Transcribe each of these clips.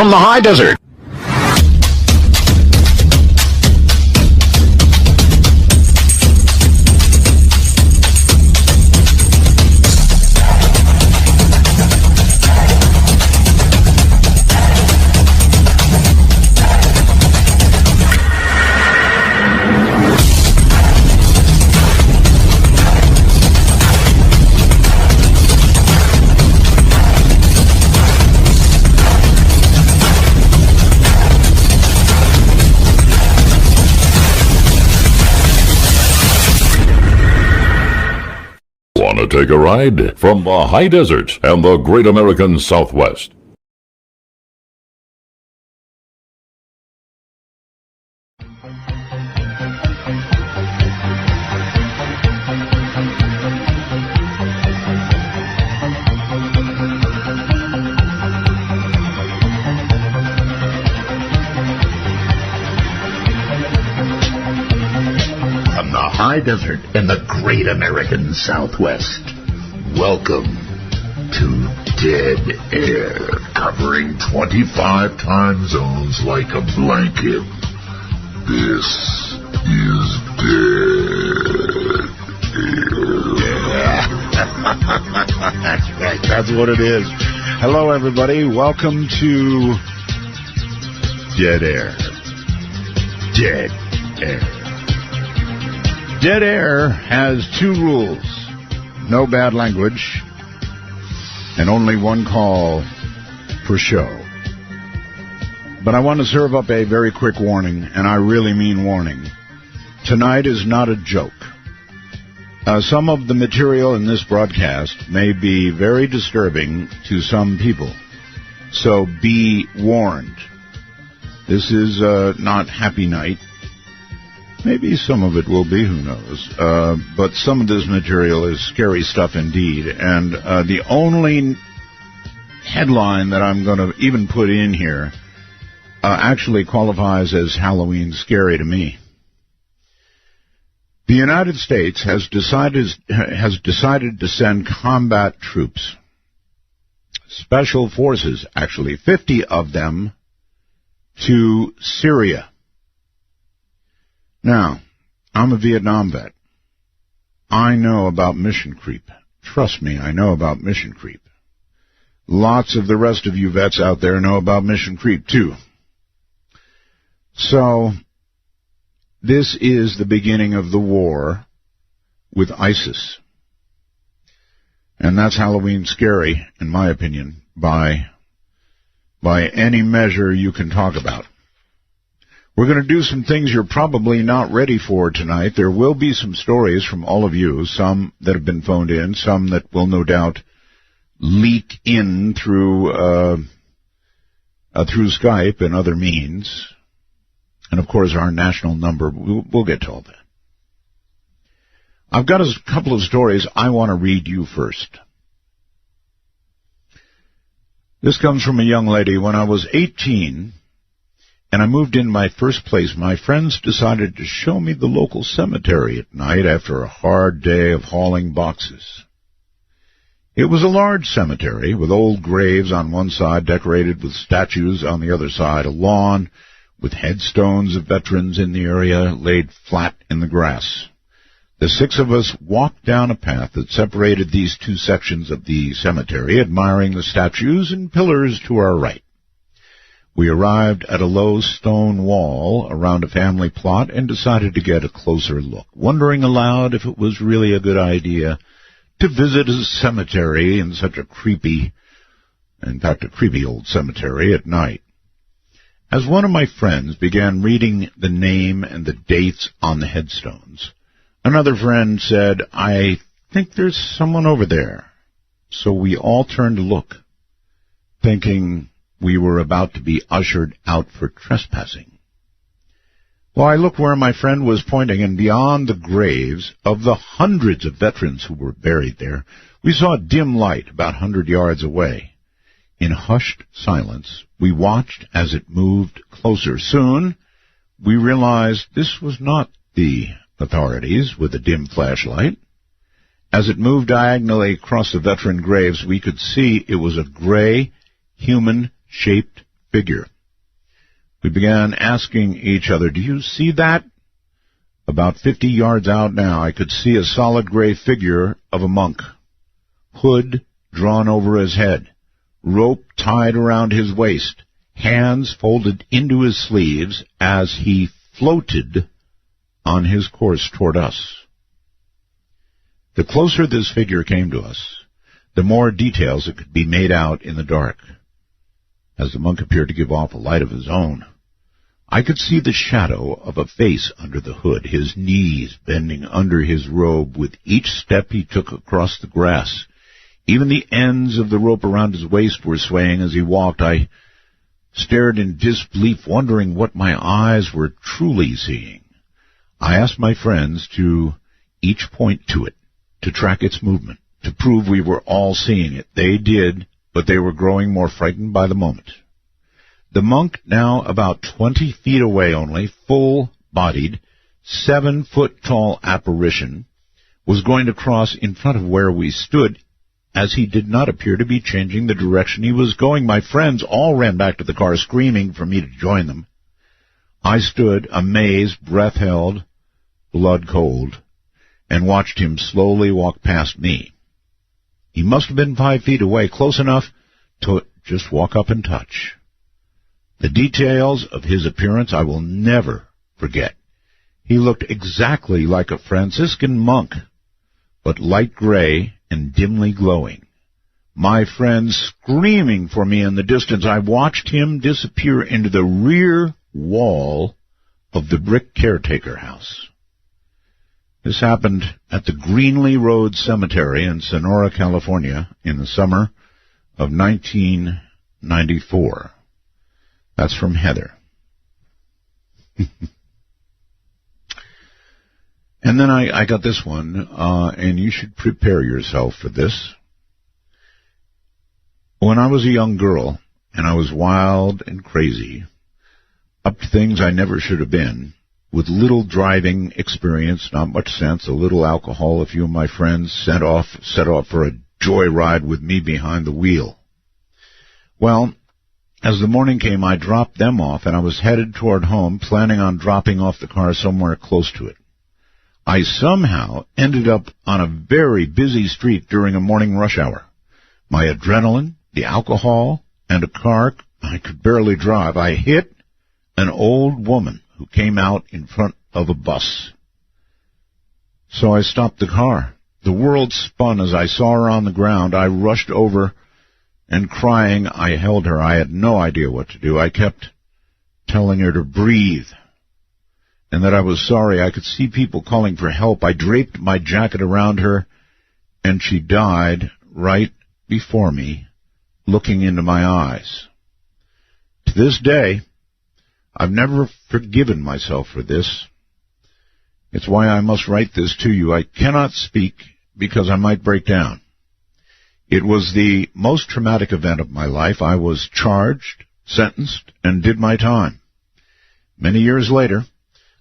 from the high desert. Want to take a ride from the high desert and the great American Southwest? From the high desert and the great American Southwest, welcome to Dead Air, covering 25 time zones like a blanket. This is Dead Air. That's right, that's what it is. Hello, everybody. Welcome to Dead Air. Dead Air. Dead Air has two rules: no bad language, and only one call per show. But I want to serve up a very quick warning, and I really mean warning. Tonight is not a joke. Some of the material in this broadcast may be very disturbing to some people, so be warned. This is not Happy Night. Maybe some of it will be, who knows. But some of this material is scary stuff indeed. And the only headline that I'm going to even put in here actually qualifies as Halloween scary to me. The United States has decided to send combat troops, special forces, actually, 50 of them, to Syria. Now, I'm a Vietnam vet. I know about mission creep. Trust me, I know about mission creep. Lots of the rest of you vets out there know about mission creep, too. So, this is the beginning of the war with ISIS. And that's Halloween scary, in my opinion, by any measure you can talk about. We're going to do some things you're probably not ready for tonight. There will be some stories from all of you, some that have been phoned in, some that will no doubt leak in through Skype and other means. And, of course, our national number. We'll get to all that. I've got a couple of stories I want to read you first. This comes from a young lady. When I was 18... and I moved in my first place, my friends decided to show me the local cemetery at night after a hard day of hauling boxes. It was a large cemetery with old graves on one side decorated with statues on the other side, a lawn with headstones of veterans in the area laid flat in the grass. The six of us walked down a path that separated these two sections of the cemetery, admiring the statues and pillars to our right. We arrived at a low stone wall around a family plot and decided to get a closer look, wondering aloud if it was really a good idea to visit a cemetery in such a creepy old cemetery at night. As one of my friends began reading the name and the dates on the headstones, another friend said, "I think there's someone over there." So we all turned to look, thinking we were about to be ushered out for trespassing. Well, I looked where my friend was pointing, and beyond the graves of the hundreds of veterans who were buried there, we saw a dim light about 100 yards away. In hushed silence, we watched as it moved closer. Soon, we realized this was not the authorities with a dim flashlight. As it moved diagonally across the veteran graves, we could see it was a gray, human-shaped figure. We began asking each other, "Do you see that?" About 50 yards out now, I could see a solid gray figure of a monk. Hood drawn over his head, rope tied around his waist, hands folded into his sleeves as he floated on his course toward us. The closer this figure came to us, the more details it could be made out in the dark. As the monk appeared to give off a light of his own, I could see the shadow of a face under the hood, his knees bending under his robe with each step he took across the grass. Even the ends of the rope around his waist were swaying as he walked. I stared in disbelief, wondering what my eyes were truly seeing. I asked my friends to each point to it, to track its movement, to prove we were all seeing it. They did, but they were growing more frightened by the moment. The monk, now about 20 feet away only, full-bodied, 7-foot-tall apparition, was going to cross in front of where we stood, as he did not appear to be changing the direction he was going. My friends all ran back to the car, screaming for me to join them. I stood, amazed, breath held, blood cold, and watched him slowly walk past me. He must have been 5 feet away, close enough to just walk up and touch. The details of his appearance I will never forget. He looked exactly like a Franciscan monk, but light gray and dimly glowing. My friends screaming for me in the distance, I watched him disappear into the rear wall of the brick caretaker house. This happened at the Greenlee Road Cemetery in Sonora, California, in the summer of 1994. That's from Heather. And then I got this one, and you should prepare yourself for this. When I was a young girl, and I was wild and crazy, up to things I never should have been, with little driving experience, not much sense, a little alcohol, a few of my friends set off for a joyride with me behind the wheel. Well, as the morning came, I dropped them off, and I was headed toward home, planning on dropping off the car somewhere close to it. I somehow ended up on a very busy street during a morning rush hour. My adrenaline, the alcohol, and a car I could barely drive. I hit an old woman who came out in front of a bus. So I stopped the car. The world spun as I saw her on the ground. I rushed over, and crying, I held her. I had no idea what to do. I kept telling her to breathe, and that I was sorry. I could see people calling for help. I draped my jacket around her, and she died right before me, looking into my eyes. To this day, I've never forgiven myself for this. It's why I must write this to you. I cannot speak because I might break down. It was the most traumatic event of my life. I was charged, sentenced, and did my time. Many years later,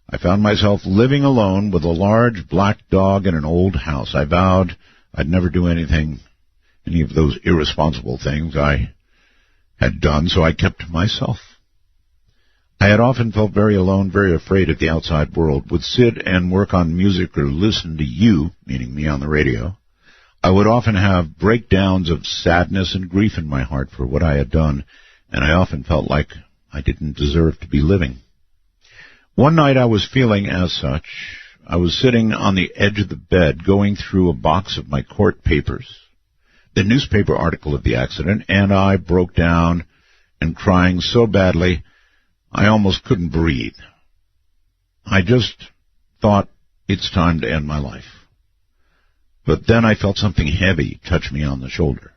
I found myself living alone with a large black dog in an old house. I vowed I'd never do any of those irresponsible things I had done, so I kept to myself. I had often felt very alone, very afraid of the outside world, would sit and work on music or listen to you, meaning me on the radio. I would often have breakdowns of sadness and grief in my heart for what I had done, and I often felt like I didn't deserve to be living. One night I was feeling as such. I was sitting on the edge of the bed, going through a box of my court papers, the newspaper article of the accident, and I broke down and crying so badly I almost couldn't breathe. I just thought, it's time to end my life. But then I felt something heavy touch me on the shoulder,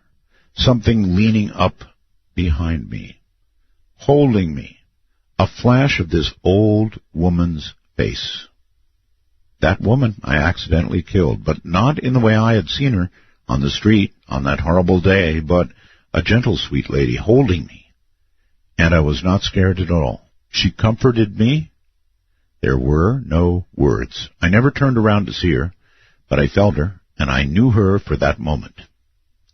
something leaning up behind me, holding me, a flash of this old woman's face. That woman I accidentally killed, but not in the way I had seen her on the street on that horrible day, but a gentle, sweet lady holding me. And I was not scared at all. She comforted me. There were no words. I never turned around to see her, but I felt her, and I knew her for that moment.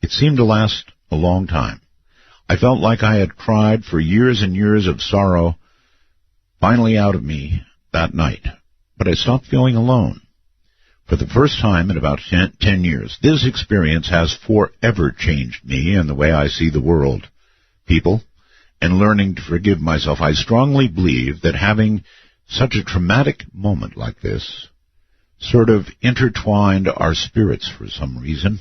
It seemed to last a long time. I felt like I had cried for years and years of sorrow finally out of me that night. But I stopped feeling alone. For the first time in about 10 years, this experience has forever changed me and the way I see the world, people, and learning to forgive myself. I strongly believe that having such a traumatic moment like this sort of intertwined our spirits for some reason,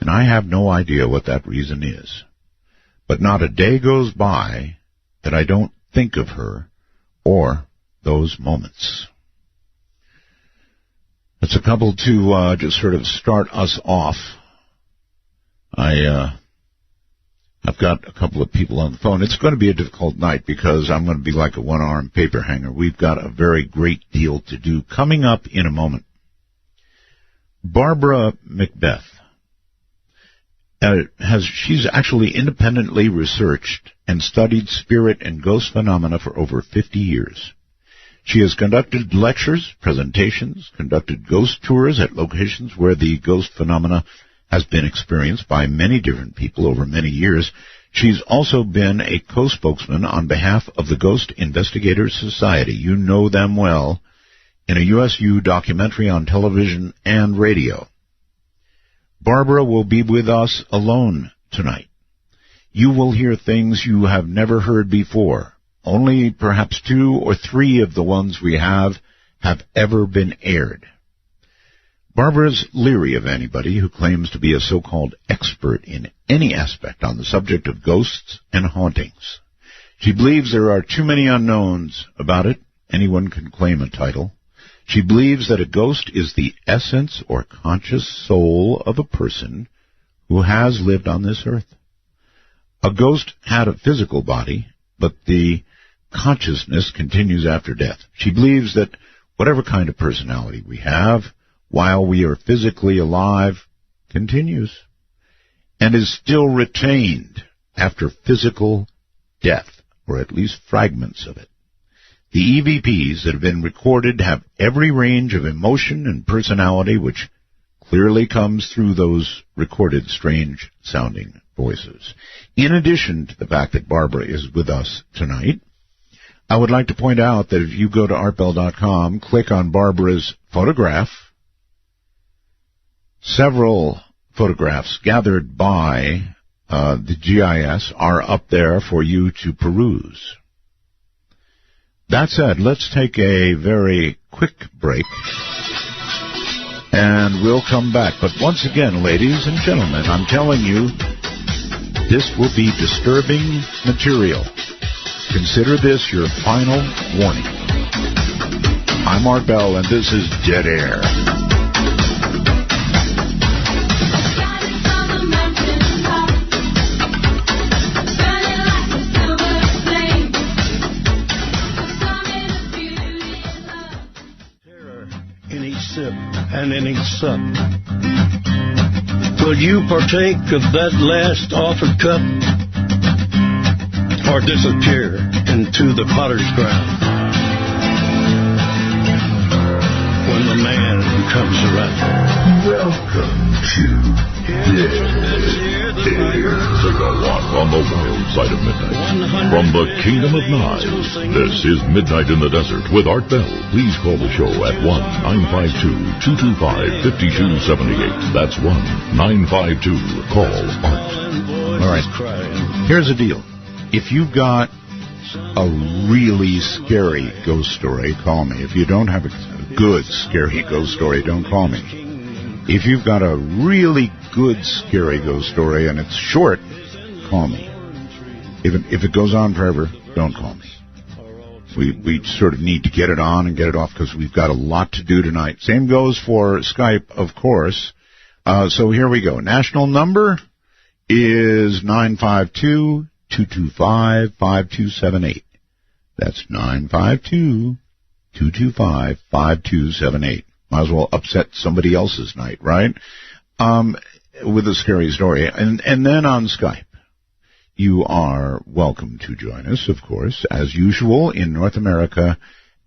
and I have no idea what that reason is. But not a day goes by that I don't think of her or those moments. It's a couple to just sort of start us off. I've got a couple of people on the phone. It's going to be a difficult night because I'm going to be like a one-armed paper hanger. We've got a very great deal to do coming up in a moment. Barbara Macbeth she's actually independently researched and studied spirit and ghost phenomena for over 50 years. She has conducted lectures, presentations, conducted ghost tours at locations where the ghost phenomena has been experienced by many different people over many years. She's also been a co-spokesman on behalf of the Ghost Investigators Society. You know them well, in a USU documentary on television and radio. Barbara will be with us alone tonight. You will hear things you have never heard before. Only perhaps 2 or 3 of the ones we have ever been aired. Barbara's leery of anybody who claims to be a so-called expert in any aspect on the subject of ghosts and hauntings. She believes there are too many unknowns about it. Anyone can claim a title. She believes that a ghost is the essence or conscious soul of a person who has lived on this earth. A ghost had a physical body, but the consciousness continues after death. She believes that whatever kind of personality we have, while we are physically alive, continues and is still retained after physical death, or at least fragments of it. The EVPs that have been recorded have every range of emotion and personality which clearly comes through those recorded strange-sounding voices. In addition to the fact that Barbara is with us tonight, I would like to point out that if you go to artbell.com, click on Barbara's photograph, several photographs gathered by the GIS are up there for you to peruse. That said, let's take a very quick break, and we'll come back. But once again, ladies and gentlemen, I'm telling you, this will be disturbing material. Consider this your final warning. I'm Art Bell, and this is Dead Air. In each sip and in each sup. Will you partake of that last offered cup, or disappear into the potter's ground when the man comes around? Welcome to Dead Air. Take a walk on the wild side of midnight. From the Kingdom of Nod, this is Midnight in the Desert with Art Bell. Please call the show at 1-952-225-5278. That's 1-952-CALL-ART. All right, here's the deal. If you've got a really scary ghost story, call me. If you don't have a good scary ghost story, don't call me. If you've got a really good scary ghost story and it's short, call me. If it goes on forever, don't call me. We sort of need to get it on and get it off because we've got a lot to do tonight. Same goes for Skype, of course. So here we go. National number is 952-225-5278. That's 952-225-5278. Might as well upset somebody else's night, right? With a scary story. And then on Skype, you are welcome to join us, of course, as usual in North America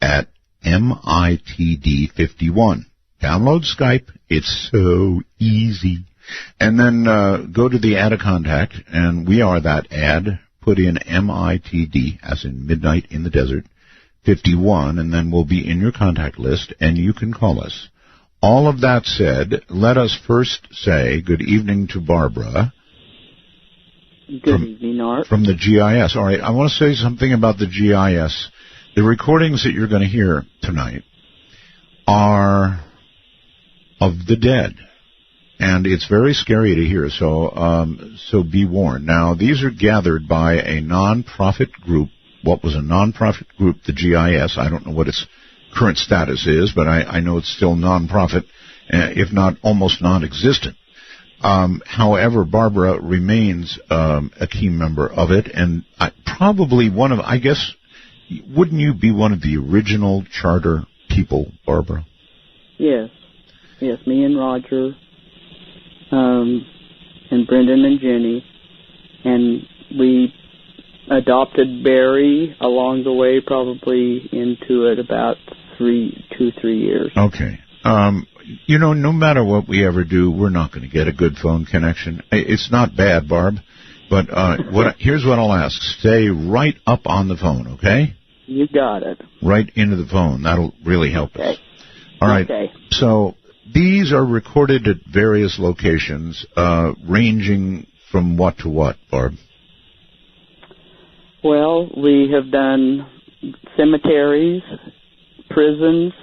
at MITD51. Download Skype. It's so easy. And then go to the add a contact, and we are that ad. Put in MITD, as in Midnight in the Desert, 51, and then we'll be in your contact list, and you can call us. All of that said, let us first say good evening to Barbara. Good evening, Art. From the GIS. All right, I want to say something about the GIS. The recordings that you're going to hear tonight are of the dead. And it's very scary to hear, so be warned. Now, these are gathered by a non-profit group. What was a non-profit group, the GIS? I don't know what its current status is, but I know it's still non-profit, if not almost non-existent. However, Barbara remains a key member of it, and probably I guess, wouldn't you be one of the original charter people, Barbara? Yes, me and Roger. And Brendan and Jenny, and we adopted Barry along the way, probably into it about 3 years. Okay. No matter what we ever do, we're not going to get a good phone connection. It's not bad, Barb, but here's what I'll ask. Stay right up on the phone, okay? You got it. Right into the phone. That'll really help us. All right. Okay. So these are recorded at various locations, ranging from what to what, Barb? Well, we have done cemeteries, prisons,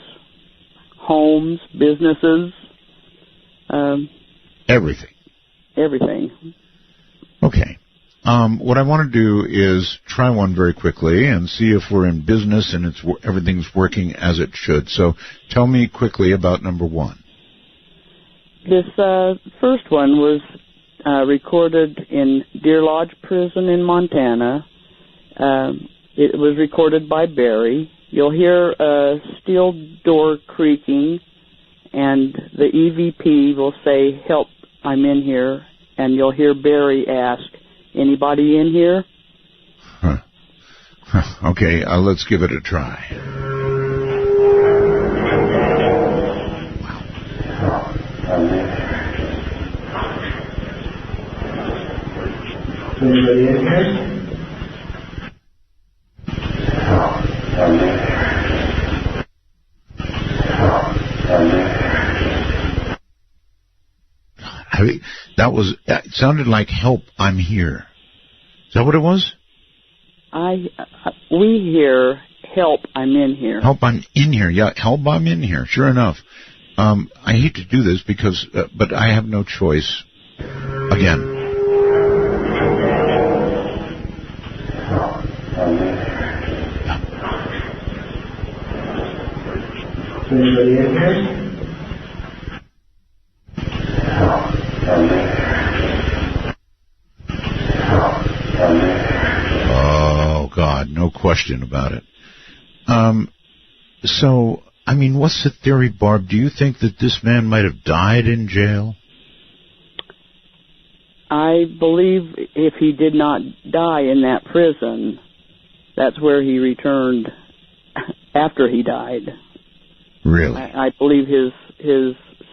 homes, businesses. Everything. Everything. Okay. What I want to do is try one very quickly and see if we're in business and everything's working as it should. So tell me quickly about number one. This first one was recorded in Deer Lodge Prison in Montana. It was recorded by Barry. You'll hear a steel door creaking, and the EVP will say, "Help, I'm in here," and you'll hear Barry ask, "Anybody in here?" Okay, let's give it a try. Anybody in here? It sounded like "Help, I'm here." Is that what it was? We hear, "Help, I'm in here." Help, I'm in here. Yeah, help, I'm in here. Sure enough. I hate to do this because, but I have no choice. Again. Anybody in here? Oh, God, no question about it. So, I mean, what's the theory, Barb? Do you think that this man might have died in jail? I believe if he did not die in that prison, that's where he returned after he died. Really? I believe his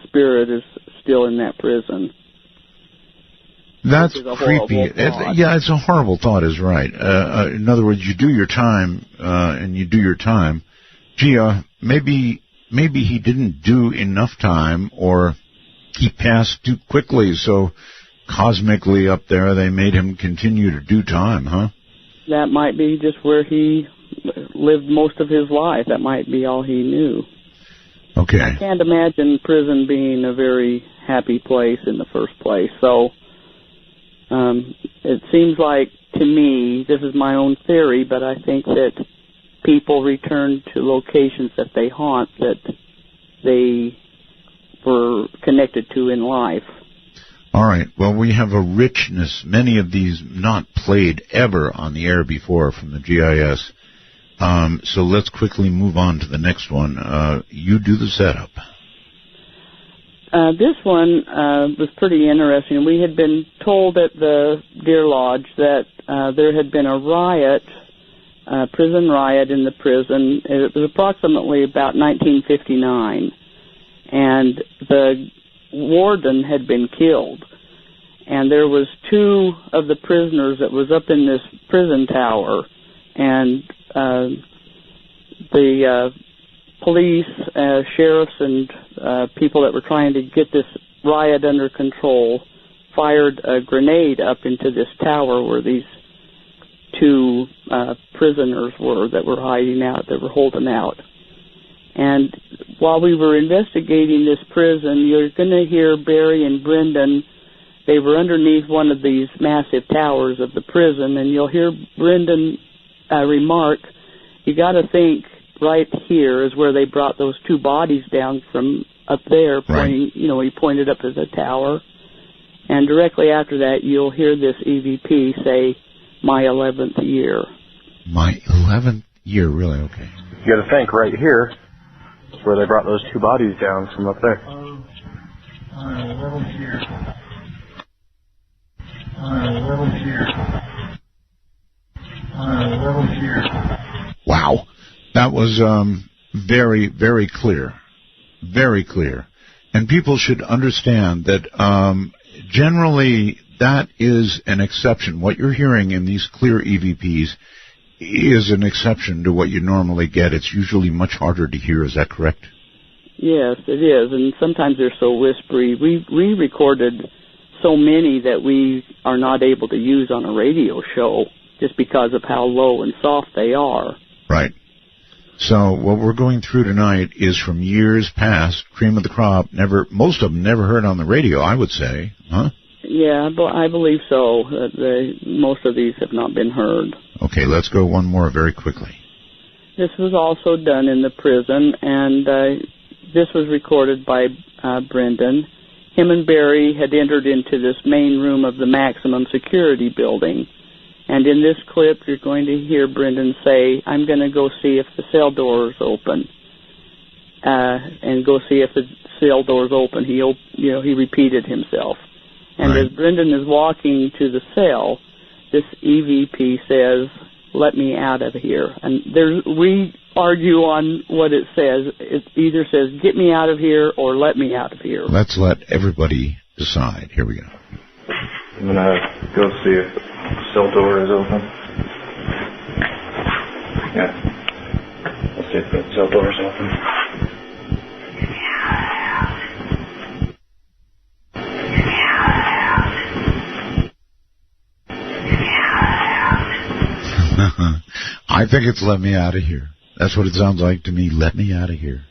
spirit is still in that prison. That's creepy. It's a horrible thought, is right. In other words, you do your time, and you do your time. Gee, maybe he didn't do enough time, or he passed too quickly, so cosmically up there they made him continue to do time, huh? That might be just where he lived most of his life. That might be all he knew. Okay. I can't imagine prison being a very happy place in the first place. So it seems like, to me, this is my own theory, but I think that people return to locations that they haunt, that they were connected to in life. All right. Well, we have a richness, many of these not played ever on the air before from the GIS. So let's quickly move on to the next one. You do the setup. This one was pretty interesting. We had been told at the Deer Lodge that there had been a riot, prison riot in the prison. It was approximately about 1959. And the warden had been killed. And there was 2 of the prisoners that was up in this prison tower, and the police, sheriffs, and people that were trying to get this riot under control fired a grenade up into this tower where these 2 prisoners were that were hiding out, that were holding out. And while we were investigating this prison, you're going to hear Barry and Brendan. They were underneath one of these massive towers of the prison, and you'll hear Brendan remark, "You got to think right here is where they brought those 2 bodies down from up there." Pointing, he pointed up to the tower. And directly after that, you'll hear this EVP say, "My 11th year." My 11th year, really? Okay. You got to think right here is where they brought those 2 bodies down from up there. My 11th year. My 11th year. My 11th year. Wow. That was very, very clear. Very clear. And people should understand that generally that is an exception. What you're hearing in these clear EVPs is an exception to what you normally get. It's usually much harder to hear. Is that correct? Yes, it is. And sometimes they're so whispery. We recorded so many that we are not able to use on a radio show just because of how low and soft they are. Right. So what we're going through tonight is from years past, cream of the crop, most of them never heard on the radio, I would say, huh? Yeah, I believe so. Most of these have not been heard. Okay, let's go one more very quickly. This was also done in the prison, and this was recorded by Brendan. Him and Barry had entered into this main room of the maximum security building. And in this clip, you're going to hear Brendan say, "I'm going to go see if the cell door is open," and go see if the cell door is open. He repeated himself. And right. As Brendan is walking to the cell, this EVP says, "Let me out of here." And we argue on what it says. It either says, "Get me out of here," or "Let me out of here." Let's let everybody decide. Here we go. I'm going to go see if the cell door is open. Yeah. Let's see if the cell door is open. I think it's "Let me out of here." That's what it sounds like to me. Let me out of here.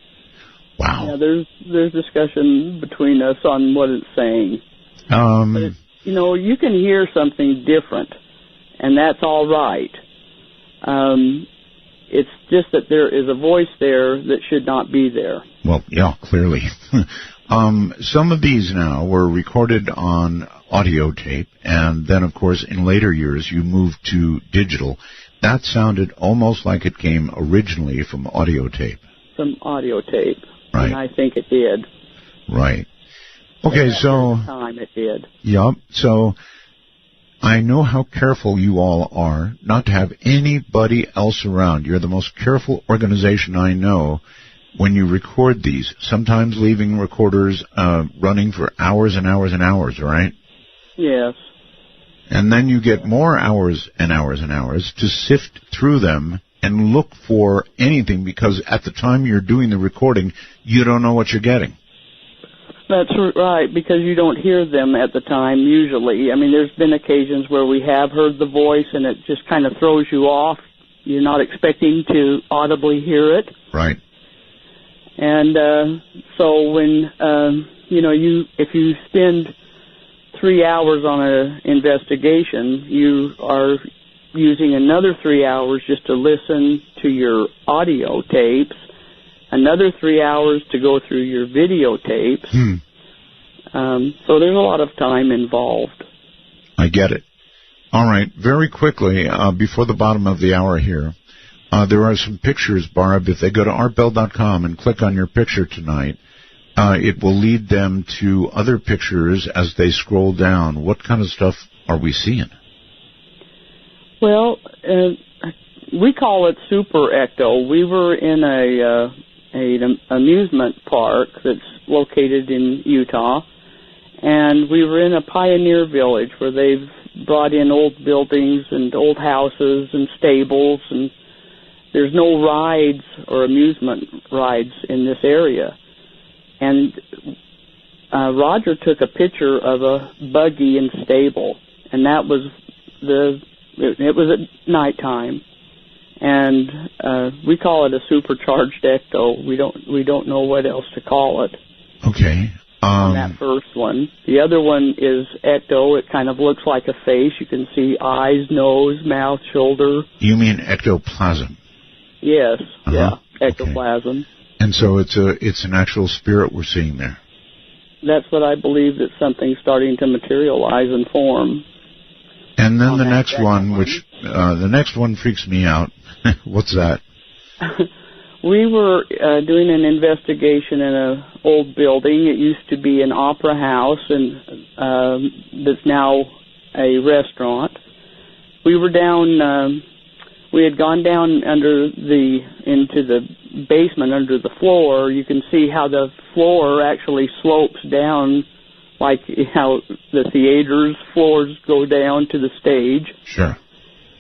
Wow. Yeah, there's discussion between us on what it's saying. But you can hear something different, and that's all right. It's just that there is a voice there that should not be there. Well, yeah, clearly. Some of these now were recorded on audio tape, and then, of course, in later years, you moved to digital. That sounded almost like it came originally from audio tape. From audio tape. Right. And I think it did. Right. Okay, so... At the time it did. Yep. So I know how careful you all are not to have anybody else around. You're the most careful organization I know when you record these, sometimes leaving recorders running for hours and hours and hours, right? Yes. And then you get more hours and hours and hours to sift through them and look for anything, because at the time you're doing the recording, you don't know what you're getting. That's right, because you don't hear them at the time usually. I mean, there's been occasions where we have heard the voice and it just kind of throws you off. You're not expecting to audibly hear it. Right. And so when, if you spend 3 hours on an investigation, you are using another 3 hours just to listen to your audio tapes, another 3 hours to go through your videotapes. So there's a lot of time involved. I get it. All right. Very quickly, before the bottom of the hour here, there are some pictures, Barb. If they go to artbell.com and click on your picture tonight, it will lead them to other pictures as they scroll down. What kind of stuff are we seeing? Well, we call it super ecto. We were in an amusement park that's located in Utah. And we were in a pioneer village where they've brought in old buildings and old houses and stables, and there's no rides or amusement rides in this area. And Roger took a picture of a buggy and stable, and that was it was at nighttime, and we call it a supercharged ecto. We don't know what else to call it. Okay. On that first one. The other one is ecto. It kind of looks like a face. You can see eyes, nose, mouth, shoulder. You mean ectoplasm? Yes. Uh-huh. Yeah. Ectoplasm. Okay. And so it's an actual spirit we're seeing there. That's what I believe, that something's starting to materialize and form. And then the next one, which the next one freaks me out. What's that? We were doing an investigation in an old building. It used to be an opera house, and that's now a restaurant. We were down. We had gone down into the basement under the floor. You can see how the floor actually slopes down, like how the theater's floors go down to the stage. Sure.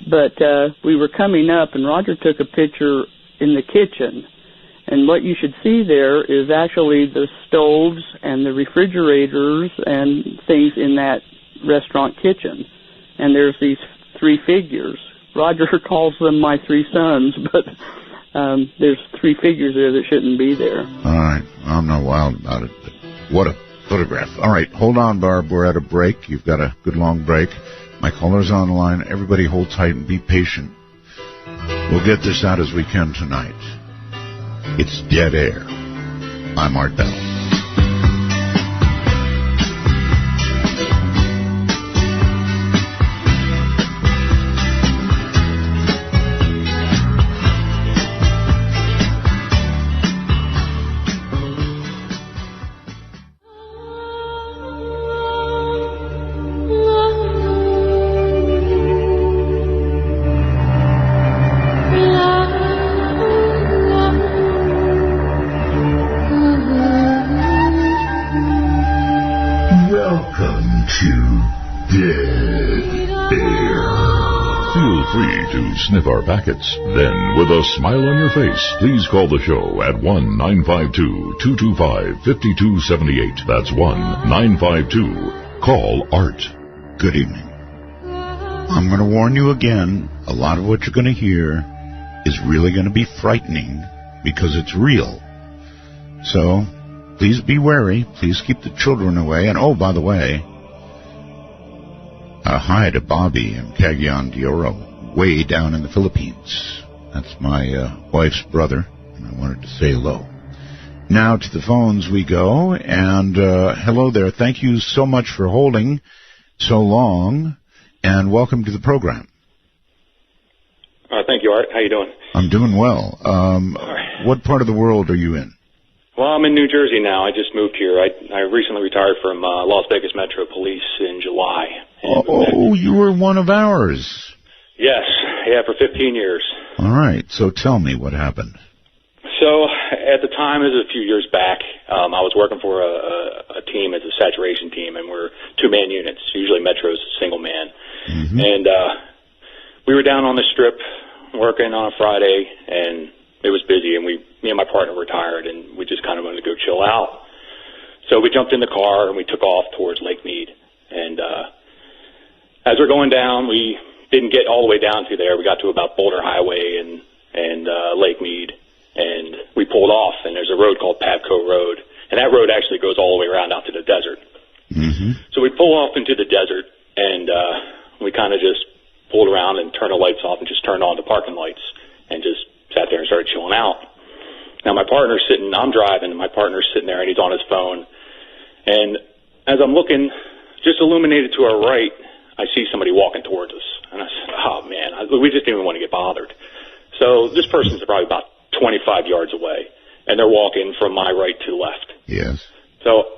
But we were coming up, and Roger took a picture in the kitchen. And what you should see there is actually the stoves and the refrigerators and things in that restaurant kitchen. And there's these three figures. Roger calls them my three sons, but there's three figures there that shouldn't be there. All right. I'm not wild about it, but what a photograph. All right. Hold on, Barb. We're at a break. You've got a good long break. My caller's on the line. Everybody hold tight and be patient. We'll get this out as we can tonight. It's Dead Air. I'm Art Bell. Sniff our packets. Then, with a smile on your face, please call the show at 1-952-225-5278. That's 1-952. Art. Good evening. I'm going to warn you again, a lot of what you're going to hear is really going to be frightening because it's real. So, please be wary. Please keep the children away. And, oh, by the way, hi to Bobby and Cagayan de Oro. Way down in the Philippines. That's my wife's brother, and I wanted to say hello. Now to the phones we go, and hello there. Thank you so much for holding so long, and welcome to the program. Thank you, Art. How you doing? I'm doing well. What part of the world are you in? Well, I'm in New Jersey now. I just moved here. I recently retired from Las Vegas Metro Police in July. Oh, you were one of ours. Yes, yeah, for 15 years. All right, so tell me what happened. So, at the time, it was a few years back, I was working for a team as a saturation team, and we're two-man units. Usually Metro's single man. Mm-hmm. And we were down on the strip working on a Friday, and it was busy, and me and my partner were tired, and we just kind of wanted to go chill out. So we jumped in the car, and we took off towards Lake Mead. And as we're going down, we didn't get all the way down to there. We got to about Boulder Highway and Lake Mead, and we pulled off, and there's a road called Pavco Road, and that road actually goes all the way around out to the desert. Mm-hmm. So we pull off into the desert, and we kind of just pulled around and turned the lights off and just turned on the parking lights and just sat there and started chilling out. Now I'm driving, and my partner's sitting there, and he's on his phone, and as I'm looking, just illuminated to our right, I see somebody walking towards us. And I said, oh, man, we just didn't even want to get bothered. So this person's probably about 25 yards away, and they're walking from my right to left. Yes. So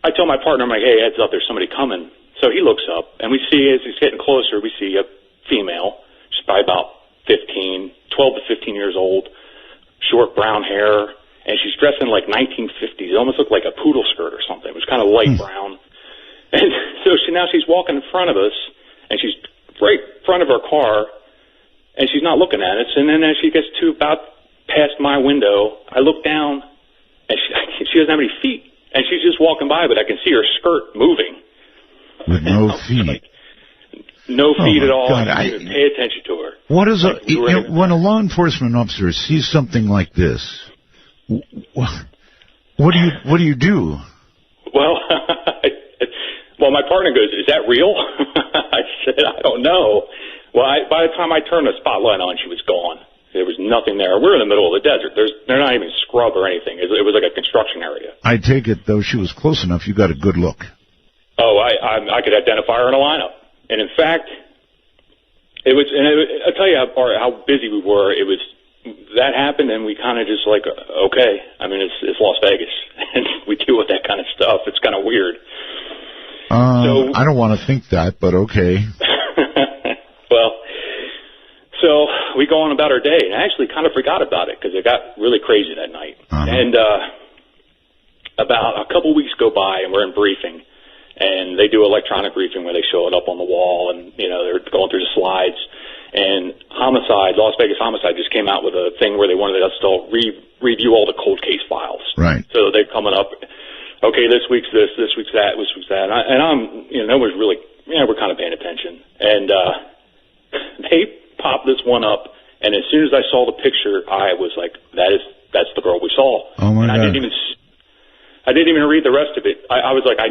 I tell my partner, I'm like, hey, heads up, there's somebody coming. So he looks up, and we see, as he's getting closer, we see a female. She's probably about 12 to 15 years old, short brown hair, and she's dressed in like 1950s. It almost looked like a poodle skirt or something. It was kind of light brown. And so now she's walking in front of us, and she's right in front of our car, and she's not looking at us. And then as she gets to about past my window, I look down, and she doesn't have any feet, and she's just walking by, but I can see her skirt moving. With no feet. No feet at all. God, I didn't even pay attention to her. What is when a law enforcement officer sees something like this? What do you do? Well, my partner goes, "Is that real?" I said, "I don't know." Well, by the time I turned the spotlight on, she was gone. There was nothing there. We're in the middle of the desert. They're not even scrub or anything. It was like a construction area. I take it, though, she was close enough. You got a good look. Oh, I could identify her in a lineup. And in fact, I'll tell you how busy we were. It was, that happened, and we kind of just like, okay. I mean, it's Las Vegas, and we deal with that kind of stuff. It's kind of weird. I don't want to think that, but okay. Well, so we go on about our day, and I actually kind of forgot about it because it got really crazy that night. And about a couple weeks go by, and we're in briefing. And they do electronic briefing where they show it up on the wall, and, you know, they're going through the slides. And Las Vegas Homicide just came out with a thing where they wanted us to review all the cold case files. Right. So they're coming up, okay, this week's this week's that, this week's that. And I'm, you know, nobody's really, we're kind of paying attention. And they popped this one up, and as soon as I saw the picture, I was like, that's the girl we saw. Oh, my God. I didn't even read the rest of it. I was like, I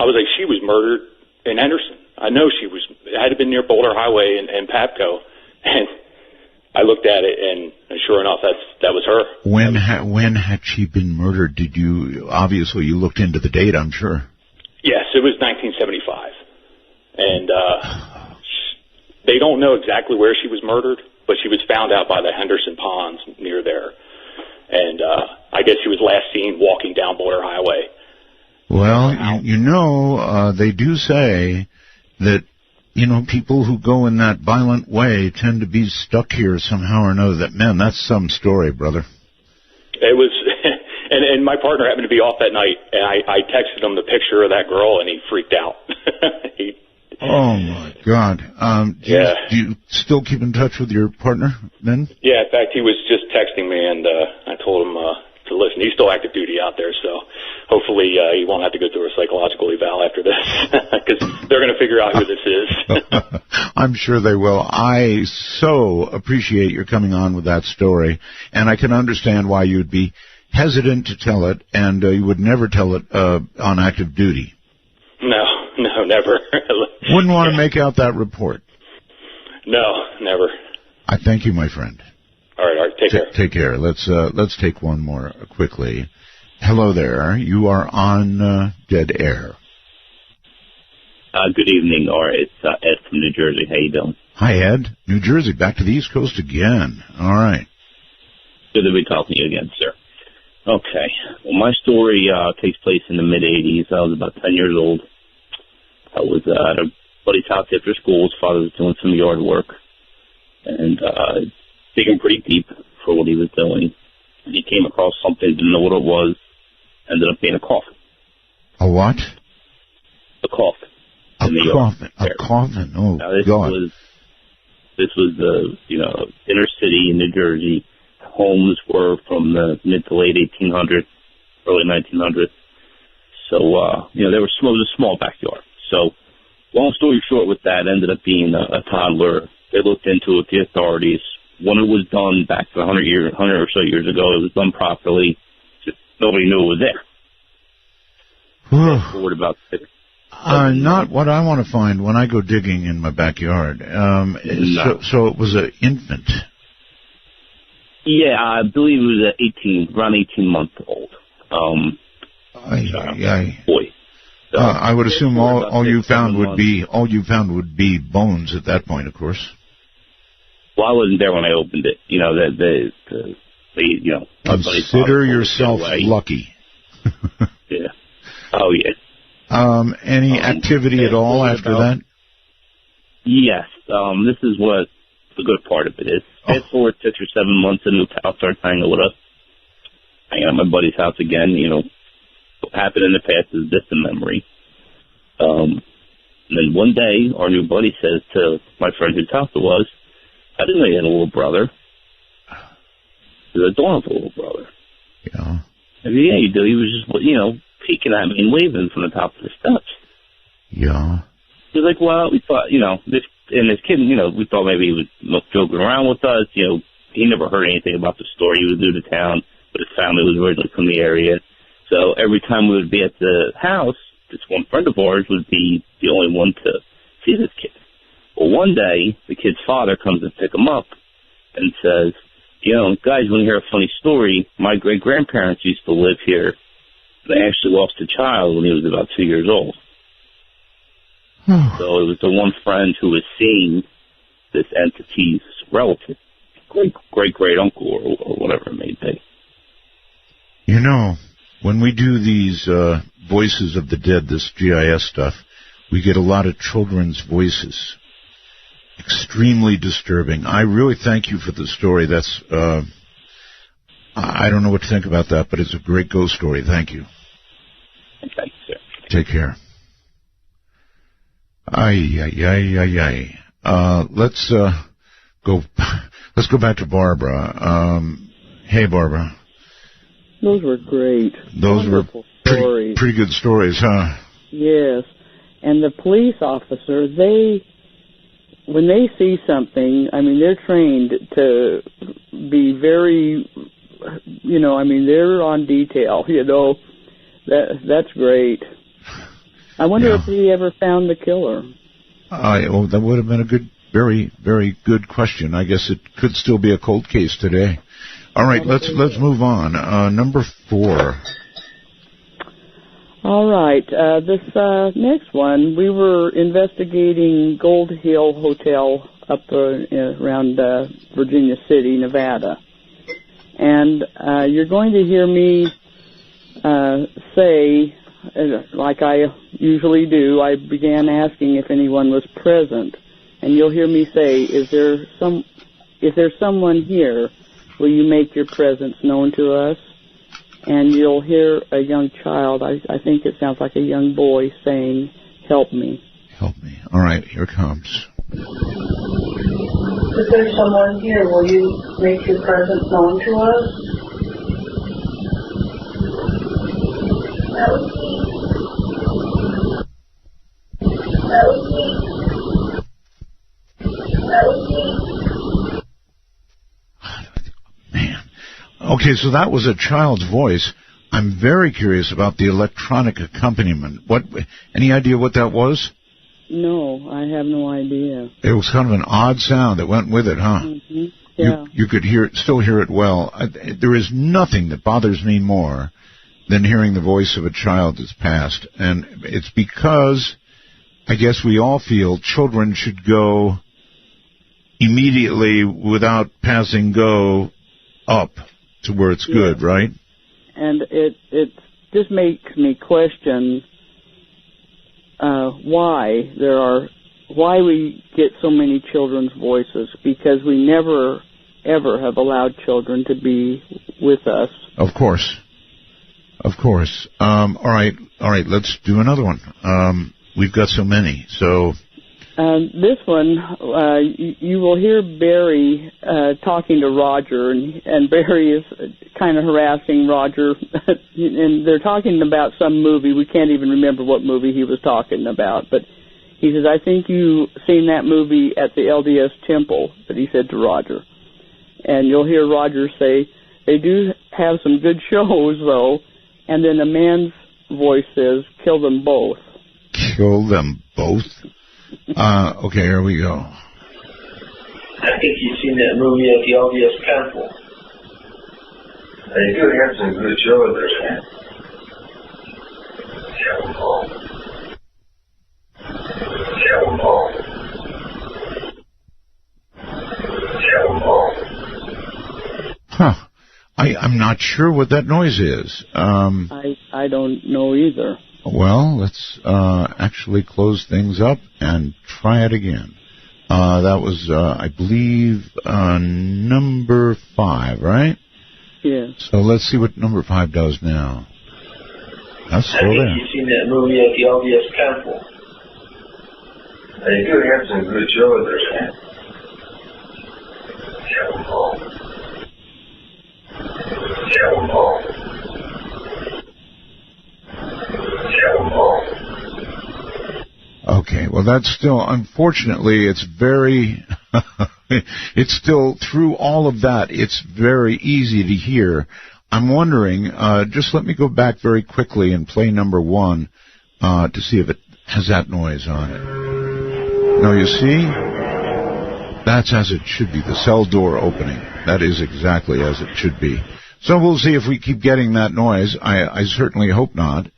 was like, she was murdered in Henderson. I know it had to been near Boulder Highway and Papco. And I looked at it, and sure enough, that was her. When had she been murdered? Obviously you looked into the date, I'm sure. Yes, it was 1975. And they don't know exactly where she was murdered, but she was found out by the Henderson Ponds near there. And I guess she was last seen walking down Boulder Highway. Well, they do say that, people who go in that violent way tend to be stuck here somehow or another. That's some story, brother. It was, and my partner happened to be off that night, and I texted him the picture of that girl, and he freaked out. Oh, my God. Do you still keep in touch with your partner then? Yeah, in fact, he was just texting me, and I told him to listen. He's still active duty out there, so hopefully he won't have to go through a psychological eval after this, because they're going to figure out who this is. I'm sure they will. I so appreciate your coming on with that story, and I can understand why you'd be hesitant to tell it, and you would never tell it on active duty. No, never. Wouldn't want to make out that report. No, never. I thank you, my friend. All right, take care. Take care. Let's take one more quickly. Hello there. You are on Dead Air. Good evening, or it's Ed from New Jersey. How you doing? Hi, Ed. New Jersey, back to the East Coast again. All right. Good to be talking to you again, sir. Okay. Well, my story takes place in the mid-'80s. I was about 10 years old. I was at a buddy's house after school. His father was doing some yard work and digging pretty deep for what he was doing. And he came across something, didn't know what it was, ended up being a coffin. A what? A coffin. A coffin. A coffin. Oh, now, this God. This was the inner city in New Jersey. Homes were from the mid to late 1800s, early 1900s. So there was a small backyard. So, long story short, with that, ended up being a toddler. They looked into it, the authorities. When it was done back 100 or so years ago, it was done properly. Just nobody knew it was there. Forward about 6. Not what I want to find when I go digging in my backyard. No. So it was an infant. Yeah, I believe it was around 18 months old. Boy. So, I would assume all you found would be bones at that point, of course. Well, I wasn't there when I opened it. Consider yourself lucky. Yeah. Oh, yeah. Any activity at all after that? Yes. This is what the good part of it is. Fast forward 6 or 7 months, and the pal starts hanging with us. hanging out at my buddy's house again. What happened in the past is distant memory. And then one day, our new buddy says to my friend whose house it was, I didn't know you had a little brother. He said, I don't have a little brother. Yeah. I said, yeah, you do. He was just, peeking at me and waving from the top of the steps. Yeah. He was like, well, we thought, this kid, we thought maybe he was joking around with us. He never heard anything about the story. He was new to town, but his family was originally from the area. So every time we would be at the house, this one friend of ours would be the only one to see this kid. Well, one day, the kid's father comes to pick him up and says, guys, want to hear a funny story? My great-grandparents used to live here. They actually lost a child when he was about 2 years old. So it was the one friend who was seeing this entity's relative, great-uncle or whatever it may be. When we do these voices of the dead, this GIS stuff, we get a lot of children's voices. Extremely disturbing. I really thank you for the story. That's, I don't know what to think about that, but it's a great ghost story. Thank you. Thank you, sir. Take care. Let's go back to Barbara. Hey, Barbara. Those were great. Those Wonderful were stories. pretty good stories, huh? Yes. And the police officer, when they see something, they're trained to be very, they're on detail, That's great. I wonder if he ever found the killer. That would have been a very, very good question. I guess it could still be a cold case today. All right, let's move on. Number 4. All right, this next one, we were investigating Gold Hill Hotel up around Virginia City, Nevada. And you're going to hear me say, like I usually do, I began asking if anyone was present. And you'll hear me say, is there someone here? Will you make your presence known to us? And you'll hear a young child, I think it sounds like a young boy, saying, help me. Help me. All right, here it comes. Is there someone here? Will you make your presence known to us? That was me. Man. Okay, so that was a child's voice. I'm very curious about the electronic accompaniment. Any idea what that was? No, I have no idea. It was kind of an odd sound that went with it, huh? Mm-hmm. Yeah. You could still hear it well. There is nothing that bothers me more than hearing the voice of a child that's passed. And it's because I guess we all feel children should go immediately without passing go up to where it's good, right? And it just makes me question why we get so many children's voices, because we never ever have allowed children to be with us. Of course. All right, let's do another one. We've got so many, so... This one, you will hear Barry talking to Roger, and Barry is kind of harassing Roger, and they're talking about some movie. We can't even remember what movie he was talking about, but he says, I think you've seen that movie at the LDS temple, that he said to Roger. And you'll hear Roger say, they do have some good shows, though, and then a man's voice says, kill them both. Kill them both? Okay, here we go. I think you've seen that movie at the LDS temple. They do have some good shows there. Kill them all. Kill them all. Kill them all. Huh. I'm not sure what that noise is. I don't know either. Well, let's actually close things up and try it again. That was, I believe, number 5, right? Yes. So let's see what number 5 does now. That's I still think there. you've seen that movie at the LDS Temple. They do have some good shows there. Okay, well that's still, unfortunately, it's very, it's still, through all of that, it's very easy to hear. I'm wondering, just let me go back very quickly and play number 1 to see if it has that noise on it. Now you see, that's as it should be, the cell door opening. That is exactly as it should be. So we'll see if we keep getting that noise. I certainly hope not.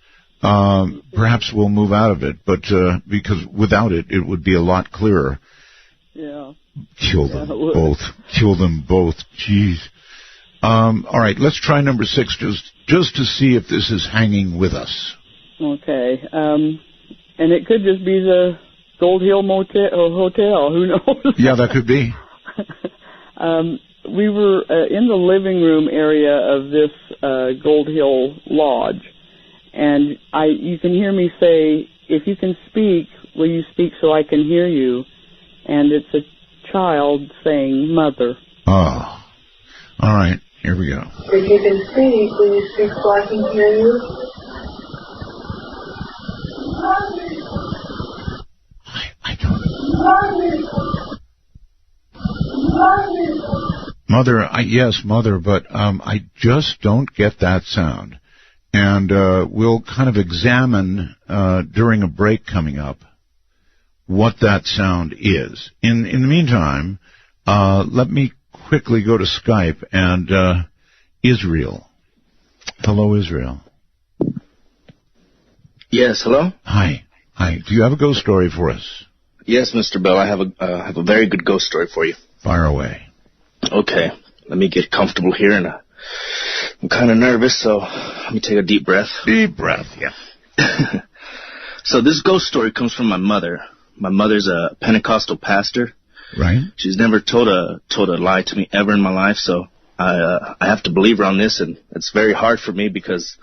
Perhaps we'll move out of it, but because without it, it would be a lot clearer. Yeah. Kill them both. Kill them both. Jeez. All right, let's try number 6 just to see if this is hanging with us. Okay. And it could just be the Gold Hill Motel or Hotel. Who knows? Yeah, that could be. We were in the living room area of this Gold Hill Lodge, and you can hear me say, "If you can speak, will you speak so I can hear you?" And it's a child saying, "Mother." Oh. All right, here we go. If you can speak, will you speak so I can hear you? I don't. Mother, yes, Mother, but I just don't get that sound. And we'll kind of examine during a break coming up what that sound is. In the meantime, let me quickly go to Skype and Israel. Hello, Israel. Yes, hello? Hi. Do you have a ghost story for us? Yes, Mr. Bell, I have a very good ghost story for you. Fire away. Okay, let me get comfortable here, and I'm kind of nervous, so let me take a deep breath. Deep breath, yeah. So this ghost story comes from my mother. My mother's a Pentecostal pastor. Right. She's never told a lie to me ever in my life, so I have to believe her on this, and it's very hard for me because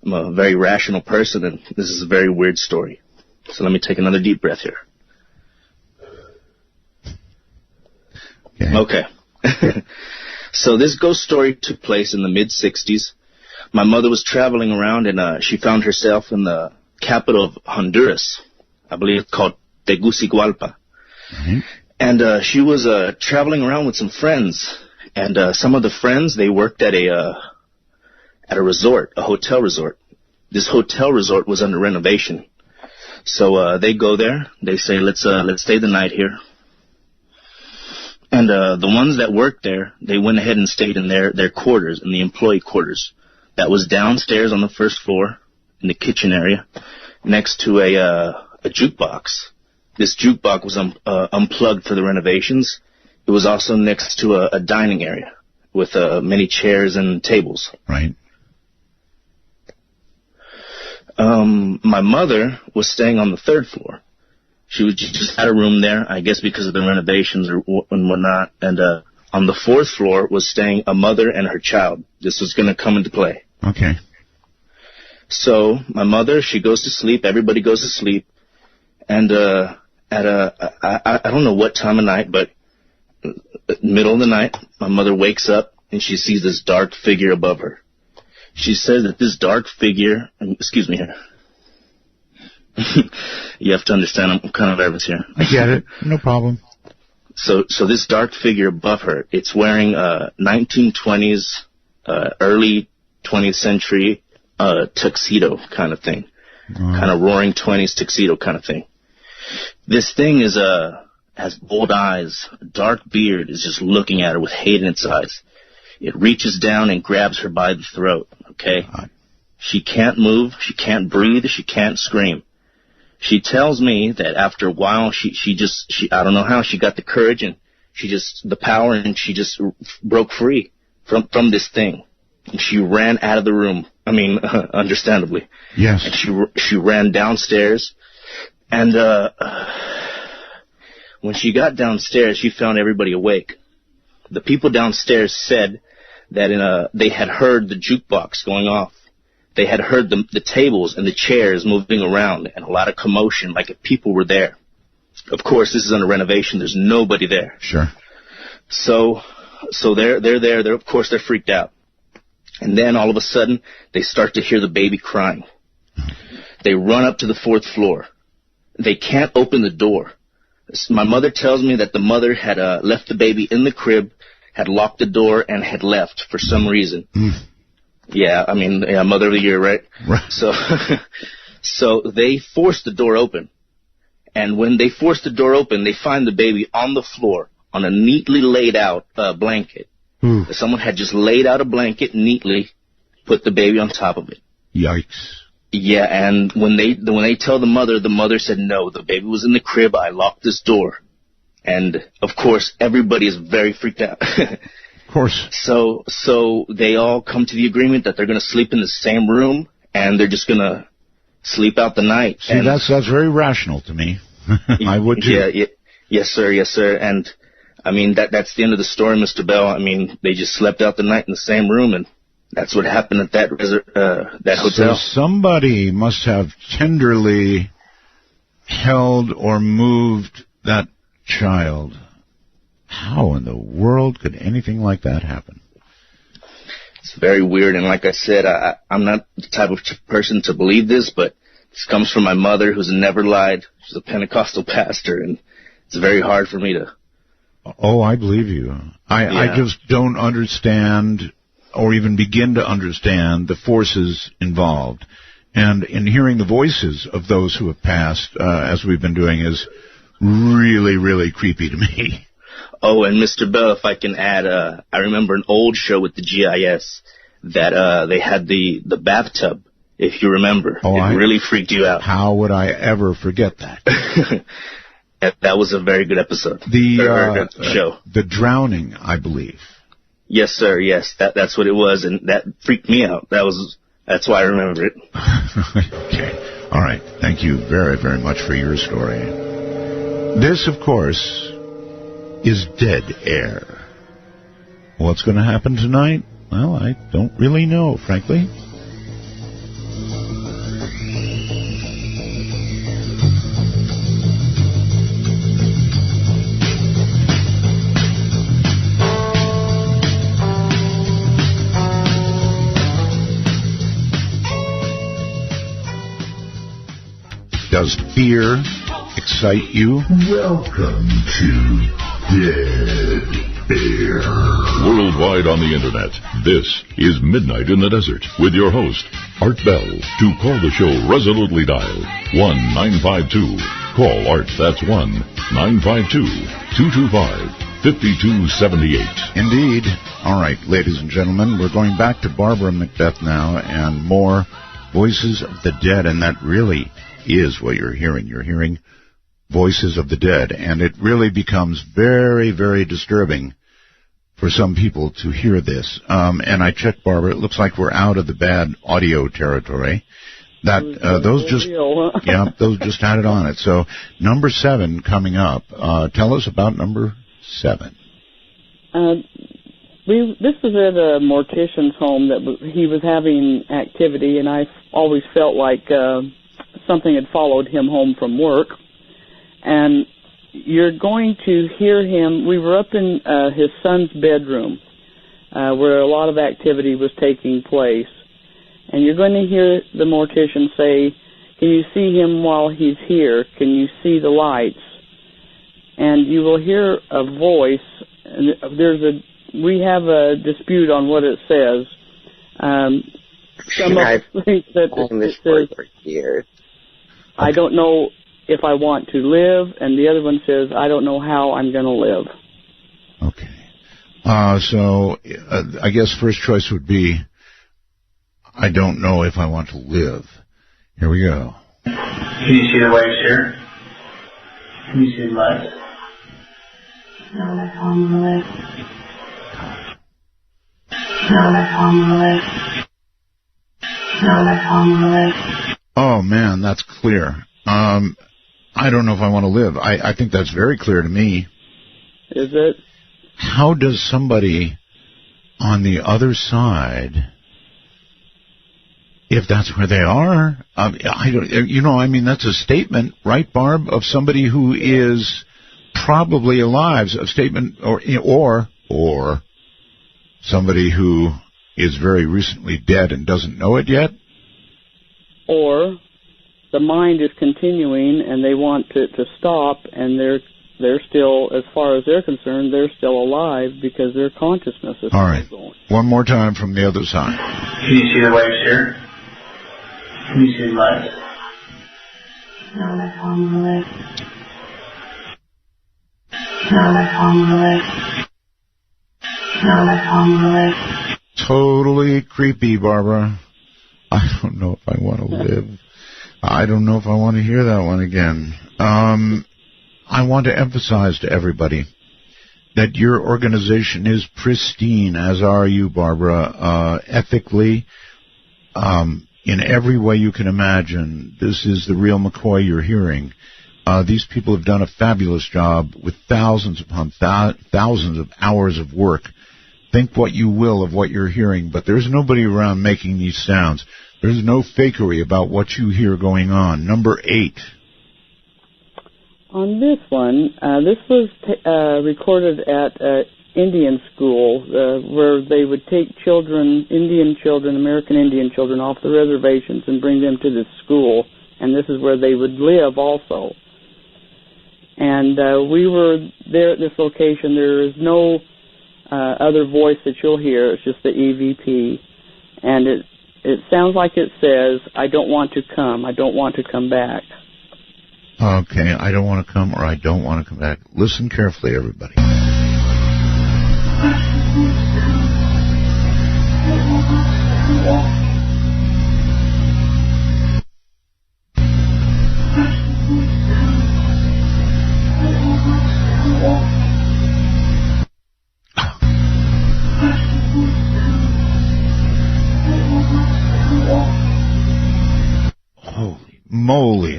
I'm a very rational person, and this is a very weird story. So let me take another deep breath here. Okay. So this ghost story took place in the mid-'60s. My mother was traveling around, and she found herself in the capital of Honduras. I believe it's called Tegucigalpa. Mm-hmm. And she was traveling around with some friends. And some of the friends, they worked at a resort, a hotel resort. This hotel resort was under renovation. So they go there. They say, let's stay the night here. And the ones that worked there, they went ahead and stayed in their quarters, in the employee quarters. That was downstairs on the first floor, in the kitchen area, next to a jukebox. This jukebox was unplugged for the renovations. It was also next to a dining area with many chairs and tables. Right. My mother was staying on the third floor. She just had a room there, I guess because of the renovations and whatnot. And on the fourth floor was staying a mother and her child. This was going to come into play. Okay. So my mother, she goes to sleep. Everybody goes to sleep. And I don't know what time of night, but middle of the night, my mother wakes up and she sees this dark figure above her. She says that this dark figure, excuse me here. You have to understand, I'm kind of nervous here. I get it. No problem. So this dark figure above her, it's wearing 1920s, early 20th century tuxedo kind of thing. Kind of roaring 20s tuxedo kind of thing. This thing has bold eyes, a dark beard, is just looking at her with hate in its eyes. It reaches down and grabs her by the throat, okay? She can't move, she can't breathe, she can't scream. She tells me that after a while, she I don't know how, she got the courage and the power, and she just broke free from this thing. And she ran out of the room. I mean, understandably. Yes. And she ran downstairs, and when she got downstairs, she found everybody awake. The people downstairs said that they had heard the jukebox going off. They had heard the tables and the chairs moving around and a lot of commotion, like if people were there. Of course, this is under renovation. There's nobody there. Sure. So they're there. Of course, they're freaked out. And then all of a sudden, they start to hear the baby crying. They run up to the 4th floor. They can't open the door. My mother tells me that the mother had left the baby in the crib, had locked the door, and had left for some reason. Yeah, I mean, Mother of the Year, right? Right. So they forced the door open. And when they force the door open, they find the baby on the floor on a neatly laid out blanket. Someone had just laid out a blanket neatly, put the baby on top of it. Yikes. Yeah, and when they tell the mother said, no, the baby was in the crib, I locked this door. And, of course, everybody is very freaked out. Of course. So they all come to the agreement that they're going to sleep in the same room, and they're just going to sleep out the night. See, and that's very rational to me. I would too. Yeah, yes, sir. And, I mean, that's the end of the story, Mr. Bell. I mean, they just slept out the night in the same room, and that's what happened at that hotel. So somebody must have tenderly held or moved that child. How in the world could anything like that happen? It's very weird, and like I said, I'm not the type of person to believe this, but this comes from my mother, who's never lied. She's a Pentecostal pastor, and it's very hard for me to... Oh, I believe you. I just don't understand or even begin to understand the forces involved. And in hearing the voices of those who have passed, as we've been doing, is really, really creepy to me. Oh, and Mr. Bell, if I can add, I remember an old show with the GIS that they had the bathtub, if you remember. Oh, it really freaked you out. How would I ever forget that? That was a very good episode. The good show. The drowning, I believe. Yes, sir. Yes, that's what it was, and that freaked me out. That's why I remember it. Okay. All right. Thank you very, very much for your story. This, of course, is Dead Air. What's going to happen tonight? Well, I don't really know, frankly. Does fear excite you? Welcome to Dead Air. Worldwide on the internet, this is Midnight in the Desert with your host, Art Bell. To call the show, resolutely dial 1-952. Call Art, that's 1-952-225-5278. Indeed. All right, ladies and gentlemen, we're going back to Barbara Macbeth now and more Voices of the Dead, and that really is what you're hearing. You're hearing voices of the dead, and it really becomes very, very disturbing for some people to hear this. And I checked, Barbara, it looks like we're out of the bad audio territory. That those just had it on it. So number 7 coming up. Tell us about number 7. This was at a mortician's home that he was having activity, and I always felt like something had followed him home from work. And you're going to hear him. We were up in his son's bedroom where a lot of activity was taking place. And you're going to hear the mortician say, can you see him while he's here? Can you see the lights? And you will hear a voice. And we have a dispute on what it says. Some of us think that it says, I don't know if I want to live, and the other one says, I don't know how I'm going to live. Okay. So I guess first choice would be, I don't know if I want to live. Here we go. Can you see the lights here? Can you see the lights? No, I can't live. No, I can't live. No, I can't live. Oh, man, that's clear. I don't know if I want to live. I think that's very clear to me. Is it? How does somebody on the other side, if that's where they are, I don't, I mean, that's a statement, right, Barb, of somebody who is probably alive, a statement, or somebody who is very recently dead and doesn't know it yet? Or the mind is continuing and they want to stop, and they're still, as far as they're concerned, they're still alive because their consciousness is all right. still going. One more time from the other side. Can you see the lights here? Can you see the lights? No, that's on the left. No, that's on the left. No, that's on the left. Totally creepy, Barbara. I don't know if I want to live. I don't know if I want to hear that one again. I want to emphasize to everybody that your organization is pristine, as are you, Barbara, ethically, in every way you can imagine. This is the real McCoy you're hearing. These people have done a fabulous job with thousands upon thousands of hours of work. Think what you will of what you're hearing, but there's nobody around making these sounds. There's no fakery about what you hear going on. Number 8. On this one, this was recorded at Indian school, where they would take children, American Indian children, off the reservations and bring them to this school, and this is where they would live also. And we were there at this location. There is no other voice that you'll hear. It's just the EVP, and it sounds like it says, "I don't want to come. I don't want to come back." Okay, I don't want to come, or I don't want to come back. Listen carefully, everybody.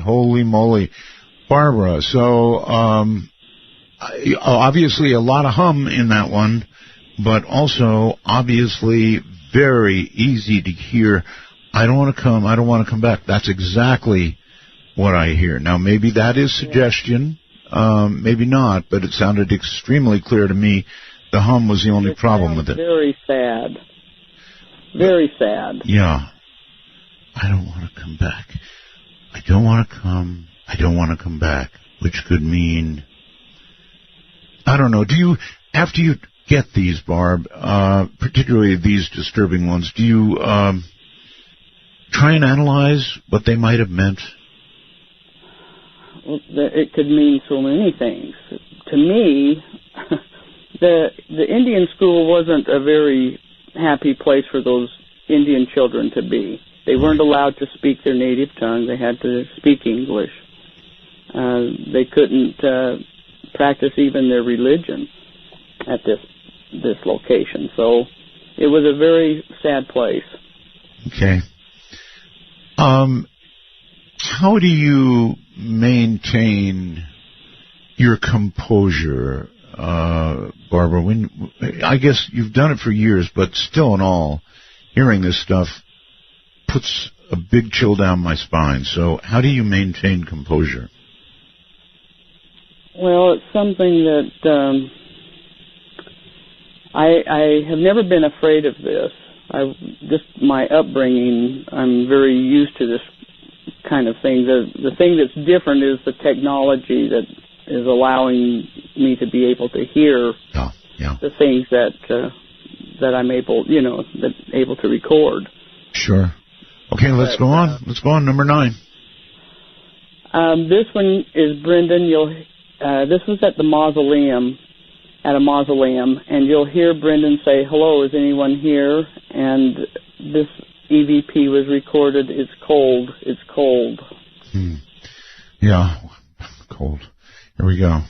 Holy moly. Barbara, so obviously a lot of hum in that one, but also obviously very easy to hear. I don't want to come, I don't want to come back. That's exactly what I hear. Now, maybe that is suggestion, maybe not, but it sounded extremely clear to me. The hum was the only problem with it. Very sad. Very sad. Yeah. I don't want to come back. I don't want to come. I don't want to come back, which could mean, I don't know. Do you, after you get these, Barb, particularly these disturbing ones, do you try and analyze what they might have meant? Well, it could mean so many things. To me, the Indian school wasn't a very happy place for those Indian children to be. They weren't allowed to speak their native tongue. They had to speak English. They couldn't practice even their religion at this location. So it was a very sad place. Okay. How do you maintain your composure, Barbara? I guess you've done it for years, but still in all, hearing this stuff puts a big chill down my spine. So how do you maintain composure? Well, it's something that I have never been afraid of this. Just my upbringing, I'm very used to this kind of thing. The thing that's different is the technology that is allowing me to be able to hear the things that I'm able to record. Sure. Okay, let's go on. Let's go on. Number 9. This one is Brendan. This was at a mausoleum, and you'll hear Brendan say, "Hello, is anyone here?" And this EVP was recorded. It's cold. It's cold. Yeah, cold. Here we go.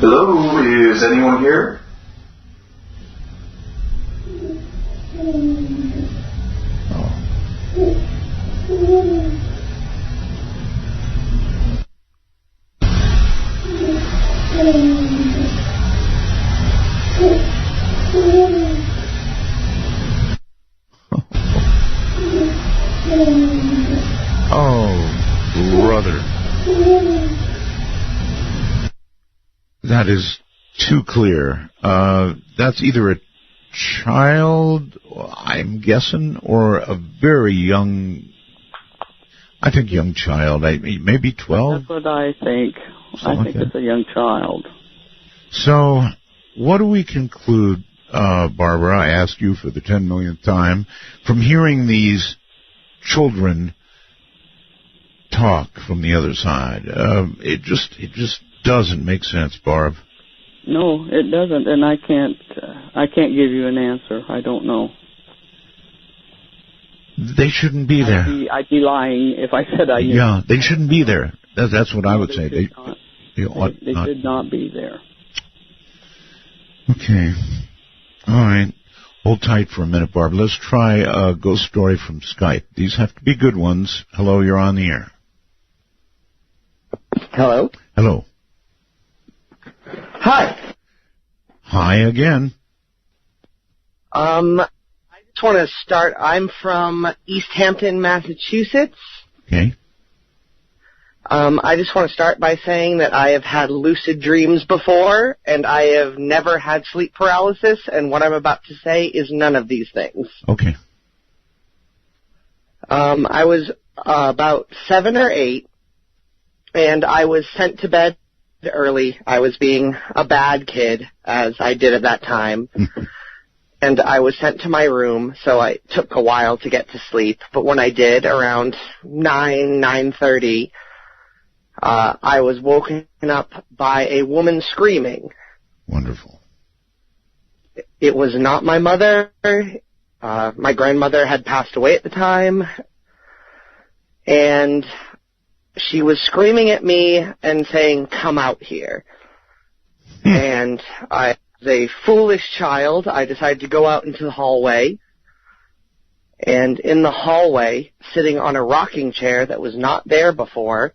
Hello, is anyone here? that is too clear. That's either a child, I'm guessing, or a very young, I think young child, maybe 12? That's what I think. I think it's a young child. So, what do we conclude, Barbara, I ask you for the 10 millionth time, from hearing these children talk from the other side? It just doesn't make sense, Barb. No, it doesn't, and I can't give you an answer. I don't know. They shouldn't be there. I'd be lying if I said I knew. Yeah, they shouldn't be there. That's what I would say. They should not be there. Okay. All right. Hold tight for a minute, Barb. Let's try a ghost story from Skype. These have to be good ones. Hello, you're on the air. Hello? Hello. Hi. Hi again. I just want to start. I'm from East Hampton, Massachusetts. Okay. I just want to start by saying that I have had lucid dreams before, and I have never had sleep paralysis, and what I'm about to say is none of these things. Okay. I was about 7 or 8, and I was sent to bed early. I was being a bad kid, as I did at that time. And I was sent to my room, so it took a while to get to sleep. But when I did, around 9:30, I was woken up by a woman screaming. Wonderful. It was not my mother. My grandmother had passed away at the time. And she was screaming at me and saying, "Come out here." And I, as a foolish child, I decided to go out into the hallway. And in the hallway, sitting on a rocking chair that was not there before,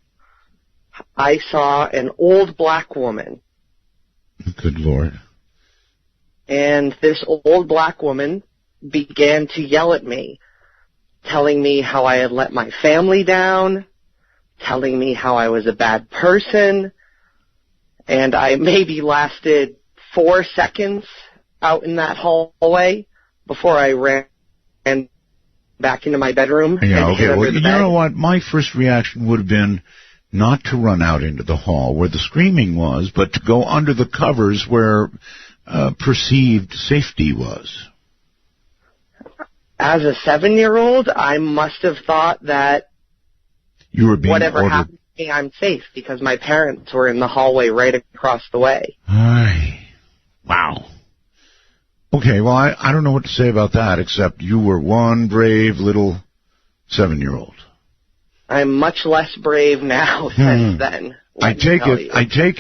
I saw an old black woman. Good Lord. And this old black woman began to yell at me, telling me how I had let my family down, telling me how I was a bad person, and I maybe lasted 4 seconds out in that hallway before I ran back into my bedroom. Yeah, okay. Well, you know what? My first reaction would have been not to run out into the hall where the screaming was, but to go under the covers where perceived safety was. As a 7-year-old, I must have thought that you were being whatever ordered. happened to me, I'm safe, because my parents were in the hallway right across the way. Wow. Okay, well, I don't know what to say about that, except you were one brave little 7-year-old. I'm much less brave now since then. I take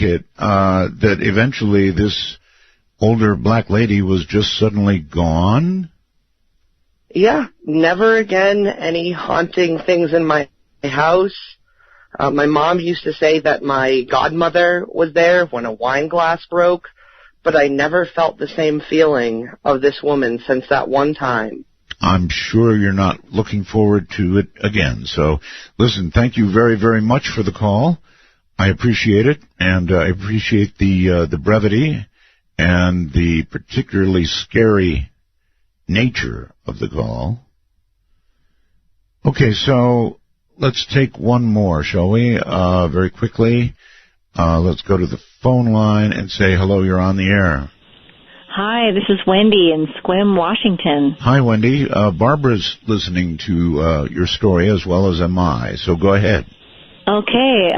it that eventually this older black lady was just suddenly gone? Yeah, never again any haunting things in my house. My mom used to say that my godmother was there when a wine glass broke, but I never felt the same feeling of this woman since that one time. I'm sure you're not looking forward to it again. So, listen, thank you very, very much for the call. I appreciate it, and I appreciate the brevity and the particularly scary nature of the call. Okay, so let's take one more, shall we? Very quickly. Let's go to the phone line and say, hello, you're on the air. Hi, this is Wendy in Sequim, Washington. Hi, Wendy. Barbara's listening to your story as well as am I, so go ahead. Okay.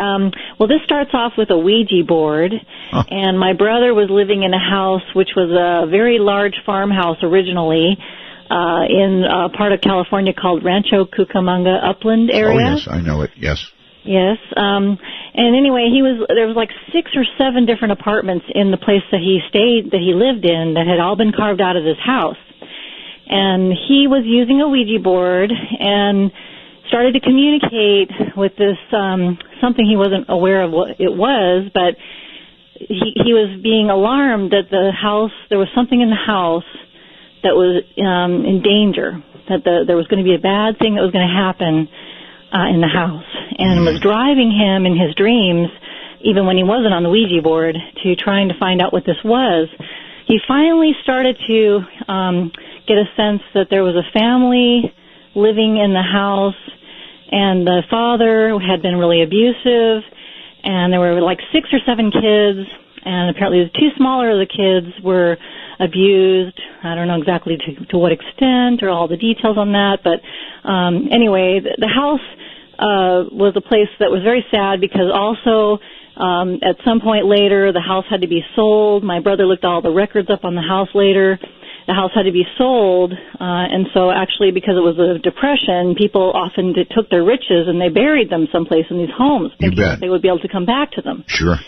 Well, this starts off with a Ouija board, and my brother was living in a house which was a very large farmhouse originally in a part of California called Rancho Cucamonga Upland area. Oh, yes, I know it, yes. Yes. And anyway, there was like 6 or 7 different apartments in the place that he lived in that had all been carved out of this house. And he was using a Ouija board and started to communicate with this, something he wasn't aware of what it was, but he was being alarmed that there was something in the house that was in danger, that there was going to be a bad thing that was going to happen in the house, and was driving him in his dreams even when he wasn't on the Ouija board, to trying to find out what this was. He finally started to get a sense that there was a family living in the house, and the father had been really abusive, and there were like 6 or 7 kids, and apparently the 2 smaller of the kids were abused. I don't know exactly to what extent or all the details on that, but anyway, the house was a place that was very sad because also at some point later the house had to be sold. My brother looked all the records up on the house later. The house had to be sold, and so actually because it was a depression, people often took their riches and they buried them someplace in these homes, thinking that they would be able to come back to them. Sure.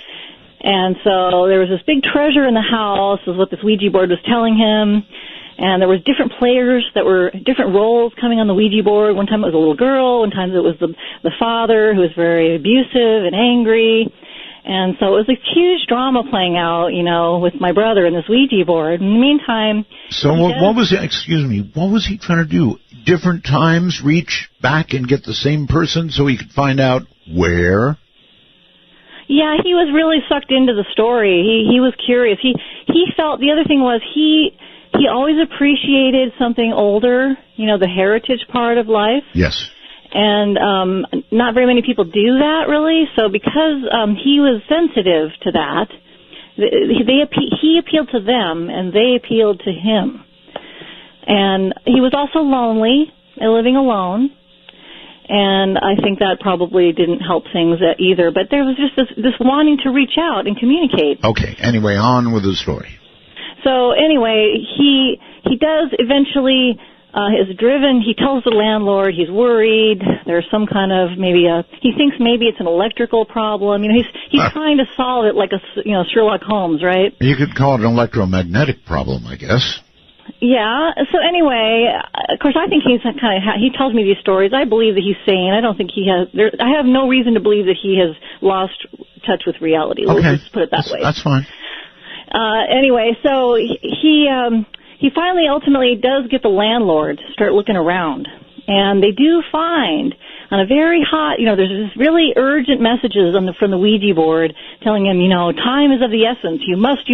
And so there was this big treasure in the house, is what this Ouija board was telling him. And there was different players that were different roles coming on the Ouija board. One time it was a little girl, one time it was the father who was very abusive and angry. And so it was a huge drama playing out, you know, with my brother and this Ouija board. In the meantime... So what was he trying to do? Different times reach back and get the same person so he could find out where? Yeah, he was really sucked into the story. He was curious. He felt, the other thing was he always appreciated something older, you know, the heritage part of life. Yes. And not very many people do that, really. So because he was sensitive to that, he appealed to them, and they appealed to him. And he was also lonely, living alone. And I think that probably didn't help things either. But there was just this wanting to reach out and communicate. Okay. Anyway, on with the story. So anyway, he does eventually... is driven. He tells the landlord he's worried. There's some kind of he thinks maybe it's an electrical problem. You know, he's trying to solve it like Sherlock Holmes, right? You could call it an electromagnetic problem, I guess. Yeah. So anyway, of course, I think he's he tells me these stories. I believe that he's sane. I don't think he has. I have no reason to believe that he has lost touch with reality. Okay. Let's just put it that way. That's fine. Anyway, so he finally ultimately does get the landlord to start looking around. And they do find on a very hot, there's this really urgent messages from the Ouija board telling him, time is of the essence. You must,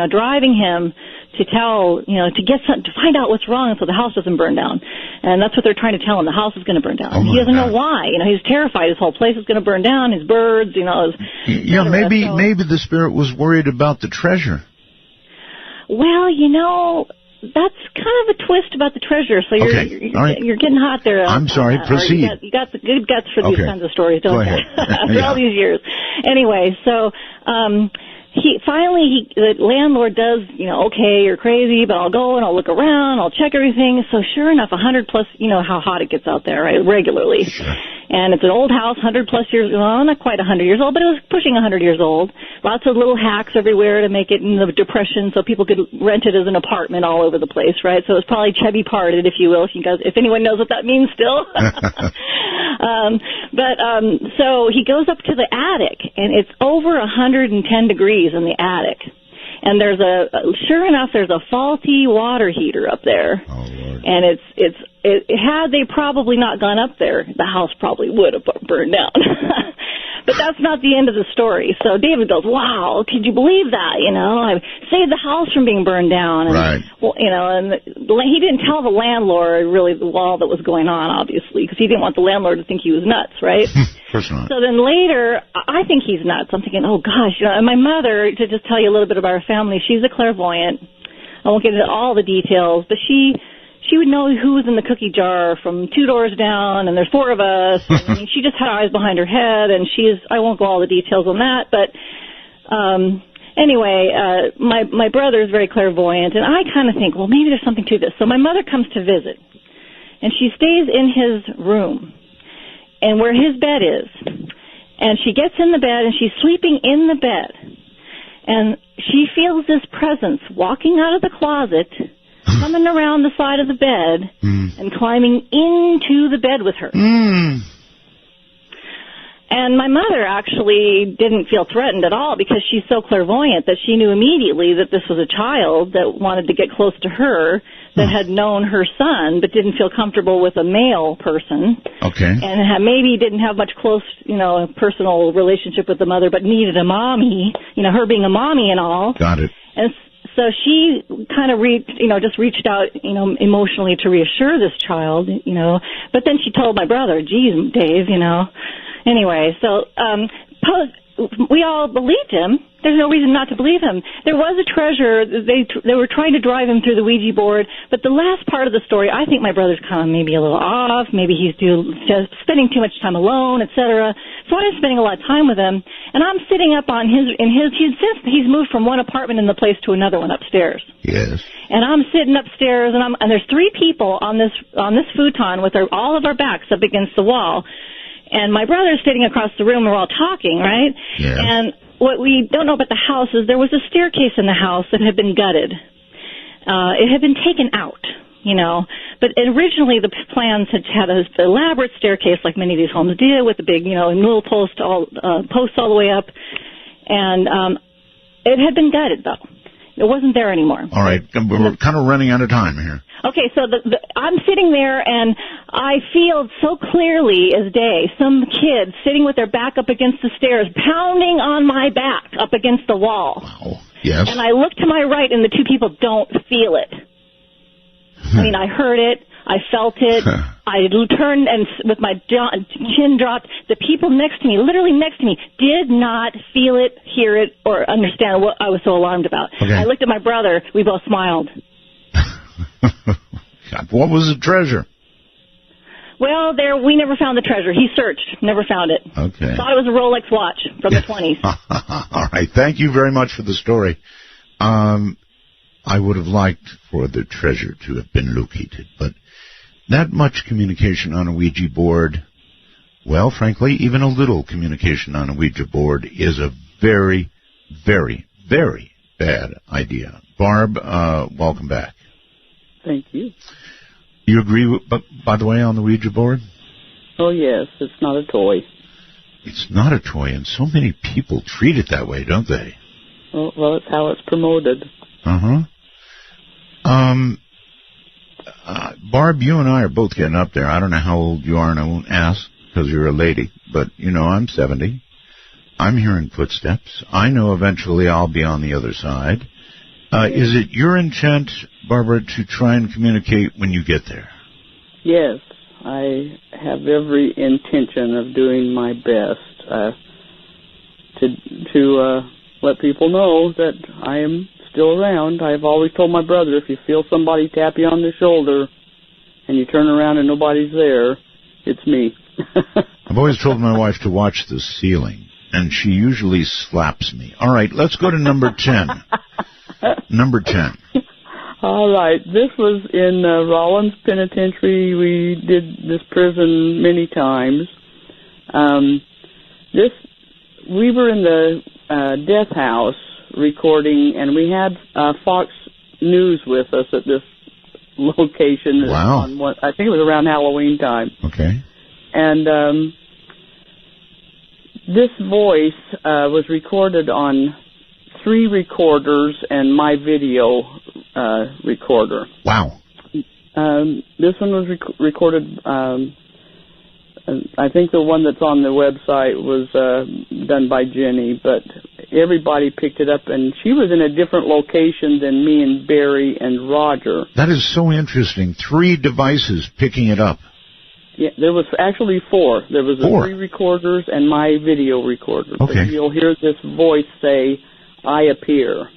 driving him to tell, to find out what's wrong so the house doesn't burn down. And that's what they're trying to tell him. The house is going to burn down. He doesn't know why. He's terrified. His whole place is going to burn down. His birds, maybe the spirit was worried about the treasure. Well, that's kind of a twist about the treasure. So you're getting hot there. I'm sorry. Proceed. You got the good guts for these kinds of stories, don't you? After all these years. Anyway, so the landlord does, okay, you're crazy, but I'll go and I'll look around, I'll check everything. So sure enough, 100 plus, how hot it gets out there, right, regularly. Sure. And it's an old house, 100 plus years, well, not quite 100 years old, but it was pushing 100 years old. Lots of little hacks everywhere to make it in the Depression so people could rent it as an apartment all over the place, right? So it's probably Chevy parted, if you will, if anyone knows what that means still. So he goes up to the attic, and it's over 110 degrees in the attic. And sure enough, there's a faulty water heater up there. Oh, Lord. And had they probably not gone up there, the house probably would have burned down. But that's not the end of the story. So David goes, wow, could you believe that? I saved the house from being burned down. And, right. Well, and he didn't tell the landlord really all that was going on, obviously, because he didn't want the landlord to think he was nuts, right? Of course not. So then later, I think he's nuts. I'm thinking, oh, gosh. And my mother, to just tell you a little bit about her family, she's a clairvoyant. I won't get into all the details, but she would know who was in the cookie jar from 2 doors down, and there's 4 of us. And she just had eyes behind her head, and I won't go all the details on that, but anyway, my brother is very clairvoyant, and I kind of think, well, maybe there's something to this. So my mother comes to visit, and she stays in his room, and where his bed is, and she gets in the bed, and she's sleeping in the bed, and she feels this presence walking out of the closet, coming around the side of the bed, and climbing into the bed with her. And my mother actually didn't feel threatened at all because she's so clairvoyant that she knew immediately that this was a child that wanted to get close to her, that had known her son but didn't feel comfortable with a male person. Okay. And maybe didn't have much close, personal relationship with the mother, but needed a mommy, her being a mommy and all. Got it. And so she kind of reached out, emotionally to reassure this child, but then she told my brother, geez, Dave, Anyway, so, we all believed him. There's no reason not to believe him. There was a treasure. They were trying to drive him through the Ouija board, but the last part of the story, I think my brother's kind of maybe a little off. Maybe he's just spending too much time alone, etc. So I'm spending a lot of time with him, and I'm sitting up on he's moved from one apartment in the place to another one upstairs. Yes. And I'm sitting upstairs, and there's 3 people on this futon with all of our backs up against the wall. And my brother's sitting across the room, and we're all talking, right? Yeah. And what we don't know about the house is there was a staircase in the house that had been gutted. It had been taken out, But originally the plans had an elaborate staircase like many of these homes did with the big, newel posts all the way up. And it had been gutted, though. It wasn't there anymore. All right. We're kind of running out of time here. Okay, so I'm sitting there, and I feel so clearly as day some kid sitting with their back up against the stairs, pounding on my back up against the wall. Wow. Yes. And I look to my right, and the 2 people don't feel it. I mean, I heard it. I felt it. I turned, and with my chin dropped, the people next to me, literally next to me, did not feel it, hear it, or understand what I was so alarmed about. Okay. I looked at my brother. We both smiled. God, what was the treasure? Well, we never found the treasure. He searched, never found it. Okay. Thought it was a Rolex watch from the 20s. All right. Thank you very much for the story. I would have liked for the treasure to have been located, but that much communication on a Ouija board, well, frankly, even a little communication on a Ouija board is a very, very, very bad idea. Barb, welcome back. Thank you. You agree, by the way, on the Ouija board? Oh, yes. It's not a toy. It's not a toy, and so many people treat it that way, don't they? Well, it's how it's promoted. Uh-huh. Barb, you and I are both getting up there. I don't know how old you are, and I won't ask because you're a lady, but, I'm 70. I'm hearing footsteps. I know eventually I'll be on the other side. Is it your intent, Barbara, to try and communicate when you get there? Yes, I have every intention of doing my best to let people know that I am still around. I've always told my brother, if you feel somebody tap you on the shoulder and you turn around and nobody's there, it's me. I've always told my wife to watch the ceiling, and she usually slaps me. All right, let's go to number 10. Number 10. All right. This was in Rollins Penitentiary. We did this prison many times. We were in the death house recording, and we had Fox News with us at this location. Wow. I think it was around Halloween time. Okay. And this voice was recorded on 3 recorders and my video recorder. Wow. This one was recorded, I think the one that's on the website was done by Jenny, but everybody picked it up, and she was in a different location than me and Barry and Roger. That is so interesting. 3 devices picking it up. Yeah, there was actually 4. There was 3 recorders and my video recorder. Okay. So you'll hear this voice say, I appear.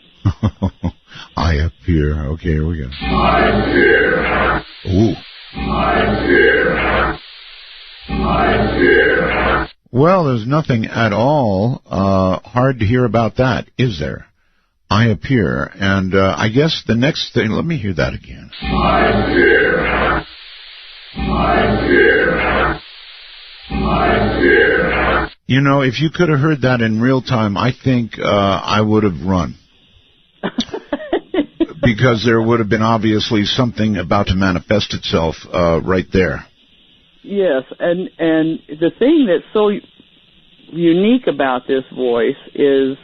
I appear. Okay, here we go. I appear. Ooh. I appear. I appear. Well, there's nothing at all hard to hear about that, is there? I appear. And I guess the next thing, let me hear that again. I appear. I appear. I appear. If you could have heard that in real time, I think I would have run. Because there would have been obviously something about to manifest itself right there. Yes, and the thing that's so unique about this voice is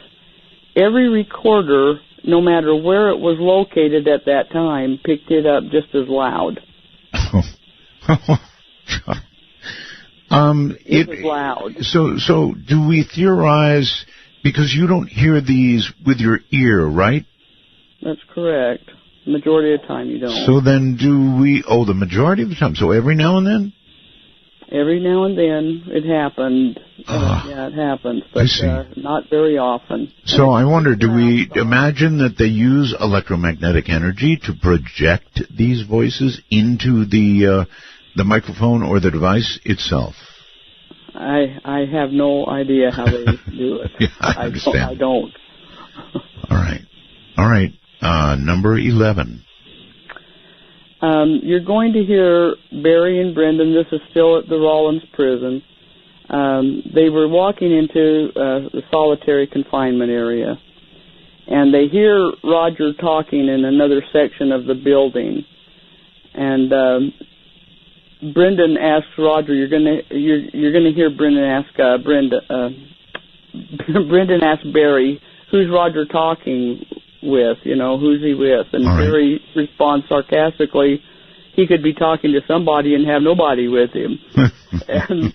every recorder no matter where it was located at that time, picked it up just as loud. It was loud. So do we theorize, because you don't hear these with your ear, right? That's correct. The majority of the time you don't. So then the majority of the time. So every now and then? Every now and then it happened. Yeah, it happens, but not very often. So I wonder, do we imagine that they use electromagnetic energy to project these voices into the microphone or the device itself? I have no idea how they do it. Yeah, I understand. I don't. All right. Number 11. You're going to hear Barry and Brendan. This is still at the Rollins prison. They were walking into the solitary confinement area, and they hear Roger talking in another section of the building. And Brendan asks Roger, you're gonna hear Brendan ask Brendan asks Barry, who's Roger talking with? Who's he with? And Barry responds sarcastically, he could be talking to somebody and have nobody with him. and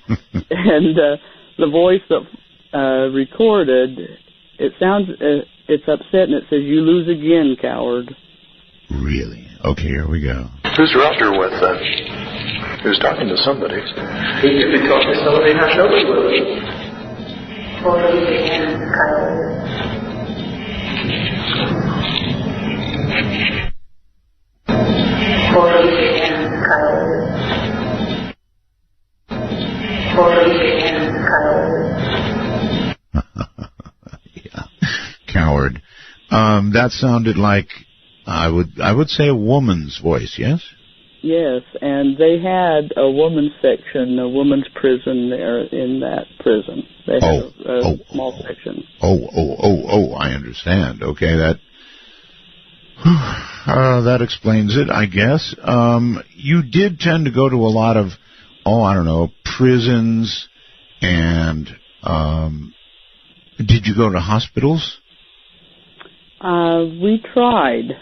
the voice that recorded, it sounds, it's upset, and it says, "You lose again, coward." Really? Okay, here we go. Who's Roger with then? Who's talking to somebody? He could be talking to somebody and have nobody with him. Yeah. Coward. That sounded like, I would say, a woman's voice, yes? Yes, and they had a woman's section, a woman's prison there in that prison. They had a small section. I understand. Okay, that explains it, I guess. You did tend to go to a lot of, prisons, and did you go to hospitals? We tried.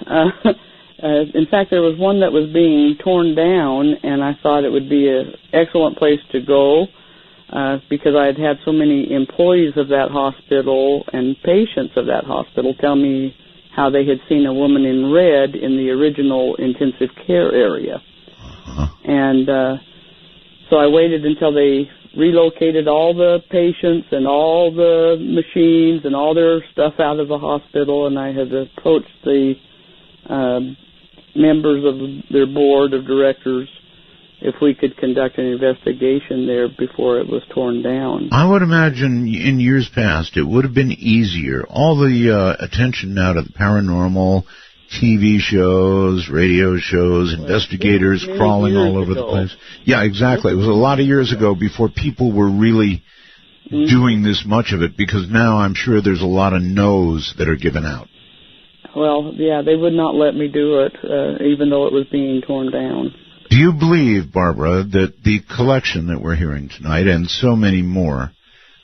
In fact, there was one that was being torn down, and I thought it would be an excellent place to go because I had had so many employees of that hospital and patients of that hospital tell me how they had seen a woman in red in the original intensive care area. And so I waited until they relocated all the patients and all the machines and all their stuff out of the hospital, and I had approached the members of their board of directors if we could conduct an investigation there before it was torn down. I would imagine in years past it would have been easier. All the attention now to the paranormal, TV shows, radio shows, investigators crawling all over the place. Yeah, exactly. It was a lot of years ago before people were really doing this much of it, because now I'm sure there's a lot of no's that are given out. Well, yeah, they would not let me do it, even though it was being torn down. Do you believe, Barbara, that the collection that we're hearing tonight, and so many more,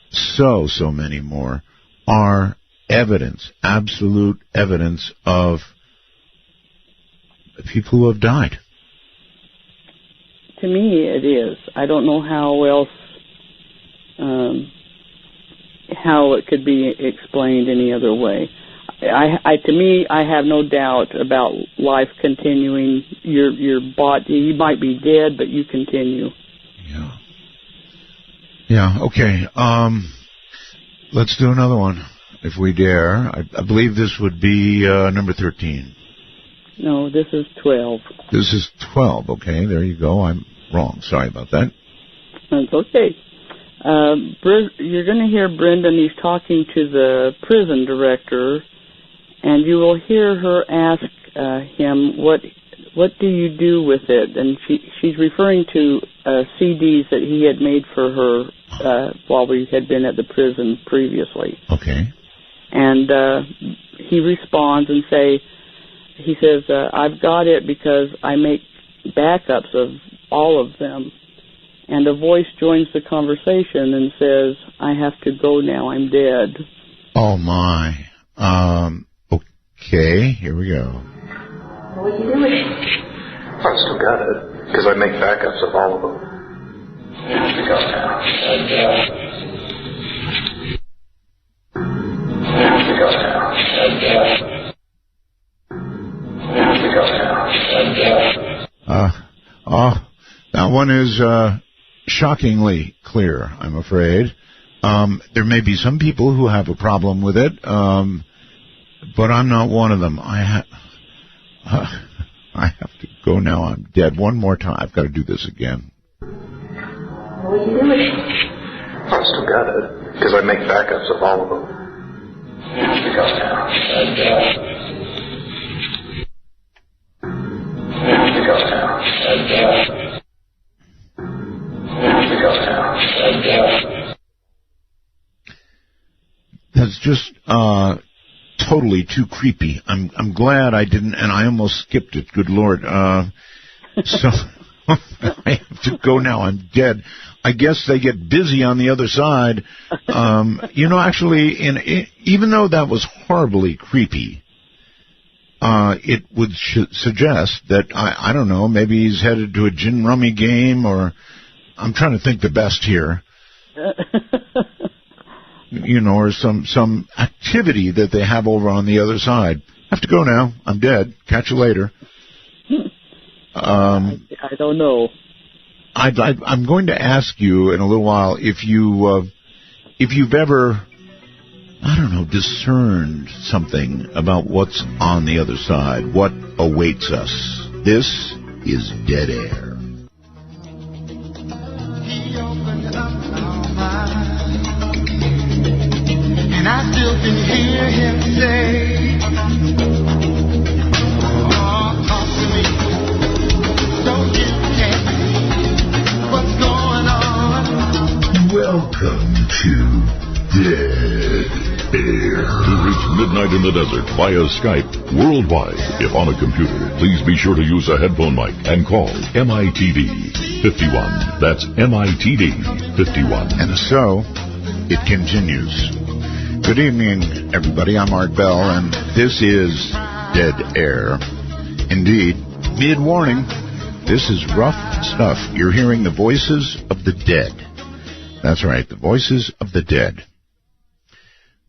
so many more, are evidence, absolute evidence of people who have died? To me, it is. I don't know how else, how it could be explained any other way. To me, I have no doubt about life continuing. Your body, you might be dead, but you continue. Yeah. Okay. Let's do another one, if we dare. I believe this would be number 13. No, this is 12. This is 12. Okay, there you go. I'm wrong. Sorry about that. That's okay. You're going to hear Brendan. He's talking to the prison director, and you will hear her ask him, what do you do with it? And she's referring to CDs that he had made for her while we had been at the prison previously. Okay. And he responds and he says, I've got it because I make backups of all of them. And a voice joins the conversation and says, I have to go now, I'm dead. Oh, my. Okay, here we go. What are you doing? I still got it, because I make backups of all of them. You have to go now. You have to go now. You have to go now. That one is shockingly clear, I'm afraid. There may be some people who have a problem with it, but I'm not one of them. I have to go now. I'm dead. One more time. I've got to do this again. What are you doing? I still got it, because I make backups of all of them. You have to go now. You have to go now. You have to go now. That's just totally too creepy. I'm glad I didn't, and I almost skipped it. Good Lord. So I have to go now. I'm dead. I guess they get busy on the other side. Actually, even though that was horribly creepy, it would suggest that, I don't know, maybe he's headed to a gin rummy game, or I'm trying to think the best here. Or some activity that they have over on the other side. I have to go now. I'm dead. Catch you later. I don't know. I'm going to ask you in a little while if you've ever, I don't know, discerned something about what's on the other side, what awaits us. This is Dead Air. He opened up our minds, and I still can hear him say, "Oh, talk to me, so you can see what's going on." Welcome to Dead Air. To reach Midnight in the Desert via Skype worldwide, if on a computer, please be sure to use a headphone mic and call MITD 51. That's MITD 51. And so it continues. Good evening, everybody. I'm Art Bell, and this is Dead Air. Indeed, mid-warning, this is rough stuff. You're hearing the voices of the dead. That's right, the voices of the dead.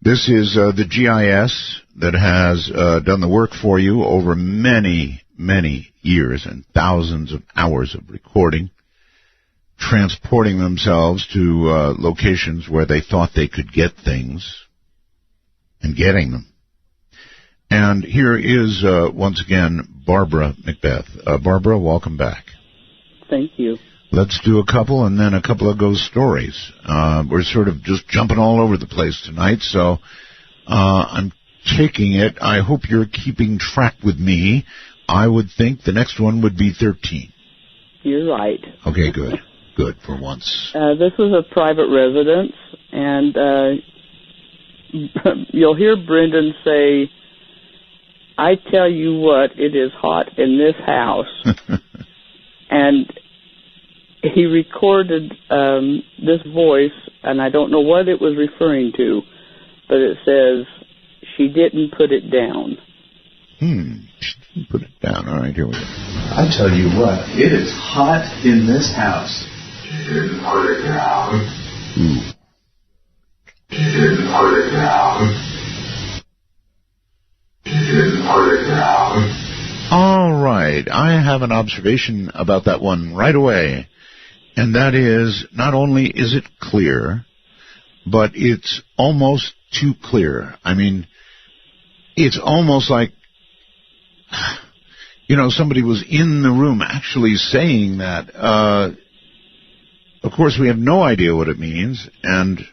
This is the GIS that has done the work for you over many, many years and thousands of hours of recording, transporting themselves to locations where they thought they could get things and getting them. And here is, once again, Barbara Macbeth. Barbara, welcome back. Thank you. Let's do a couple and then a couple of ghost stories. We're sort of just jumping all over the place tonight, so I'm taking it. I hope you're keeping track with me. I would think the next one would be 13. You're right. Okay, good. Good, for once. This was a private residence, and you'll hear Brendan say, "I tell you what, it is hot in this house." And he recorded this voice, and I don't know what it was referring to, but it says, "She didn't put it down." She didn't put it down. All right, here we go. I tell you what, it is hot in this house. She didn't put it down. She didn't put it down. She didn't put it down. All right, I have an observation about that one right away. And that is, not only is it clear, but it's almost too clear. I mean, it's almost like, somebody was in the room actually saying that. Of course, we have no idea what it means, and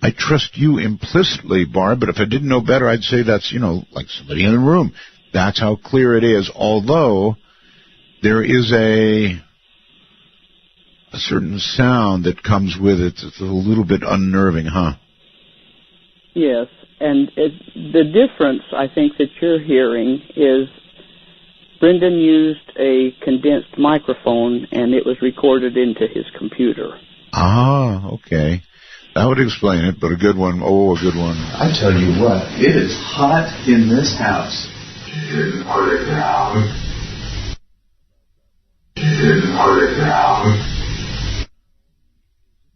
I trust you implicitly, Barb, but if I didn't know better, I'd say that's, like somebody in the room. That's how clear it is, although there is a certain sound that comes with it. It's a little bit unnerving, huh? Yes, and the difference, I think, that you're hearing is Brendan used a condensed microphone, and it was recorded into his computer. Ah, okay. That would explain it, but a good one. Oh, a good one. I tell you what, it is hot in this house. Didn't put it down. Didn't put it down.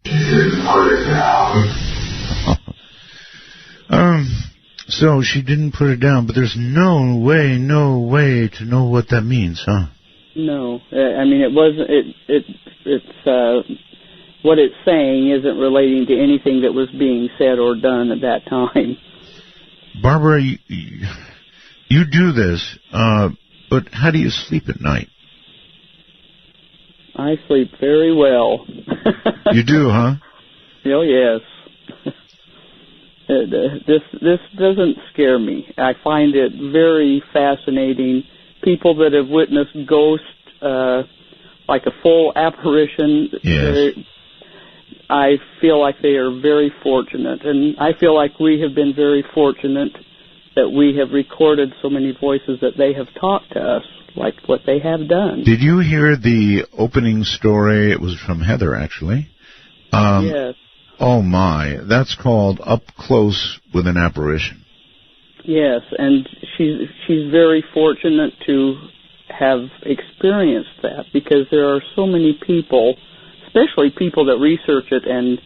Didn't put it down. So she didn't put it down, but there's no way to know what that means, huh? No, I mean, it wasn't, it's what it's saying isn't relating to anything that was being said or done at that time. Barbara, you do this, but how do you sleep at night? I sleep very well. You do, huh? Oh, yes. This doesn't scare me. I find it very fascinating. People that have witnessed ghosts, like a full apparition, yes. I feel like they are very fortunate. And I feel like we have been very fortunate that we have recorded so many voices that they have talked to us, like what they have done. Did you hear the opening story? It was from Heather, actually. Yes. Oh, my. That's called Up Close with an Apparition. Yes, and she's very fortunate to have experienced that, because there are so many people, especially people that research it, and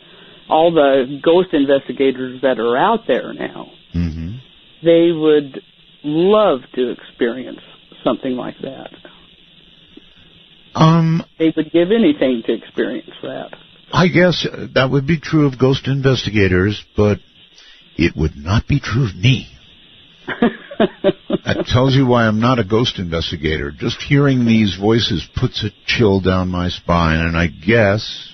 all the ghost investigators that are out there now. Mm-hmm. They would love to experience something like that. They would give anything to experience that. I guess that would be true of ghost investigators, but it would not be true of me. That tells you why I'm not a ghost investigator. Just hearing these voices puts a chill down my spine, and I guess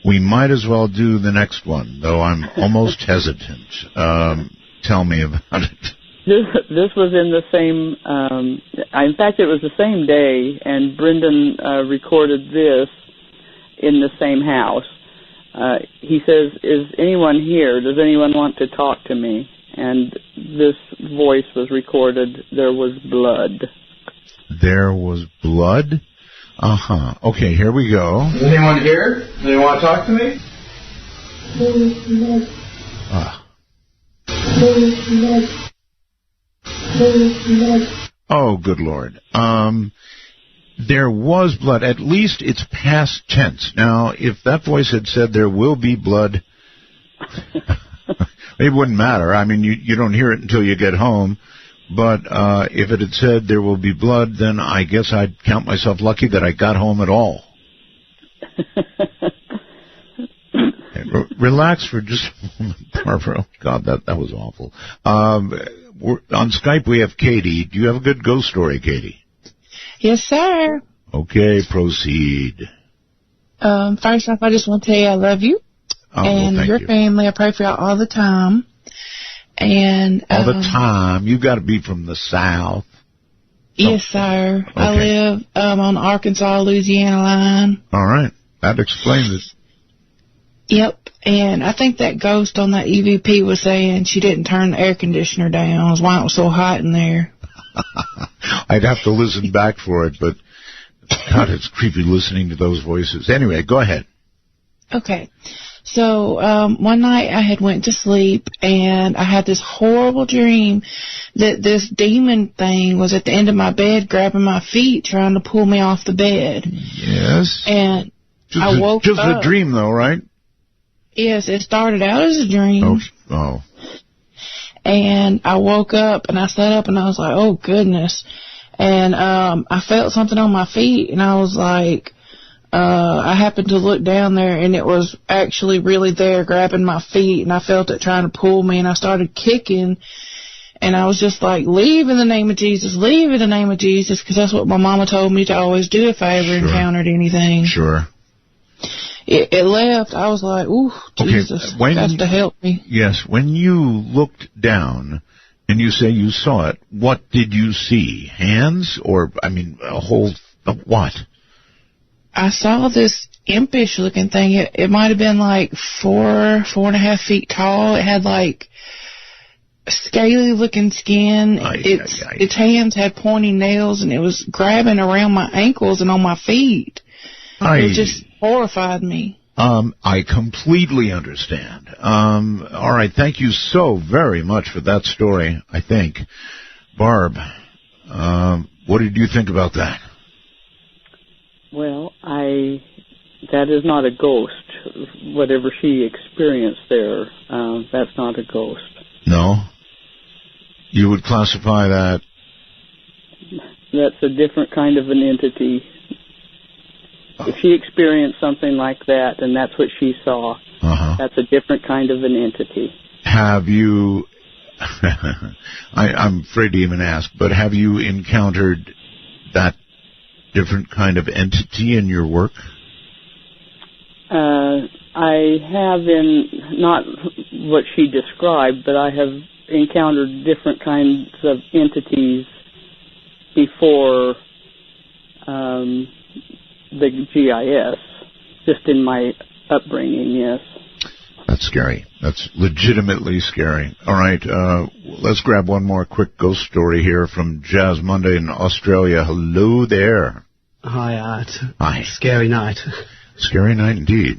we might as well do the next one, though I'm almost hesitant. Tell me about it. This was in the same, in fact, it was the same day, and Brendan recorded this in the same house. He says, "Is anyone here? Does anyone want to talk to me?" And this voice was recorded. There was blood. There was blood? Uh-huh. Okay, here we go. Is anyone here? Does anyone want to talk to me? Oh, good Lord. There was blood. At least it's past tense. Now, if that voice had said there will be blood, it wouldn't matter. I mean, you don't hear it until you get home. But if it had said there will be blood, then I guess I'd count myself lucky that I got home at all. Relax for just a moment, Barbara. God, that was awful. On Skype, we have Katie. Do you have a good ghost story, Katie? Yes, sir. Okay, proceed. First off, I just want to tell you I love you. And your family. I pray for y'all all the time. And all the time. You got to be from the South. Yes, sir. Okay. I live on the Arkansas-Louisiana line. All right. That explains it. Yep. And I think that ghost on that EVP was saying she didn't turn the air conditioner down. That's why it was so hot in there. I'd have to listen back for it, but God, it's creepy listening to those voices. Anyway, go ahead. Okay. So one night I had went to sleep, and I had this horrible dream that this demon thing was at the end of my bed grabbing my feet, trying to pull me off the bed. Yes. And I woke up. Just a dream, though, right? Yes, it started out as a dream. Oh. And I woke up, and I sat up, and I was like, oh, goodness. And I felt something on my feet, and I was like, I happened to look down there, and it was actually really there grabbing my feet, and I felt it trying to pull me, and I started kicking, and I was just like, leave in the name of Jesus, leave in the name of Jesus, because that's what my mama told me to always do if I ever encountered anything. Sure. It left. I was like, ooh, Jesus, has to help me. Yes, when you looked down and you say you saw it, what did you see? Hands or, a whole, what? I saw this impish-looking thing. It might have been like 4.5 feet tall. It had like scaly-looking skin. Its hands had pointy nails, and it was grabbing around my ankles and on my feet. It just horrified me. I completely understand. All right, thank you so very much for that story, I think. Barb, what did you think about that? Well, that is not a ghost. Whatever she experienced there, that's not a ghost. No? You would classify that? That's a different kind of an entity. If she experienced something like that, and that's what she saw, that's a different kind of an entity. Have you, I'm afraid to even ask, but have you encountered that different kind of entity in your work? I have not what she described, but I have encountered different kinds of entities before the GIS, just in my upbringing, yes. That's scary. That's legitimately scary. All right, let's grab one more quick ghost story here from Jazz Monday in Australia. Hello there. Hi, Art. Hi. Scary night. Scary night indeed.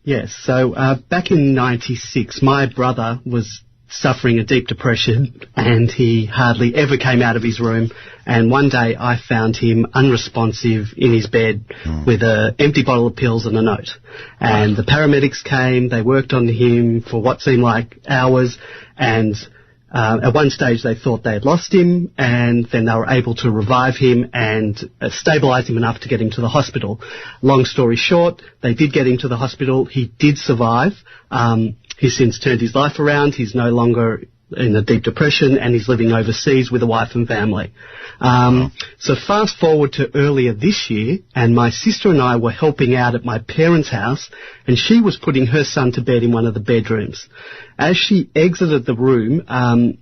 Yes, so back in 96, my brother was suffering a deep depression and he hardly ever came out of his room, and one day I found him unresponsive in his bed with an empty bottle of pills and a note. And the paramedics came, they worked on him for what seemed like hours, and at one stage they thought they had lost him, and then they were able to revive him and stabilise him enough to get him to the hospital. Long story short, they did get him to the hospital. He did survive. He's since turned his life around. He's no longer in a deep depression, and he's living overseas with a wife and family. So fast forward to earlier this year, and my sister and I were helping out at my parents' house, and she was putting her son to bed in one of the bedrooms. As she exited the room,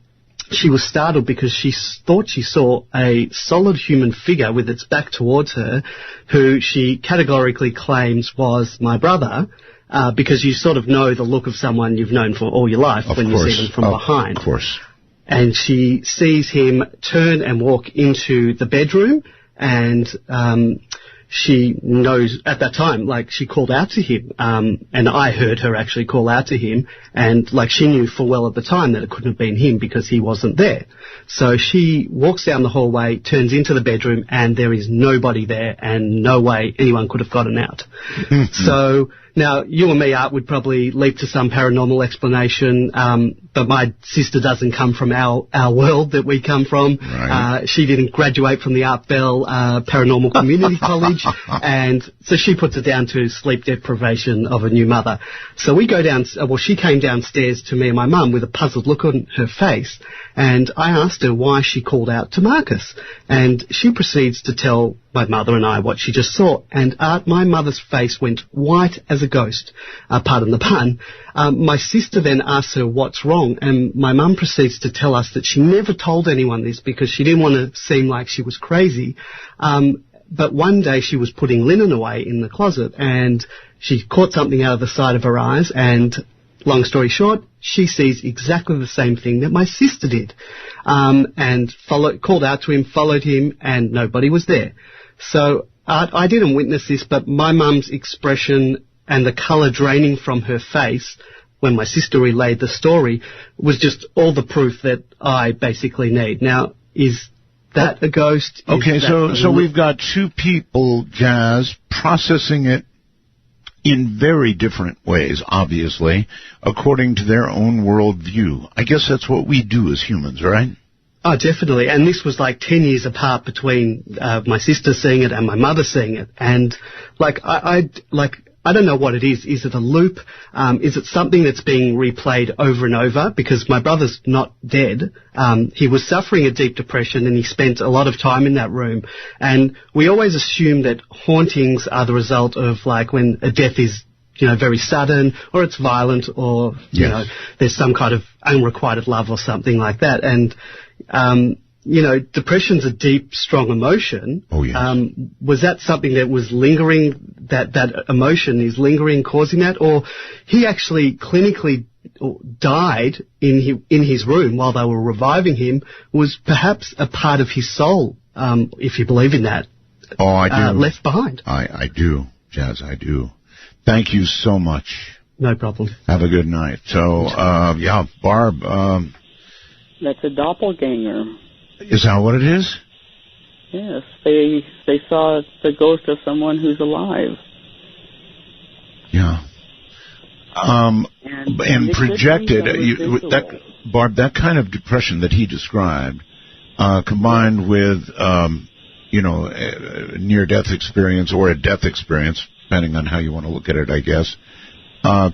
she was startled because she thought she saw a solid human figure with its back towards her, who she categorically claims was my brother, because you sort of know the look of someone you've known for all your life when you see them from behind. Of course. And she sees him turn and walk into the bedroom, and she knows at that time, like, she called out to him, and I heard her actually call out to him, and like, she knew full well at the time that it couldn't have been him because he wasn't there. So she walks down the hallway, turns into the bedroom, and there is nobody there, and no way anyone could have gotten out. So now, you and me, Art, would probably leap to some paranormal explanation, but my sister doesn't come from our world that we come from. Right. She didn't graduate from the Art Bell Paranormal Community College, and so she puts it down to sleep deprivation of a new mother. So we go down, she came downstairs to me and my mum with a puzzled look on her face, and I asked her why she called out to Marcus, and she proceeds to tell my mother and I what she just saw, and Art, my mother's face went white as a ghost, pardon the pun. My sister then asks her what's wrong, and my mum proceeds to tell us that she never told anyone this because she didn't want to seem like she was crazy, but one day she was putting linen away in the closet, and she caught something out of the side of her eyes, and long story short, she sees exactly the same thing that my sister did, and called out to him, followed him, and nobody was there. So I didn't witness this, but my mum's expression and the colour draining from her face when my sister relayed the story was just all the proof that I basically need. Now, is that a ghost? Okay, so we've got two people, Jazz, processing it in very different ways, obviously, according to their own worldview. I guess that's what we do as humans, right? Oh, definitely. And this was like 10 years apart between my sister seeing it and my mother seeing it. And I don't know what it is. Is it a loop? Is it something that's being replayed over and over? Because my brother's not dead. He was suffering a deep depression and he spent a lot of time in that room. And we always assume that hauntings are the result of like when a death is, very sudden, or it's violent, or, there's some kind of unrequited love or something like that. And, depression's a deep, strong emotion. Oh, yes. Was that something that was lingering, that emotion is lingering, causing that? Or he actually clinically died in his room while they were reviving him, was perhaps a part of his soul, if you believe in that, I do. left behind. I do, Jazz, I do. Thank you so much. No problem. Have a good night. So, Barb. That's a doppelganger. Is that what it is? Yes, they saw the ghost of someone who's alive. Yeah. And projected, Barb, that kind of depression that he described, combined with, near-death experience or a death experience, depending on how you want to look at it, I guess,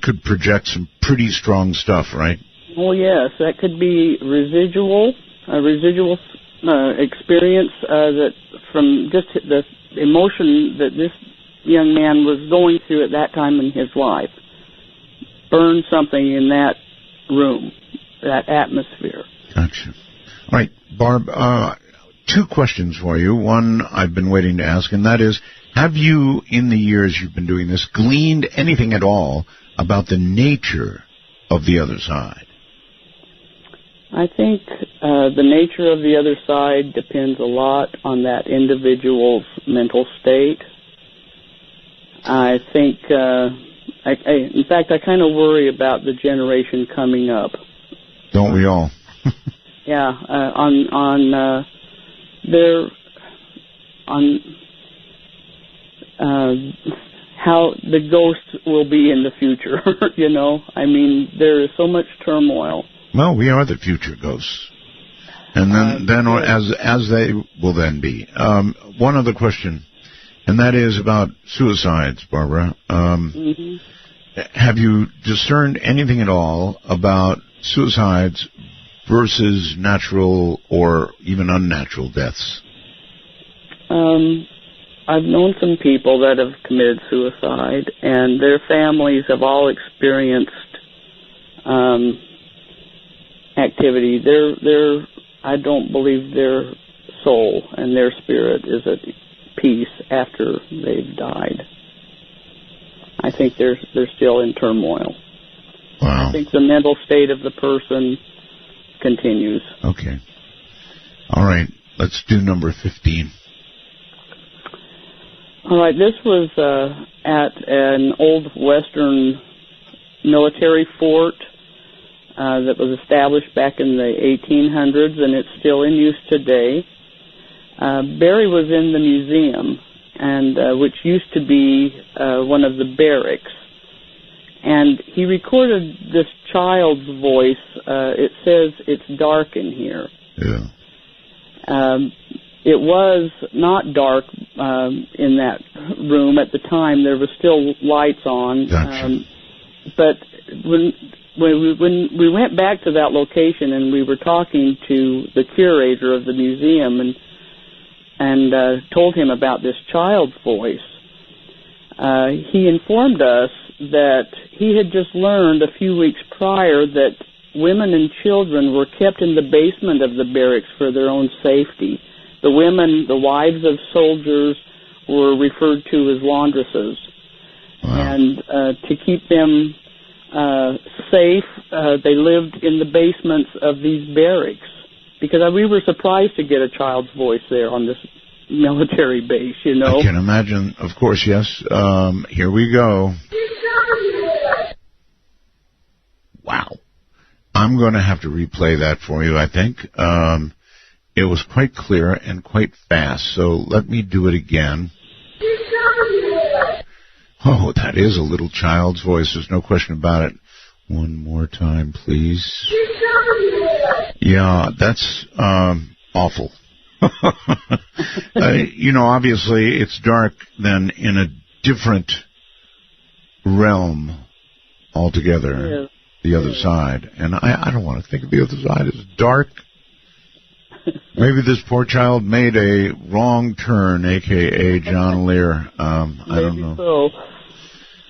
could project some pretty strong stuff, right? Oh, yes. That could be residual experience that from just the emotion that this young man was going through at that time in his life. Burned something in that room, that atmosphere. Gotcha. All right, Barb, two questions for you. One I've been waiting to ask, and that is, have you, in the years you've been doing this, gleaned anything at all about the nature of the other side? I think the nature of the other side depends a lot on that individual's mental state. I think, in fact, I kind of worry about the generation coming up. Don't we all? Yeah, how the ghosts will be in the future. I mean, there is so much turmoil. Well, we are the future ghosts, and then as they will then be. One other question, and that is about suicides, Barbara. Have you discerned anything at all about suicides versus natural or even unnatural deaths? I've known some people that have committed suicide, and their families have all experienced activity. I don't believe their soul and their spirit is at peace after they've died. I think they're still in turmoil. Wow. I think the mental state of the person continues. Okay. All right. Let's do number 15. All right. This was at an old Western military fort that was established back in the 1800s, and it's still in use today. Barry was in the museum, and which used to be one of the barracks. And he recorded this child's voice. It says, "It's dark in here." Yeah. It was not dark in that room at the time. There were still lights on. Gotcha. But when we went back to that location and we were talking to the curator of the museum and told him about this child's voice, he informed us that he had just learned a few weeks prior that women and children were kept in the basement of the barracks for their own safety. The women, the wives of soldiers, were referred to as laundresses. Wow. And to keep them safe, they lived in the basements of these barracks. Because we were surprised to get a child's voice there on this military base, I can imagine. Of course, yes. Here we go. Wow. I'm going to have to replay that for you, I think. It was quite clear and quite fast, so let me do it again. Oh, that is a little child's voice. There's no question about it. One more time, please. Yeah, that's awful. Obviously, it's dark then in a different realm altogether, Yeah. the other side. And I don't want to think of the other side as dark. Maybe this poor child made a wrong turn, a.k.a. John Lear. I don't know. So.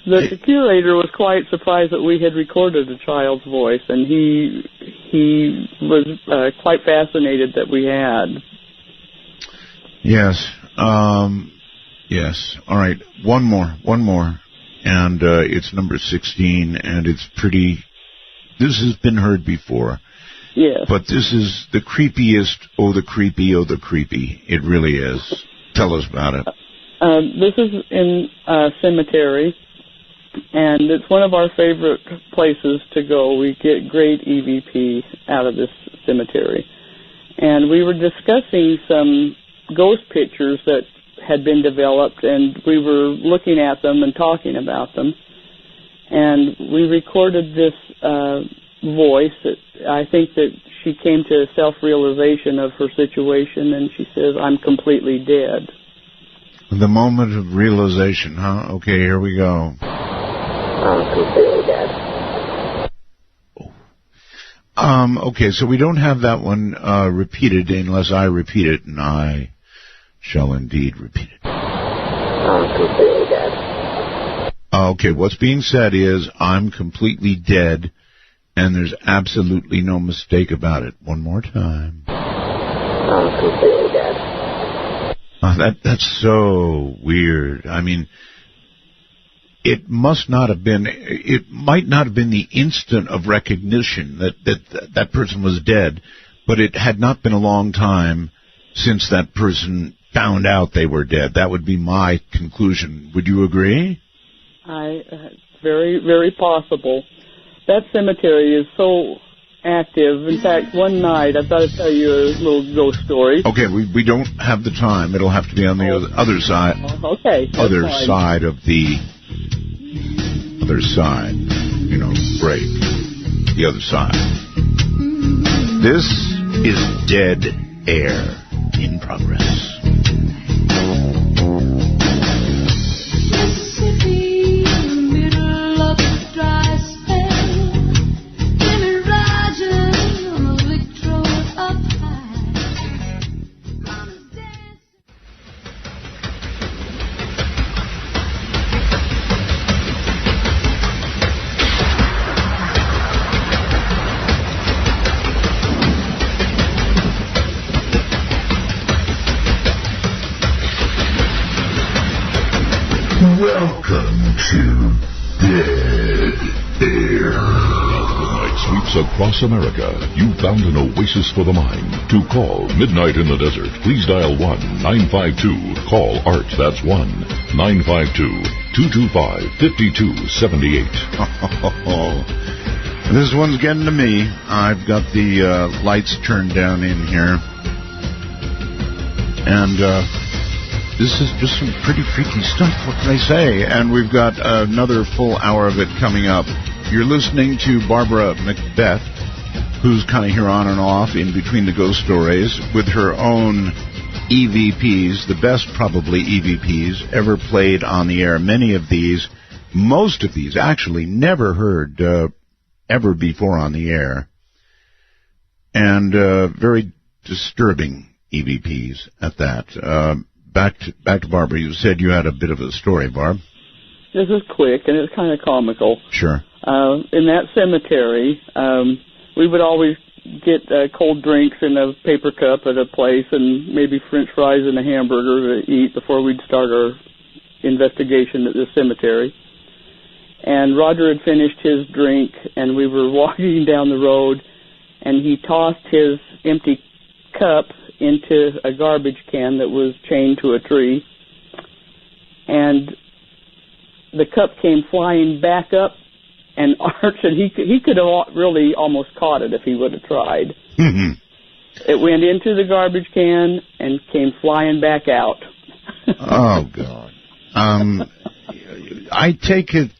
The curator was quite surprised that we had recorded a child's voice, and he was quite fascinated that we had. Yes. Yes. All right. One more. And it's number 16, and it's pretty... This has been heard before. Yes. But this is the creepiest, the creepy. It really is. Tell us about it. This is in a cemetery, And it's one of our favorite places to go. We get great EVP out of this cemetery. And we were discussing some ghost pictures that had been developed, and we were looking at them and talking about them. And we recorded this voice. I think that she came to a self-realization of her situation, and she says, "I'm completely dead." The moment of realization, huh? Okay, here we go. I'm completely dead. Okay, so we don't have that one repeated unless I repeat it, and I shall indeed repeat it. I'm completely dead. Okay, what's being said is, I'm completely dead, and there's absolutely no mistake about it. One more time. I'm completely dead. That's so weird. I mean, it might not have been the instant of recognition that person was dead, but it had not been a long time since that person found out they were dead. That would be my conclusion. Would you agree? Very, very possible. That cemetery is so active. In fact, one night, I've got to tell you a little ghost story. Okay, we don't have the time. It'll have to be on the other side. Okay. Other side of the other side. Break. The other side. This is Dead Air in progress. Mississippi, in the middle of a dry spell. Jimmy Rogers on a Victrola up high. Mama's dancing. Welcome to Dead Air. As the night sweeps across America, you found an oasis for the mind. To call Midnight in the Desert, please dial 1-952-CALL ART. That's 1-952-225-5278. This one's getting to me. I've got the lights turned down in here. And this is just some pretty freaky stuff. What can I say? And we've got another full hour of it coming up. You're listening to Barbara Macbeth, who's kind of here on and off in between the ghost stories with her own EVPs, the best probably EVPs ever played on the air. Most of these actually never heard ever before on the air. And very disturbing EVPs at that. Back to Barbara. You said you had a bit of a story, Barb. This is quick, and it's kind of comical. Sure. In that cemetery, we would always get cold drinks in a paper cup at a place and maybe French fries and a hamburger to eat before we'd start our investigation at the cemetery. And Roger had finished his drink, and we were walking down the road, and he tossed his empty cup into a garbage can that was chained to a tree, and the cup came flying back up and arched, and he could have really almost caught it if he would have tried. Mm-hmm. It went into the garbage can and came flying back out. Oh, God. I take it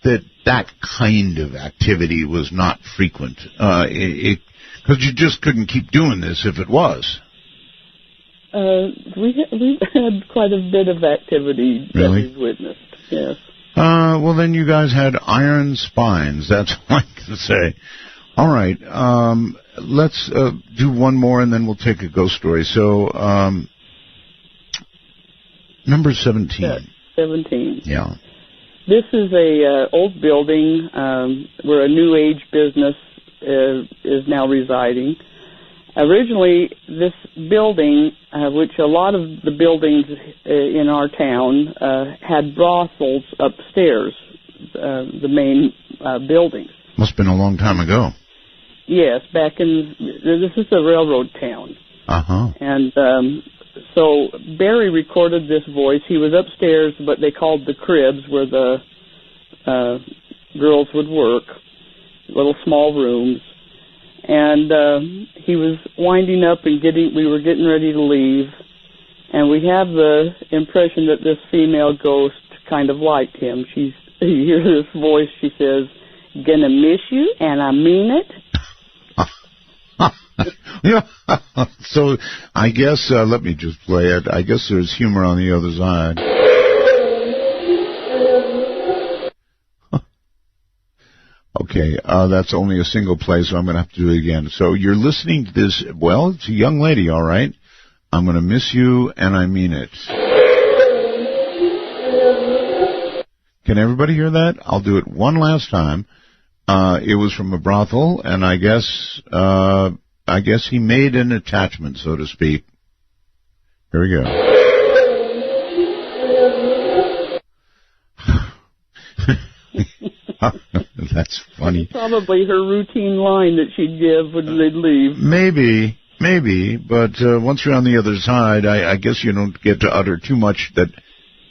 that kind of activity was not frequent, because you just couldn't keep doing this if it was. We've had quite a bit of activity that we've witnessed, yes. Well, then you guys had iron spines. That's all I can say. All right. Let's do one more, and then we'll take a ghost story. So, number 17. 17. Yeah. This is a old building where a New Age business is now residing. Originally, this building, which a lot of the buildings in our town had brothels upstairs, the main buildings. Must have been a long time ago. Yes, this is a railroad town. Uh-huh. And so Barry recorded this voice. He was upstairs, but they called the cribs where the girls would work, little small rooms. And he was winding up and we were getting ready to leave. And we have the impression that this female ghost kind of liked him. You hear this voice, she says, "Gonna miss you, and I mean it." Yeah. So I guess, let me just play it. I guess there's humor on the other side. Okay, that's only a single play, so I'm going to have to do it again. So you're listening to this, well, it's a young lady, all right? I'm going to miss you, and I mean it. Can everybody hear that? I'll do it one last time. It was from a brothel, and I guess he made an attachment, so to speak. Here we go. That's funny. Probably her routine line that she'd give when they'd leave. Maybe, but once you're on the other side, I guess you don't get to utter too much that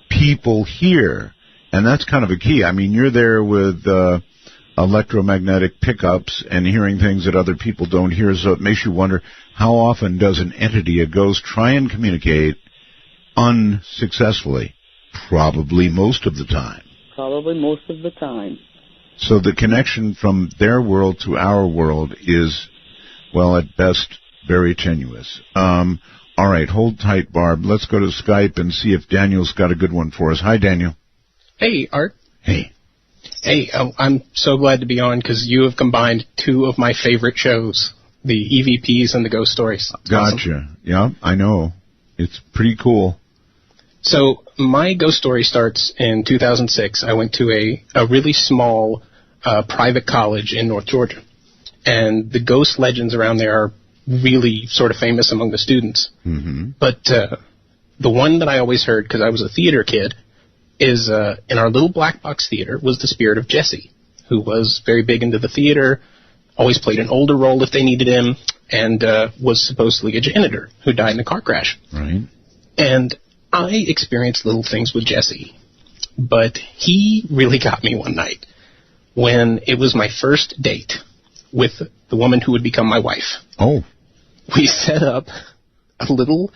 people hear, and that's kind of a key. I mean, you're there with electromagnetic pickups and hearing things that other people don't hear, so it makes you wonder, how often does an entity, a ghost, try and communicate unsuccessfully? Probably most of the time. So the connection from their world to our world is, well, at best, very tenuous. All right, hold tight, Barb. Let's go to Skype and see if Daniel's got a good one for us. Hi, Daniel. Hey, Art. Hey. Hey, I'm so glad to be on because you have combined two of my favorite shows, the EVPs and the Ghost Stories. Gotcha. Awesome. Yeah, I know. It's pretty cool. So my ghost story starts in 2006. I went to a really small private college in North Georgia. And the ghost legends around there are really sort of famous among the students. Mm-hmm. But the one that I always heard, because I was a theater kid, is in our little black box theater was the spirit of Jesse, who was very big into the theater, always played an older role if they needed him, and was supposedly a janitor who died in a car crash. Right. And I experienced little things with Jesse, but he really got me one night when it was my first date with the woman who would become my wife. Oh. We set up a little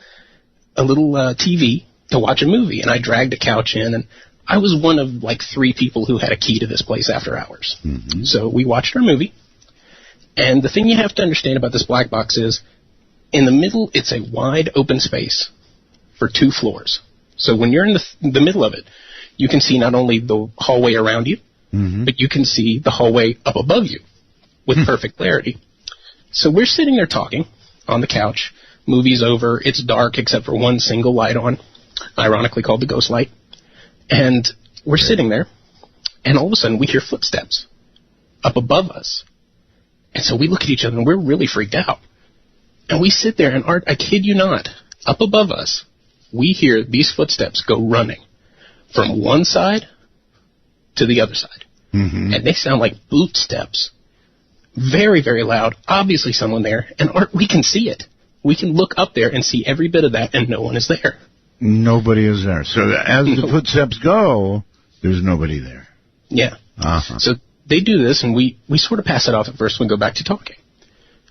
TV to watch a movie, and I dragged a couch in, and I was one of like 3 people who had a key to this place after hours. Mm-hmm. So we watched our movie, and the thing you have to understand about this black box is, in the middle, it's a wide open space for 2 floors. So when you're in the middle of it, you can see not only the hallway around you, mm-hmm. but you can see the hallway up above you with perfect clarity. So we're sitting there talking on the couch. Movie's over. It's dark except for one single light on, ironically called the ghost light. And we're sitting there, and all of a sudden we hear footsteps up above us. And so we look at each other, and we're really freaked out. And we sit there, and Art, I kid you not, up above us, we hear these footsteps go running from one side to the other side. Mm-hmm. And they sound like boot steps. Very, very loud. Obviously someone there. And Art, we can see it. We can look up there and see every bit of that, and no one is there. Nobody is there. So as the footsteps go, there's nobody there. Yeah. Uh-huh. So they do this, and we sort of pass it off at first and go back to talking.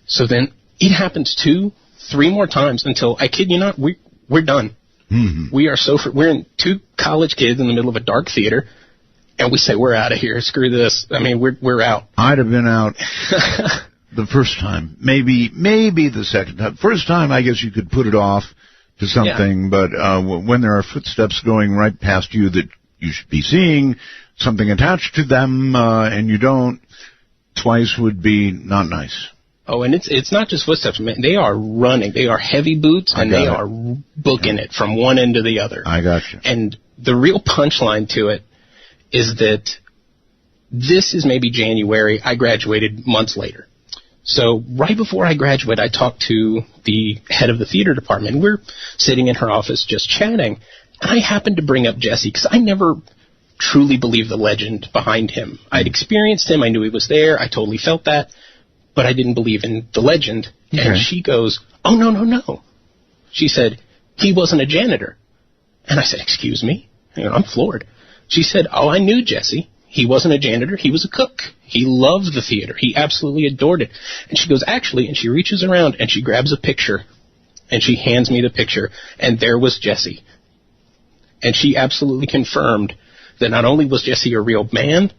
So then it happens 2, 3 more times until, I kid you not, we're done. Mm-hmm. We are we're in 2 college kids in the middle of a dark theater, and we say, we're out of here. Screw this. I mean, we're out. I'd have been out the first time. Maybe the second time. First time, I guess you could put it off to something, but when there are footsteps going right past you that you should be seeing, something attached to them, and you don't, twice would be not nice. Oh, and it's not just footsteps, man. They are running. They are heavy boots, and they are booking it from one end to the other. I got you. And the real punchline to it is that this is maybe January. I graduated months later. So right before I graduated, I talked to the head of the theater department. We're sitting in her office just chatting, and I happened to bring up Jesse because I never truly believed the legend behind him. I'd experienced him. I knew he was there. I totally felt that. But I didn't believe in the legend. Okay. And she goes, oh, no. She said, he wasn't a janitor. And I said, excuse me? I'm floored. She said, oh, I knew Jesse. He wasn't a janitor. He was a cook. He loved the theater. He absolutely adored it. And she goes, actually, and she reaches around and she grabs a picture and she hands me the picture, and there was Jesse. And she absolutely confirmed that not only was Jesse a real man,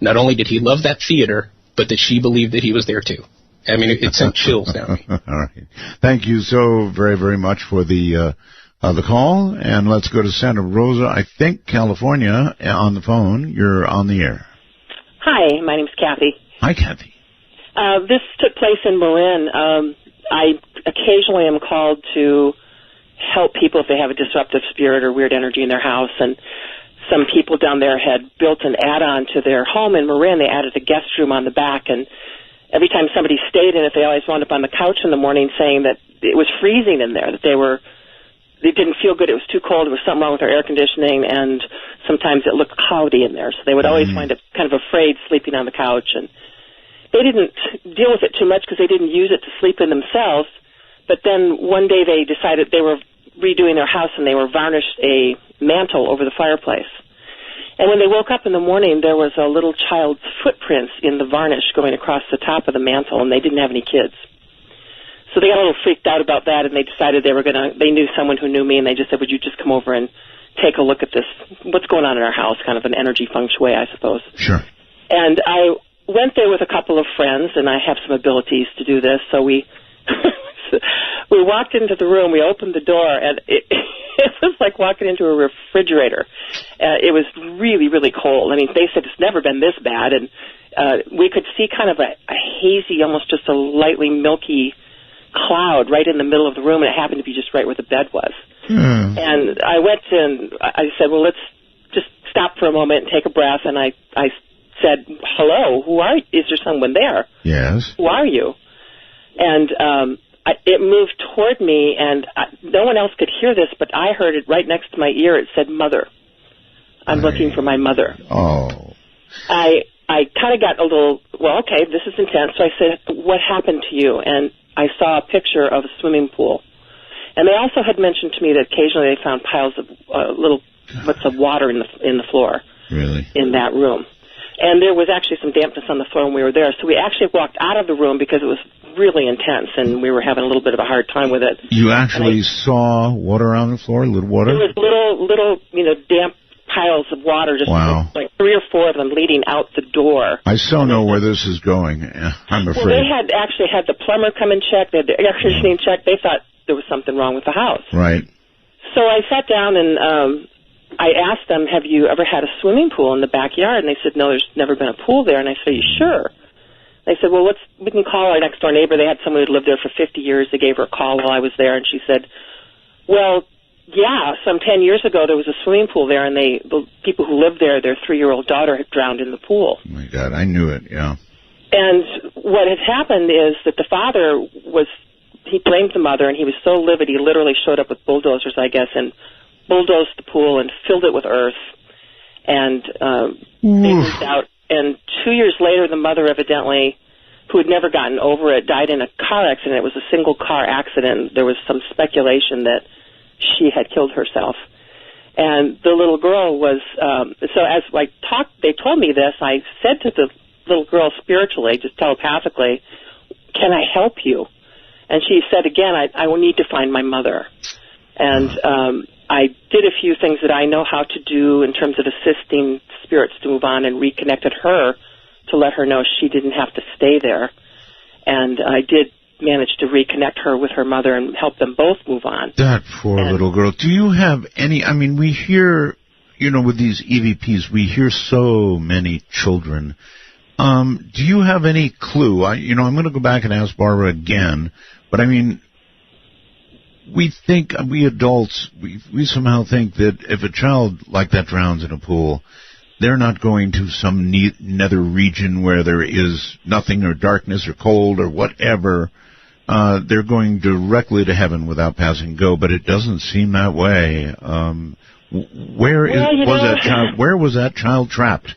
not only did he love that theater, but that she believed that he was there too. I mean, it sent chills down me. All right. Thank you so very, very much for the call. And let's go to Santa Rosa, I think, California, on the phone. You're on the air. Hi, my name's Kathy. Hi, Kathy. This took place in Marin. I occasionally am called to help people if they have a disruptive spirit or weird energy in their house. And some people down there had built an add-on to their home in Marin. They added a guest room on the back, and every time somebody stayed in it, they always wound up on the couch in the morning saying that it was freezing in there, that they didn't feel good, it was too cold, there was something wrong with their air conditioning, and sometimes it looked cloudy in there. So they would always wind up kind of afraid sleeping on the couch. And they didn't deal with it too much because they didn't use it to sleep in themselves. But then one day they decided they were redoing their house, and they were varnished a mantle over the fireplace. And when they woke up in the morning, there was a little child's footprints in the varnish going across the top of the mantle, and they didn't have any kids. So they got a little freaked out about that, and they decided they knew someone who knew me, and they just said, would you just come over and take a look at this, what's going on in our house, kind of an energy feng shui, I suppose. Sure. And I went there with a couple of friends, and I have some abilities to do this, so we walked into the room, we opened the door, and it was like walking into a refrigerator. It was really, really cold. I mean, they said it's never been this bad, and we could see kind of a hazy, almost just a lightly milky cloud right in the middle of the room, and it happened to be just right where the bed was. And I went and I said, well, let's just stop for a moment and take a breath, and I said, hello, who are you? Is there someone there? Yes. Who are you? And it moved toward me, and no one else could hear this, but I heard it right next to my ear. It said, Mother. I'm looking for my mother. Oh. I kind of got a little, well, okay, this is intense. So I said, what happened to you? And I saw a picture of a swimming pool. And they also had mentioned to me that occasionally they found piles of little bits of water in the floor. Really? In that room. And there was actually some dampness on the floor when we were there. So we actually walked out of the room because it was really intense, and we were having a little bit of a hard time with it. You actually saw water on the floor, little water? There was little, damp piles of water, just like 3 or 4 of them leading out the door. I so know where this is going. I'm afraid. Well, they had actually had the plumber come and check. They had the air conditioning checked. They thought there was something wrong with the house. Right. So I sat down and I asked them, have you ever had a swimming pool in the backyard? And they said, no, there's never been a pool there. And I said, are you sure? They said, well, we can call our next door neighbor. They had someone who lived there for 50 years. They gave her a call while I was there, and she said, well, yeah, some 10 years ago there was a swimming pool there, and the people who lived there, their 3-year-old daughter had drowned in the pool. Oh, my God, I knew it, yeah. And what had happened is that the father he blamed the mother, and he was so livid he literally showed up with bulldozers, I guess, and bulldozed the pool and filled it with earth, and they moved out. And 2 years later, the mother evidently, who had never gotten over it, died in a car accident. It was a single-car accident. There was some speculation that she had killed herself. And the little girl was, so as I talked, they told me this, I said to the little girl spiritually, just telepathically, can I help you? And she said again, I will need to find my mother. And I did a few things that I know how to do in terms of assisting spirits to move on, and reconnected her to let her know she didn't have to stay there. And I did manage to reconnect her with her mother and help them both move on. That poor little girl. Do you have any, I mean, we hear, with these EVPs, we hear so many children. Do you have any clue? I'm going to go back and ask Barbara again, but I mean, we adults, we somehow think that if a child like that drowns in a pool, they're not going to some nether region where there is nothing or darkness or cold or whatever. They're going directly to heaven without passing go, but it doesn't seem that way. Where was that child trapped?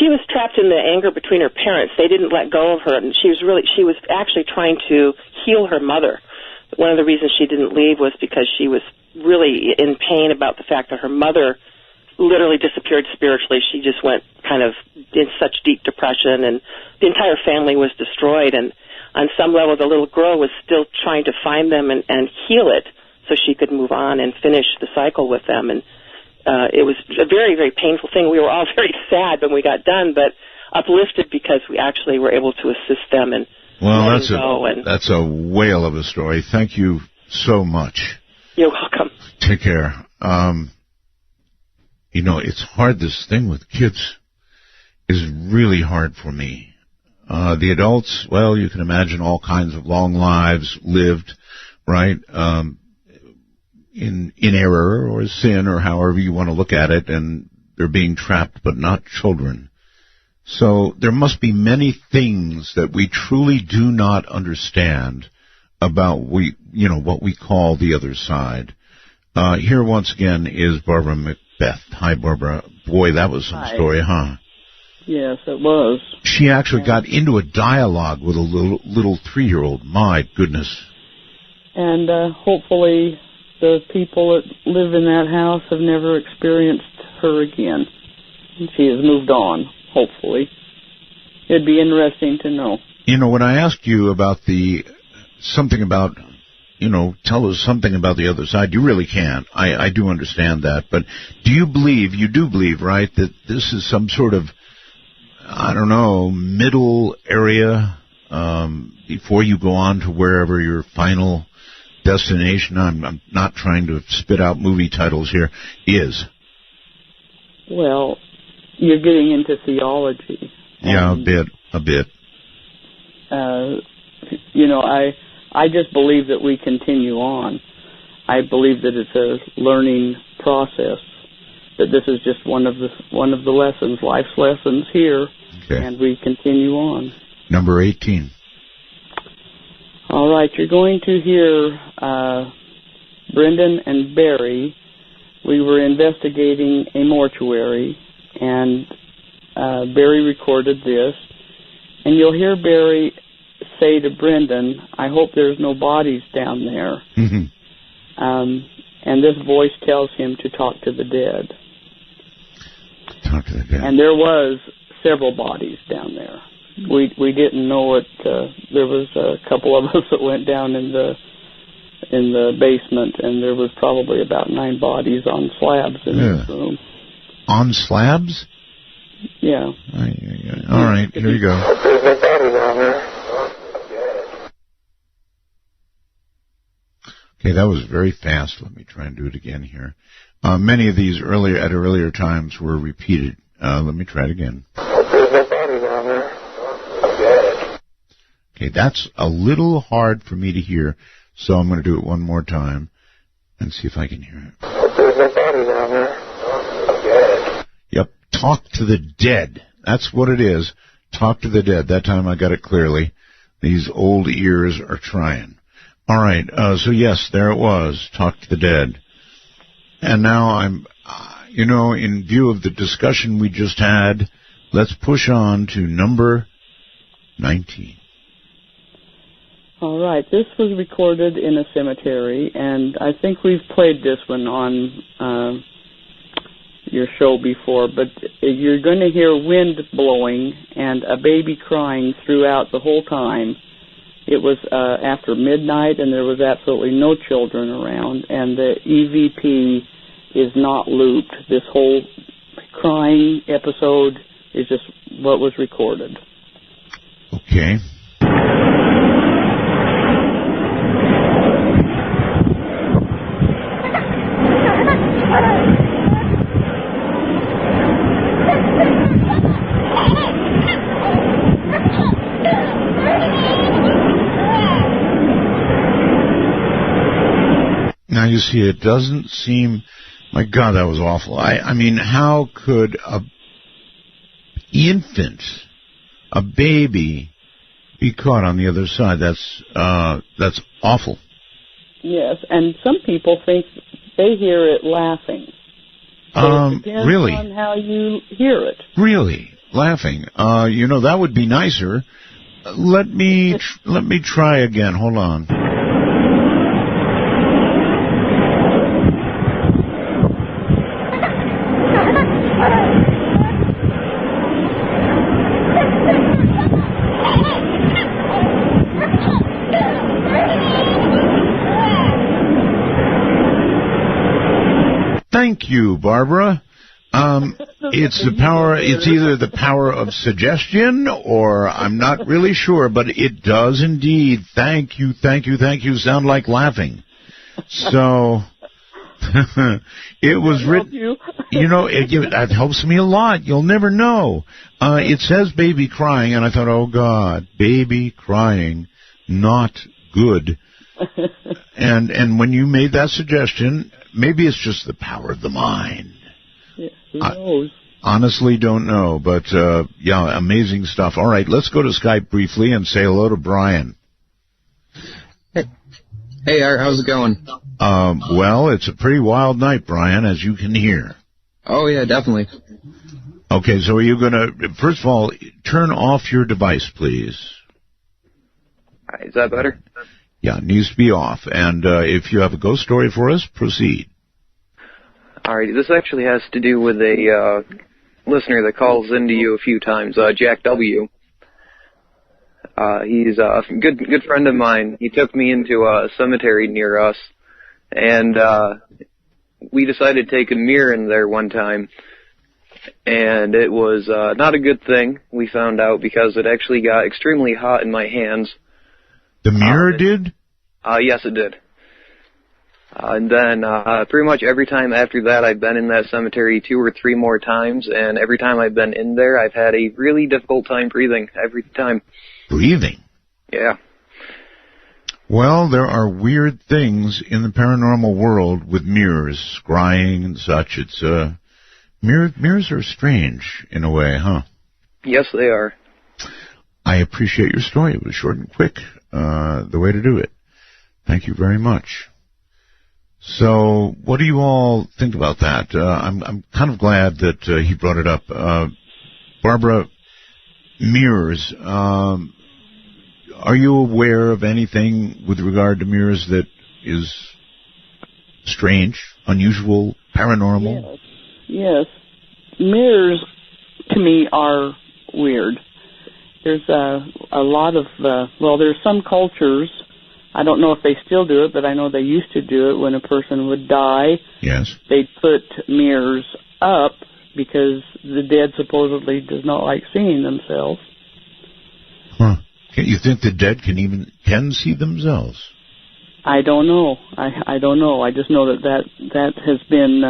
She was trapped in the anger between her parents. They didn't let go of her, and she was actually trying to heal her mother. One of the reasons she didn't leave was because she was really in pain about the fact that her mother literally disappeared spiritually. She just went kind of in such deep depression, and the entire family was destroyed. And on some level, the little girl was still trying to find them and heal it so she could move on and finish the cycle with them. And it was a very, very painful thing. We were all very sad when we got done, but uplifted because we actually were able to assist them and that's a whale of a story. Thank you so much. You're welcome. Take care. It's hard. This thing with kids is really hard for me. The adults, well, you can imagine all kinds of long lives lived, right? In error or sin or however you want to look at it, and they're being trapped, but not children. So there must be many things that we truly do not understand about what we call the other side. Here once again is Barbara Macbeth. Hi, Barbara. Boy, that was some story, huh? Yes, it was. She actually got into a dialogue with a little 3-year-old. My goodness. And hopefully the people that live in that house have never experienced her again. She has moved on, hopefully. It'd be interesting to know. When I asked you about tell us something about the other side, you really can't. I do understand that. But you do believe, right, that this is some sort of, I don't know, middle area before you go on to wherever your final destination, I'm not trying to spit out movie titles here, is? Well, you're getting into theology. Yeah, a bit. I just believe that we continue on. I believe that it's a learning process, that this is just one of the lessons, life's lessons here, and we continue on. Number 18. All right, you're going to hear Brendan and Barry. We were investigating a mortuary, and Barry recorded this. And you'll hear Barry say to Brendan, I hope there's no bodies down there. And this voice tells him to talk to the dead. Talk to the dead. And there was several bodies down there. We didn't know it. There was a couple of us that went down in the basement, and there was probably about 9 bodies on slabs in this room. On slabs? Yeah. All right, here you go. There's a body down there. Okay, that was very fast. Let me try and do it again here. Many of these earlier times were repeated. Let me try it again. There's a body down there. Okay, that's a little hard for me to hear, so I'm going to do it one more time and see if I can hear it. There's a body down there. Yep, talk to the dead. That's what it is. Talk to the dead. That time I got it clearly. These old ears are trying. All right, so yes, there it was. Talk to the dead. And now I'm, in view of the discussion we just had, let's push on to number 19. All right, this was recorded in a cemetery, and I think we've played this one on your show before, but you're going to hear wind blowing and a baby crying throughout the whole time. It was after midnight, and there was absolutely no children around, and the EVP is not looped. This whole crying episode is just what was recorded. Okay. Now, you see, it doesn't seem... My God, that was awful. I mean, how could an infant, a baby, be caught on the other side? That's awful. Yes, and some people think they hear it laughing. So it depends really? on how you hear it. Really? Laughing? That would be nicer. Let me try again. Hold on. Thank you, Barbara. It's the power. It's either the power of suggestion, or I'm not really sure, but it does indeed. Thank you, thank you, thank you. Sound like laughing. So it was written. You know, that helps me a lot. You'll never know. It says baby crying, and I thought, oh God, baby crying, not good. And when you made that suggestion, maybe it's just the power of the mind. Yeah, who knows? Honestly don't know, but yeah, amazing stuff. All right, let's go to Skype briefly and say hello to Brian. Hey, Art, how's it going? Well, it's a pretty wild night, Brian, as you can hear. Oh, yeah, definitely. Okay, so are you going to, first of all, turn off your device, please? All right, is that better? Yeah, it needs to be off. And if you have a ghost story for us, proceed. All right, this actually has to do with a listener that calls into you a few times, Jack W. He's a good friend of mine. He took me into a cemetery near us, and we decided to take a mirror in there one time, and it was not a good thing, we found out, because it actually got extremely hot in my hands. The mirror did? Yes, it did. And then pretty much every time after that, I've been in that cemetery 2 or 3 more times, and every time I've been in there, I've had a really difficult time breathing every time. Breathing? Yeah. Well, there are weird things in the paranormal world with mirrors, scrying and such. It's mirrors are strange in a way, huh? Yes, they are. I appreciate your story. It was short and quick, the way to do it. Thank you very much. So, what do you all think about that? I'm kind of glad that he brought it up. Barbara, mirrors. Are you aware of anything with regard to mirrors that is strange, unusual, paranormal? Yes. Mirrors, to me, are weird. There's a lot of, there's some cultures, I don't know if they still do it, but I know they used to do it when a person would die. Yes. They'd put mirrors up because the dead supposedly does not like seeing themselves. Huh. You think the dead can see themselves? I don't know. I don't know. I just know that has been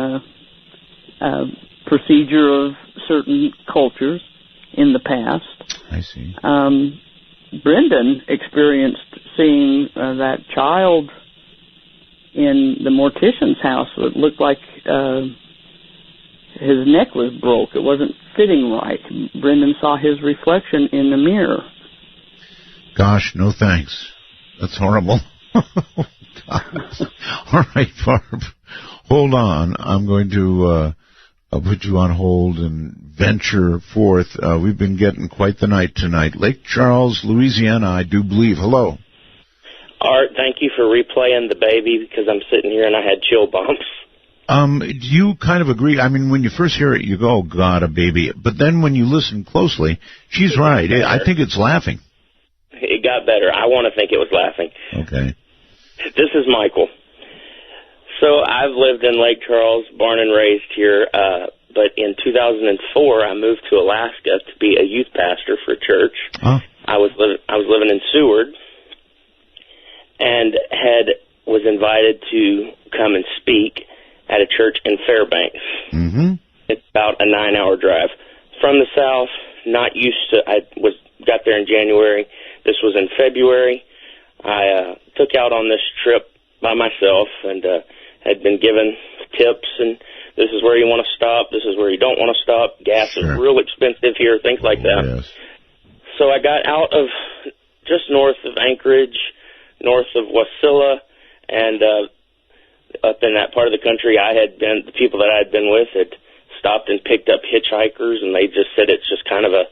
a procedure of certain cultures in the past. I see. Brendan experienced seeing that child in the mortician's house. It looked like his neck was broke. It wasn't fitting right. Brendan saw his reflection in the mirror. Gosh, no thanks. That's horrible. All right, Barb. Hold on. I'm going to I'll put you on hold and venture forth. We've been getting quite the night tonight. Lake Charles, Louisiana, I do believe. Hello. Art, thank you for replaying the baby, because I'm sitting here and I had chill bumps. Do you kind of agree? I mean, when you first hear it, you go, oh, God, a baby. But then when you listen closely, she's right. I think it's laughing. It got better. I want to think it was laughing. Okay. This is Michael. So I've lived in Lake Charles, born and raised here, but in 2004 I moved to Alaska to be a youth pastor for a church. Huh? I was living in Seward, and was invited to come and speak at a church in Fairbanks. Mm-hmm. It's about a 9-hour drive from the south. Not used to. Got there in January. This was in February. I took out on this trip by myself and had been given tips, and this is where you want to stop, this is where you don't want to stop. Gas is real expensive here, things like that. Yes. So I got out of just north of Anchorage, north of Wasilla, and up in that part of the country, the people that I had been with had stopped and picked up hitchhikers, and they just said it's just kind of a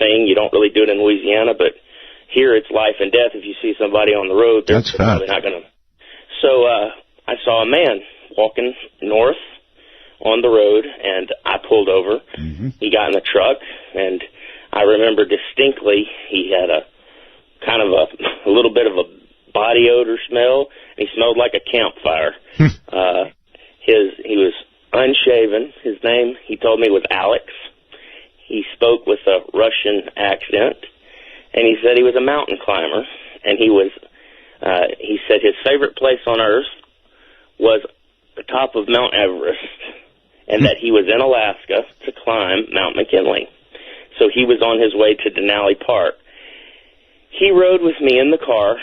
thing. You don't really do it in Louisiana, but here it's life and death. If you see somebody on the road, they're probably not going to. So I saw a man walking north on the road, and I pulled over. Mm-hmm. He got in the truck, and I remember distinctly he had a kind of a little bit of a body odor smell, and he smelled like a campfire. He was his name, he told me, was Alex. He spoke with a Russian accent, and he said he was a mountain climber, and he said his favorite place on earth was the top of Mount Everest, and that he was in Alaska to climb Mount McKinley. So he was on his way to Denali Park. He rode with me in the car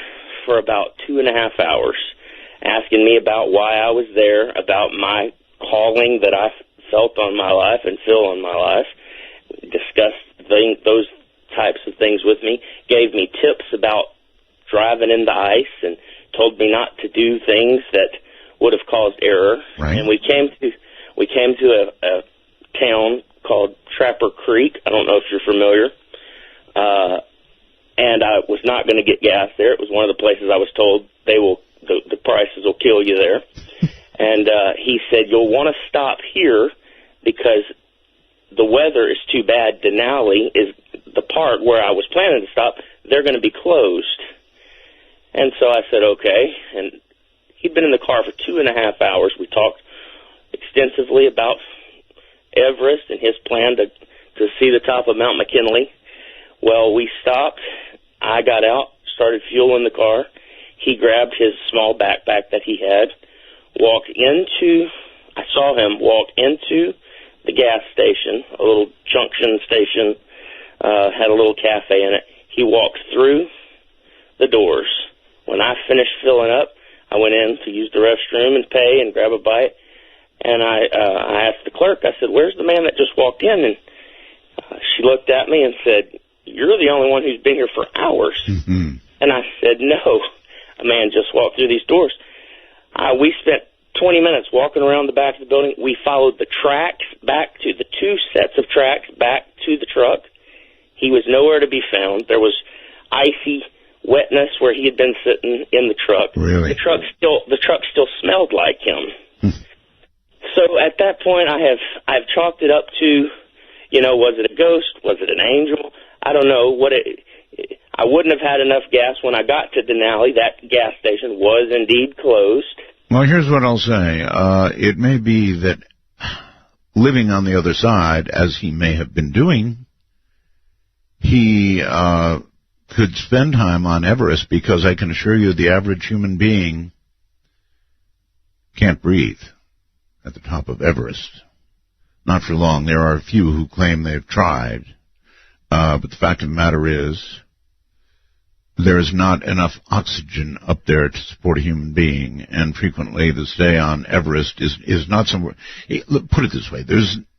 for about 2.5 hours, asking me about why I was there, about my calling that I felt on my life and feel on my life, discussed those types of things with me, gave me tips about driving in the ice, and told me not to do things that would have caused error. Right. And we came to a town called Trapper Creek. I don't know if you're familiar. And I was not going to get gas there. It was one of the places I was told the prices will kill you there. And he said, you'll want to stop here because the weather is too bad. Denali is the part where I was planning to stop. They're going to be closed. And so I said, okay. And he'd been in the car for 2.5 hours. We talked extensively about Everest and his plan to see the top of Mount McKinley. Well, we stopped. I got out, started fueling the car. He grabbed his small backpack that he had, I saw him walk into the gas station, a little junction station, had a little cafe in it. He walked through the doors. When I finished filling up, I went in to use the restroom and pay and grab a bite. And I asked the clerk, I said, where's the man that just walked in? And she looked at me and said, you're the only one who's been here for hours. Mm-hmm. And I said, no, a man just walked through these doors. We spent 20 minutes walking around the back of the building. We followed the tracks back to the 2 sets of tracks back to the truck. He was nowhere to be found. There was icy wetness where he had been sitting in the truck. Really? The truck still smelled like him. So at that point, I've chalked it up to, was it a ghost? Was it an angel? I don't know I wouldn't have had enough gas when I got to Denali. That gas station was indeed closed. Well, here's what I'll say. It may be that living on the other side, as he may have been doing, he could spend time on Everest, because I can assure you the average human being can't breathe at the top of Everest. Not for long. There are a few who claim they've tried. But the fact of the matter is, there is not enough oxygen up there to support a human being, and frequently the stay on Everest is not somewhere. Put it this way: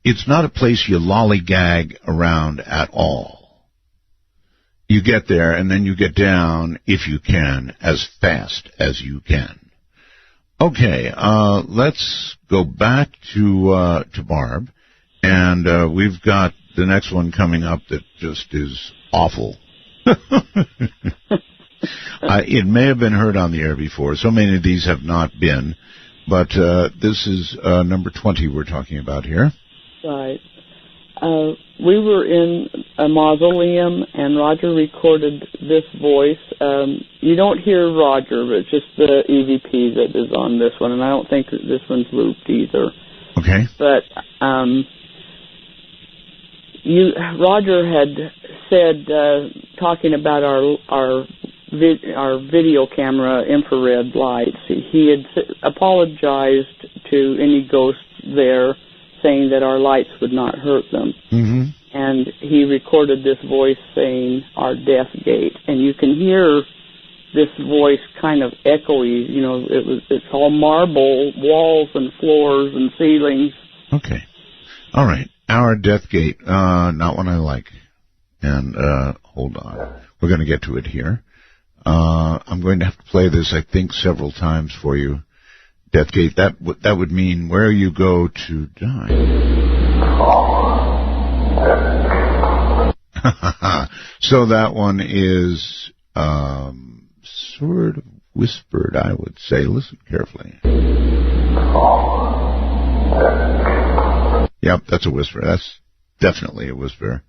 it's not a place you lollygag around at all. You get there, and then you get down, if you can, as fast as you can. Okay, let's go back to Barb, and we've got the next one coming up that just is awful. It may have been heard on the air before. So many of these have not been, but this is number 20 we're talking about here. Right. We were in a mausoleum, and Roger recorded this voice. You don't hear Roger, but it's just the EVP that is on this one, and I don't think that this one's looped either. Okay. But Roger had said, talking about our video camera infrared lights, he had apologized to any ghosts there, saying that our lights would not hurt them. Mm-hmm. And he recorded this voice saying our death gate, and you can hear this voice kind of echoey. It's all marble walls and floors and ceilings. Okay. All right. Our death gate, not one I like. And hold on. We're going to get to it here. I'm going to have to play this, I think, several times for you. Death gate, that would mean where you go to die. So that one is sort of whispered, I would say. Listen carefully. Yep, that's a whisper. That's definitely a whisper.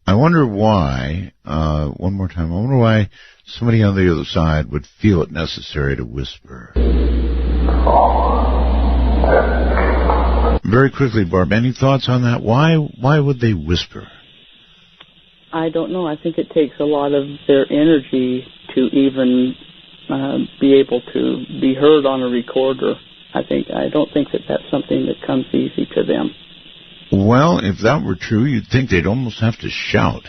I wonder why, one more time, I wonder why somebody on the other side would feel it necessary to whisper. Very quickly, Barb, any thoughts on that? Why would they whisper? I don't know. I think it takes a lot of their energy to even be able to be heard on a recorder. I don't think that that's something that comes easy to them. Well, if that were true, you'd think they'd almost have to shout.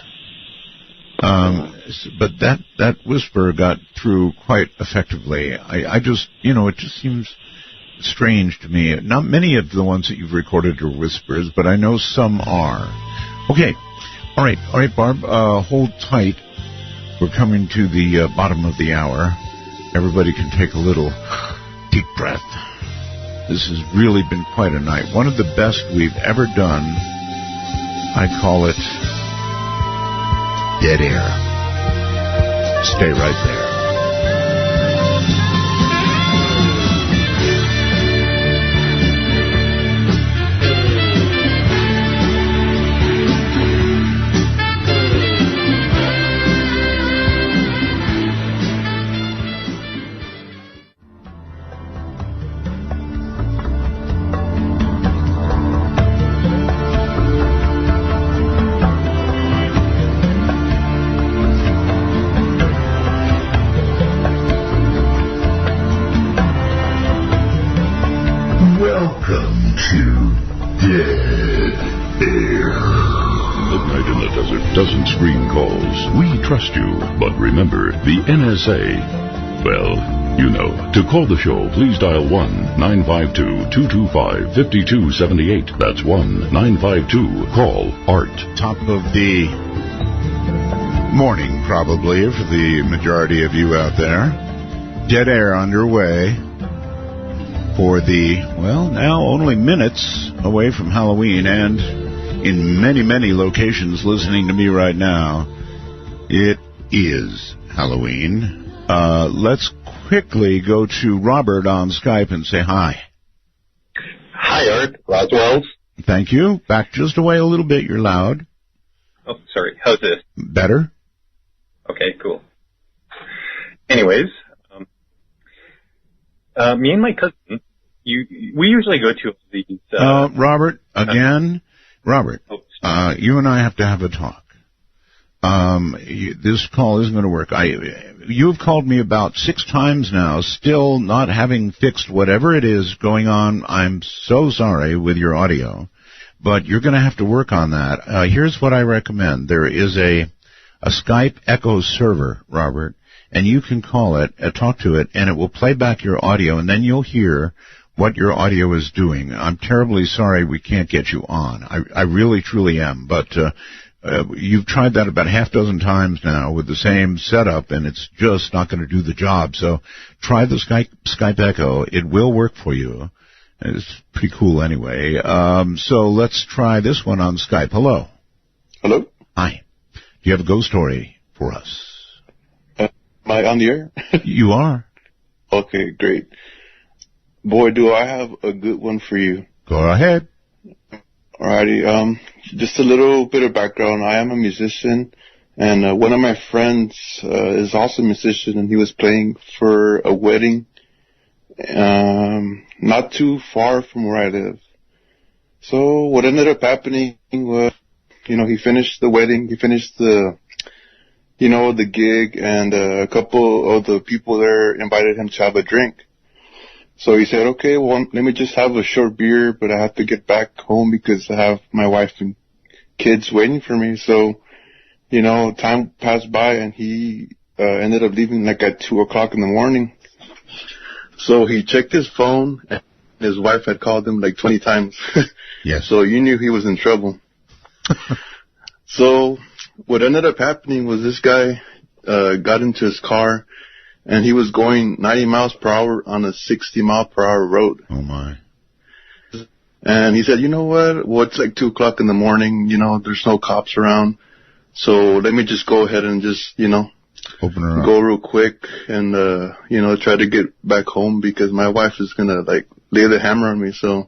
But that whisper got through quite effectively. I just, it just seems strange to me. Not many of the ones that you've recorded are whispers, but I know some are. Okay. All right, Barb, hold tight. We're coming to the bottom of the hour. Everybody can take a little deep breath. This has really been quite a night. One of the best we've ever done. I call it dead air. Stay right there. Doesn't screen calls. We trust you, but remember, the NSA, well, To call the show, please dial 1-952-225-5278. That's 1-952-CALL-ART. Top of the morning, probably, for the majority of you out there. Dead air underway for the, now only minutes away from Halloween, and in many, many locations listening to me right now, it is Halloween. Let's quickly go to Robert on Skype and say hi. Hi, Art. Roswell's. Thank you. Back just away a little bit. You're loud. Oh, sorry. How's this? Better. Okay, cool. Anyways, me and my cousin, we usually go to these... Robert, again... Robert, you and I have to have a talk. This call isn't going to work. You've called me about 6 times now, still not having fixed whatever it is going on. I'm so sorry with your audio, but you're going to have to work on that. Here's what I recommend. There is a Skype Echo server, Robert, and you can call it, talk to it, and it will play back your audio, and then you'll hear what your audio is doing. I'm terribly sorry we can't get you on. I really, truly am. But you've tried that about half dozen times now with the same setup, and it's just not going to do the job. So try the Skype Echo. It will work for you. It's pretty cool anyway. So let's try this one on Skype. Hello. Hello. Hi. Do you have a ghost story for us? Am I on the air? You are. Okay, great. Boy, do I have a good one for you. Go ahead. Alrighty, just a little bit of background. I am a musician, and one of my friends is also a musician, and he was playing for a wedding not too far from where I live. So what ended up happening was, he finished the wedding, he finished the gig, and a couple of the people there invited him to have a drink. So he said, okay, well, let me just have a short beer, but I have to get back home because I have my wife and kids waiting for me. So, time passed by, and he ended up leaving at 2 o'clock in the morning. So he checked his phone, and his wife had called him 20 times. Yes. So you knew he was in trouble. So what ended up happening was this guy got into his car, and he was going 90 miles per hour on a 60-mile-per-hour road. Oh, my. And he said, you know what? Well, it's 2 o'clock in the morning. There's no cops around. So let me just go ahead and just, open her up. Go real quick and, try to get back home because my wife is going to, lay the hammer on me. So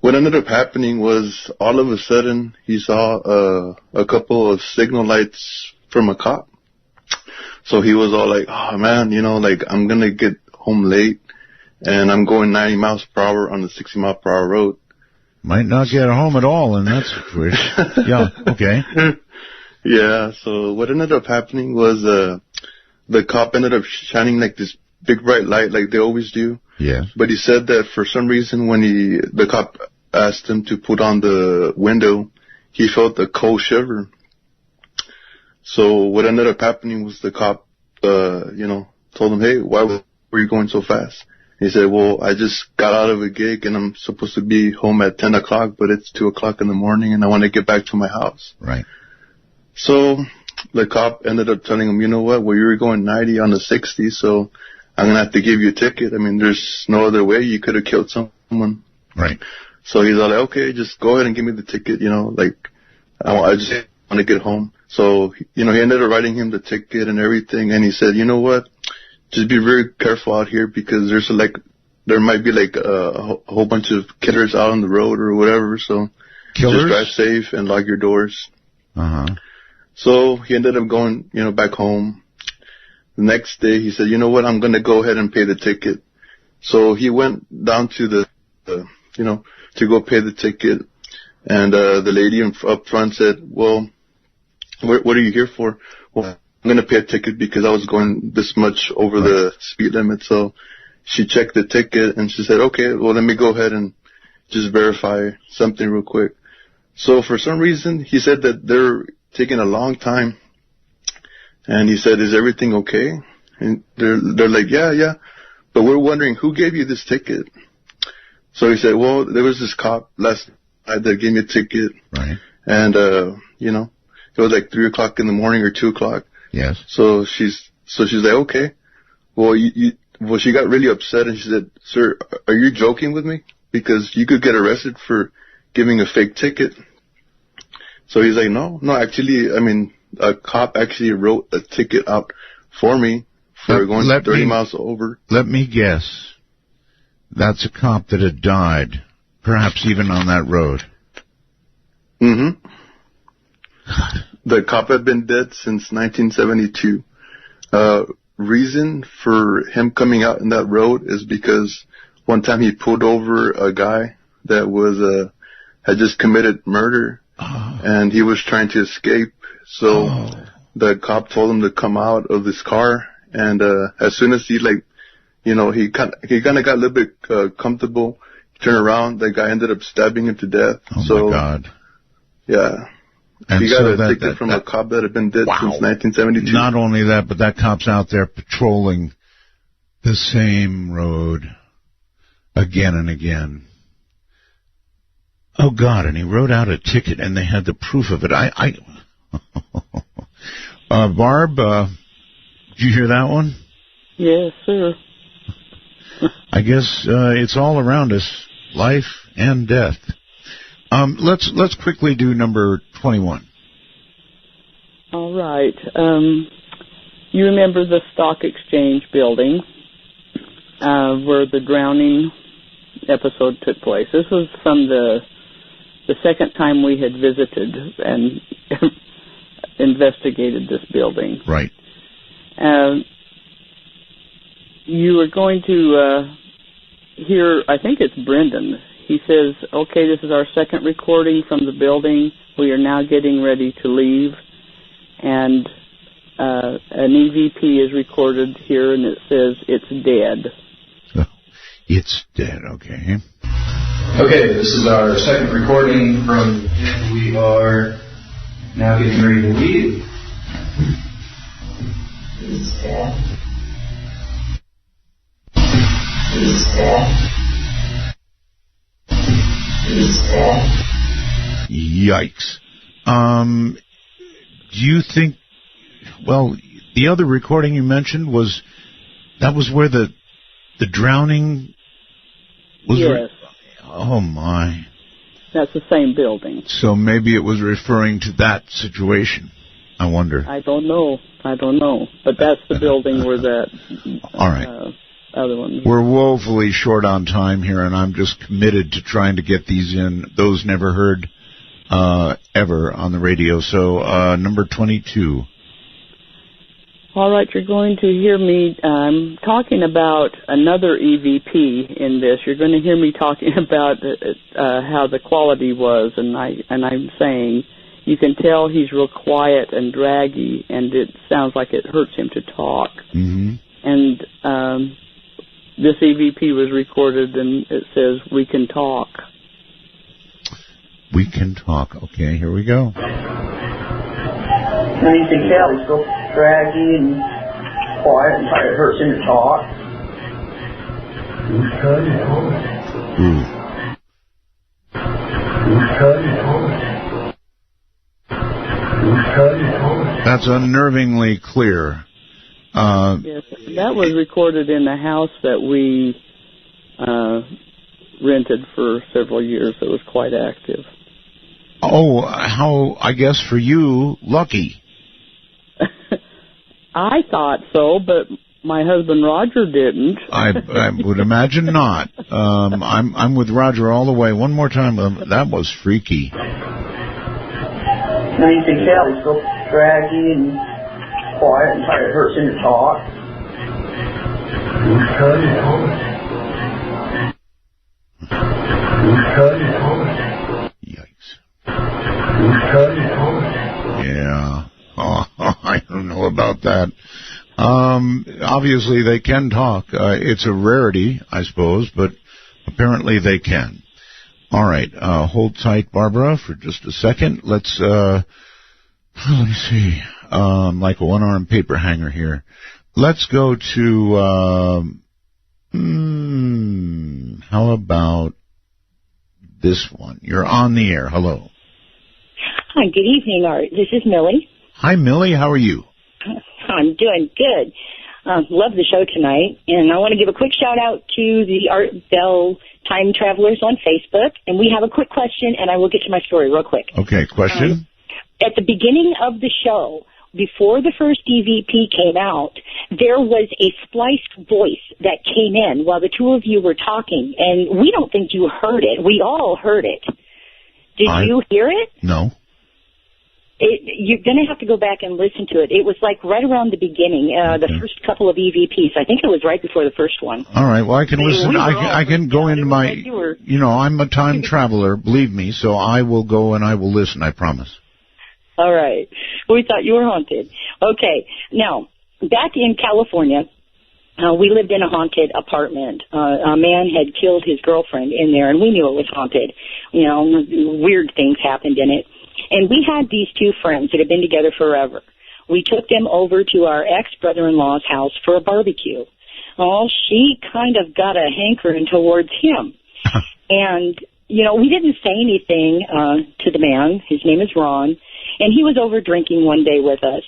what ended up happening was all of a sudden he saw a couple of signal lights from a cop. So he was all like, oh, man, I'm going to get home late. and I'm going 90 miles per hour on the 60 mile per hour road. Might not get home at all in that situation. Yeah, okay. Yeah, so what ended up happening was the cop ended up shining like this big bright light like they always do. Yeah. But he said that for some reason when the cop asked him to put on the window, he felt a cold shiver. So what ended up happening was the cop, told him, hey, why were you going so fast? He said, well, I just got out of a gig and I'm supposed to be home at 10 o'clock, but it's 2 o'clock in the morning and I want to get back to my house. Right. So the cop ended up telling him, you know what, well, you were going 90 on the 60, so I'm going to have to give you a ticket. I mean, there's no other way. You could have killed someone. Right. So he's all like, okay, just go ahead and give me the ticket, I just want to get home. So, he ended up writing him the ticket and everything, and he said, you know what, just be very careful out here because there might be a whole bunch of killers out on the road or whatever, so killers? Just drive safe and lock your doors. Uh-huh. So he ended up going, back home. The next day he said, you know what, I'm going to go ahead and pay the ticket. So he went down to to go pay the ticket. And the lady up front said, well, what are you here for? Well, I'm going to pay a ticket because I was going this much over the speed limit. So she checked the ticket and she said, okay, well, let me go ahead and just verify something real quick. So for some reason, he said that they're taking a long time. And he said, is everything okay? And they're like, yeah. But we're wondering who gave you this ticket? So he said, well, there was this cop last night that gave me a ticket. Right. And, it was like 3 o'clock in the morning or 2 o'clock. Yes. So she's like, okay. Well, she got really upset and she said, sir, are you joking with me? Because you could get arrested for giving a fake ticket. So he's like, no, actually, I mean, a cop actually wrote a ticket out for me for going 30 miles over. Let me guess. That's a cop that had died, perhaps even on that road. Mm-hmm. The cop had been dead since 1972. Reason for him coming out in that road is because one time he pulled over a guy that was had just committed murder, and he was trying to escape. So the cop told him to come out of this car, and as soon as he he kind of got a little bit comfortable, turned around, the guy ended up stabbing him to death. Oh my God! Yeah. And he got a ticket from a cop that had been dead since 1972. Not only that, but that cop's out there patrolling the same road again and again. Oh, God, and he wrote out a ticket, and they had the proof of it. Barb, did you hear that one? Yes, sir. I guess it's all around us, life and death. Let's quickly do number 21. All right. You remember the Stock Exchange building where the drowning episode took place. This was from the second time we had visited and investigated this building. Right. You were going to hear, I think it's Brendan. He says, okay, this is our second recording from the building. We are now getting ready to leave. And an EVP is recorded here, and it says, it's dead. Oh, it's dead, okay. Okay, this is our second recording from we are now getting ready to leave. It's dead. It's dead. Yikes. Do you think, well, the other recording you mentioned was where the drowning was? Yes. Oh, my. That's the same building. So maybe it was referring to that situation. I wonder. I don't know. But that's the building where that all right. Other one. We're woefully short on time here, and I'm just committed to trying to get these in. Those never heard ever on the radio. So number 22. All right, you're going to hear me talking about another EVP in this. You're going to hear me talking about how the quality was, and I'm saying you can tell he's real quiet and draggy, and it sounds like it hurts him to talk. Mm-hmm. And this EVP was recorded, and it says, "We can talk." We can talk. Okay, here we go. Now you can tell he's so draggy and quiet and it hurts him to talk. That's unnervingly clear. Yes, that was recorded in the house that we rented for several years. It was quite active. Oh, how, I guess for you, lucky. I thought so, but my husband Roger didn't. I would imagine not. I'm with Roger all the way. One more time. That was freaky. Now you can tell he's so draggy and quiet and it hurts him to talk. Yeah. Oh, I don't know about that. Obviously, they can talk. It's a rarity, I suppose, but apparently they can. All right. Hold tight, Barbara, for just a second. Let me see. Like a one-arm paper hanger here. Let's go to, how about this one? You're on the air. Hello. Hi, good evening, Art. This is Millie. Hi, Millie. How are you? I'm doing good. Love the show tonight. And I want to give a quick shout-out to the Art Bell Time Travelers on Facebook. And we have a quick question, and I will get to my story real quick. Okay, question? At the beginning of the show, before the first EVP came out, there was a spliced voice that came in while the two of you were talking. And we don't think you heard it. We all heard it. Did you hear it? No. You're going to have to go back and listen to it. It was like right around the beginning, the first couple of EVPs. I think it was right before the first one. All right. Well, I can listen. I can go into my, I'm a time traveler, believe me, so I will go and I will listen, I promise. All right. We thought you were haunted. Okay. Now, back in California, we lived in a haunted apartment. A man had killed his girlfriend in there, and we knew it was haunted. Weird things happened in it. And we had these two friends that had been together forever. We took them over to our ex-brother-in-law's house for a barbecue. Well, she kind of got a hankering towards him. And, we didn't say anything to the man. His name is Ron. And he was over drinking one day with us.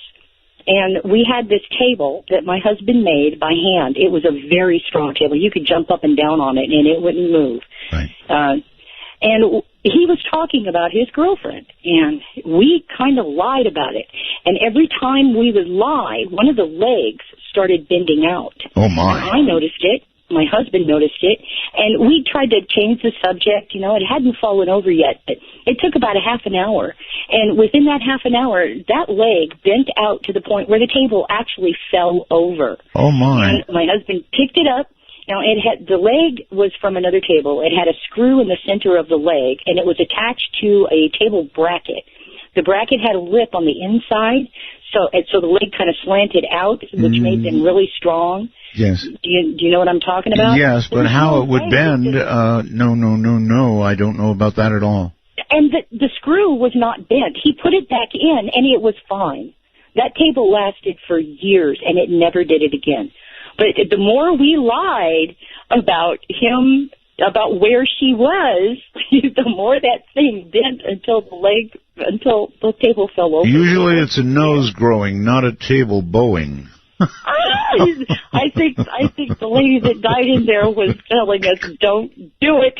And we had this table that my husband made by hand. It was a very strong table. You could jump up and down on it, and it wouldn't move. Right. And he was talking about his girlfriend, and we kind of lied about it. And every time we would lie, one of the legs started bending out. Oh, my. And I noticed it. My husband noticed it. And we tried to change the subject. It hadn't fallen over yet, but it took about a half an hour. And within that half an hour, that leg bent out to the point where the table actually fell over. Oh, my. And my husband picked it up. Now, the leg was from another table. It had a screw in the center of the leg, and it was attached to a table bracket. The bracket had a lip on the inside, so the leg kind of slanted out, which made them really strong. Yes. Do you know what I'm talking about? Yes, but how it would bend, no, I don't know about that at all. And the screw was not bent. He put it back in, and it was fine. That table lasted for years, and it never did it again. But the more we lied about him, about where she was, the more that thing bent until the table fell over. Usually it's a nose growing, not a table bowing. I think the lady that died in there was telling us, don't do it.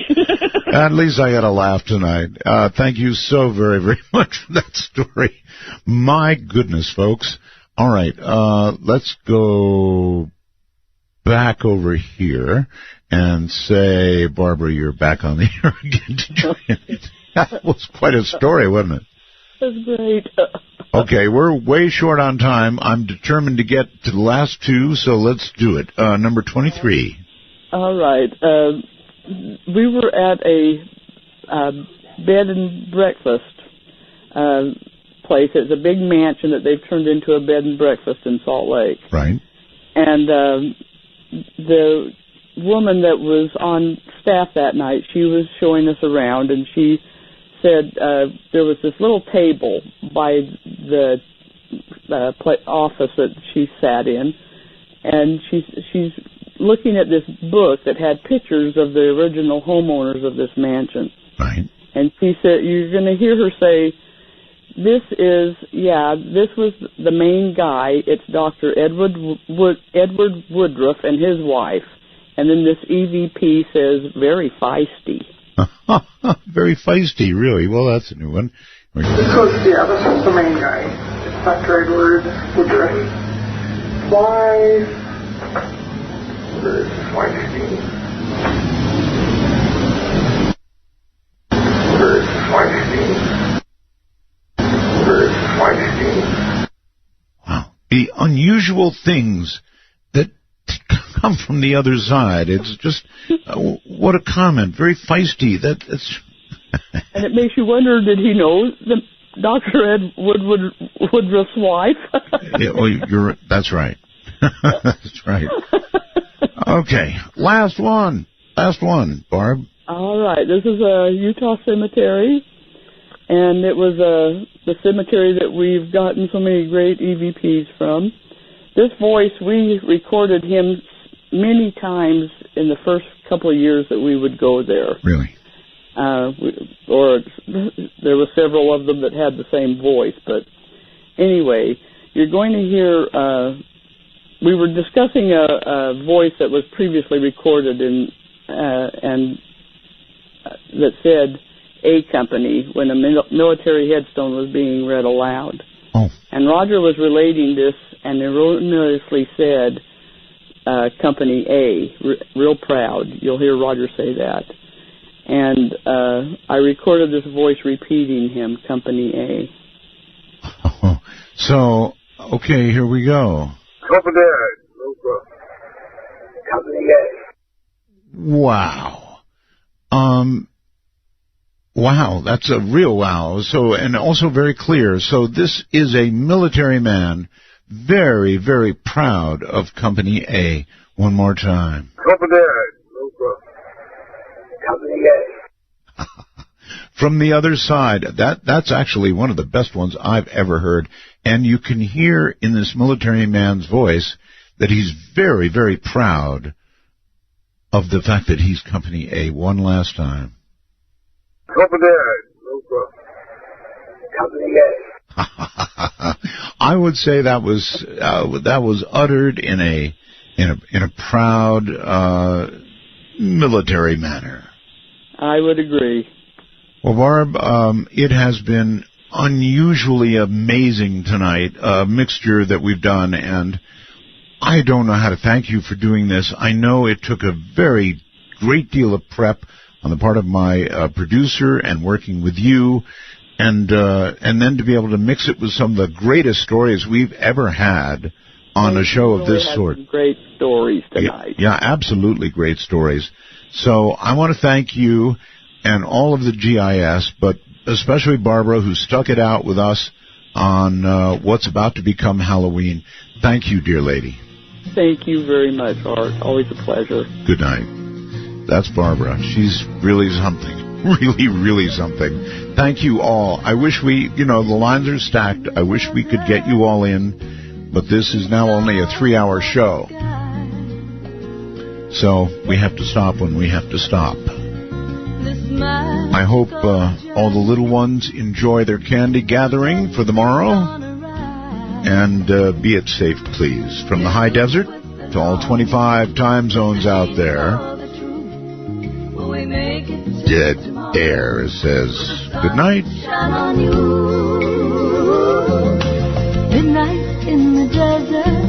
At least I got a laugh tonight. Thank you so very, very much for that story. My goodness, folks. All right, let's go back over here and say, Barbara, you're back on the air again. That was quite a story, wasn't it? That's great. Okay, we're way short on time. I'm determined to get to the last two, so let's do it. Number 23. All right. We were at a bed and breakfast place. It's a big mansion that they've turned into a bed and breakfast in Salt Lake. Right. And the woman that was on staff that night, she was showing us around, and she said there was this little table by the office that she sat in, and she's looking at this book that had pictures of the original homeowners of this mansion. Right. And she said, you're going to hear her say, this was the main guy. It's Dr. Edward Woodruff and his wife. And then this EVP says, very feisty. Very feisty, really. Well, that's a new one. This was the main guy. Dr. Edward Woodruff. Why? Very feisty. Very feisty. Very feisty. Wow. The unusual things that come from the other side. It's just, what a comment. Very feisty. That's. And it makes you wonder, did he know Dr. Edward Woodruff's wife? Yeah, well, that's right. That's right. Okay, last one, Barb. All right, this is a Utah cemetery, and it was the cemetery that we've gotten so many great EVPs from. This voice, we recorded him many times in the first couple of years that we would go there. Really? Or there were several of them that had the same voice, but anyway, you're going to hear. We were discussing a voice that was previously recorded and that said A Company when a military headstone was being read aloud. Oh. And Roger was relating this and erroneously said Company A, real proud. You'll hear Roger say that. And I recorded this voice repeating him, Company A. Oh, so, okay, here we go. Company A. Company A. Wow. Wow, that's a real wow. So, and also very clear. So this is a military man, very, very proud of Company A. One more time. Company A. Company A. From the other side, that's actually one of the best ones I've ever heard. And you can hear in this military man's voice that he's very, very proud of the fact that he's Company A. One last time. Company A. Company A. I would say that was uttered in a proud military manner. I would agree. Well, Barb, it has been unusually amazing tonight, a mixture that we've done, and I don't know how to thank you for doing this. I know it took a very great deal of prep on the part of my producer and working with you, and then to be able to mix it with some of the greatest stories we've ever had on a show of this sort. Some great stories tonight. Yeah, absolutely great stories. So I want to thank you and all of the GIS, but especially Barbara, who stuck it out with us on what's about to become Halloween. Thank you, dear lady. Thank you very much, Art. Always a pleasure. Good night. That's Barbara. She's really something. Really, really something. Thank you all. I wish the lines are stacked. I wish we could get you all in, but this is now only a 3-hour show. So we have to stop when we have to stop. I hope all the little ones enjoy their candy gathering for the morrow. And be it safe, please. From the high desert to all 25 time zones out there, Dead Air says good night. Midnight in the desert.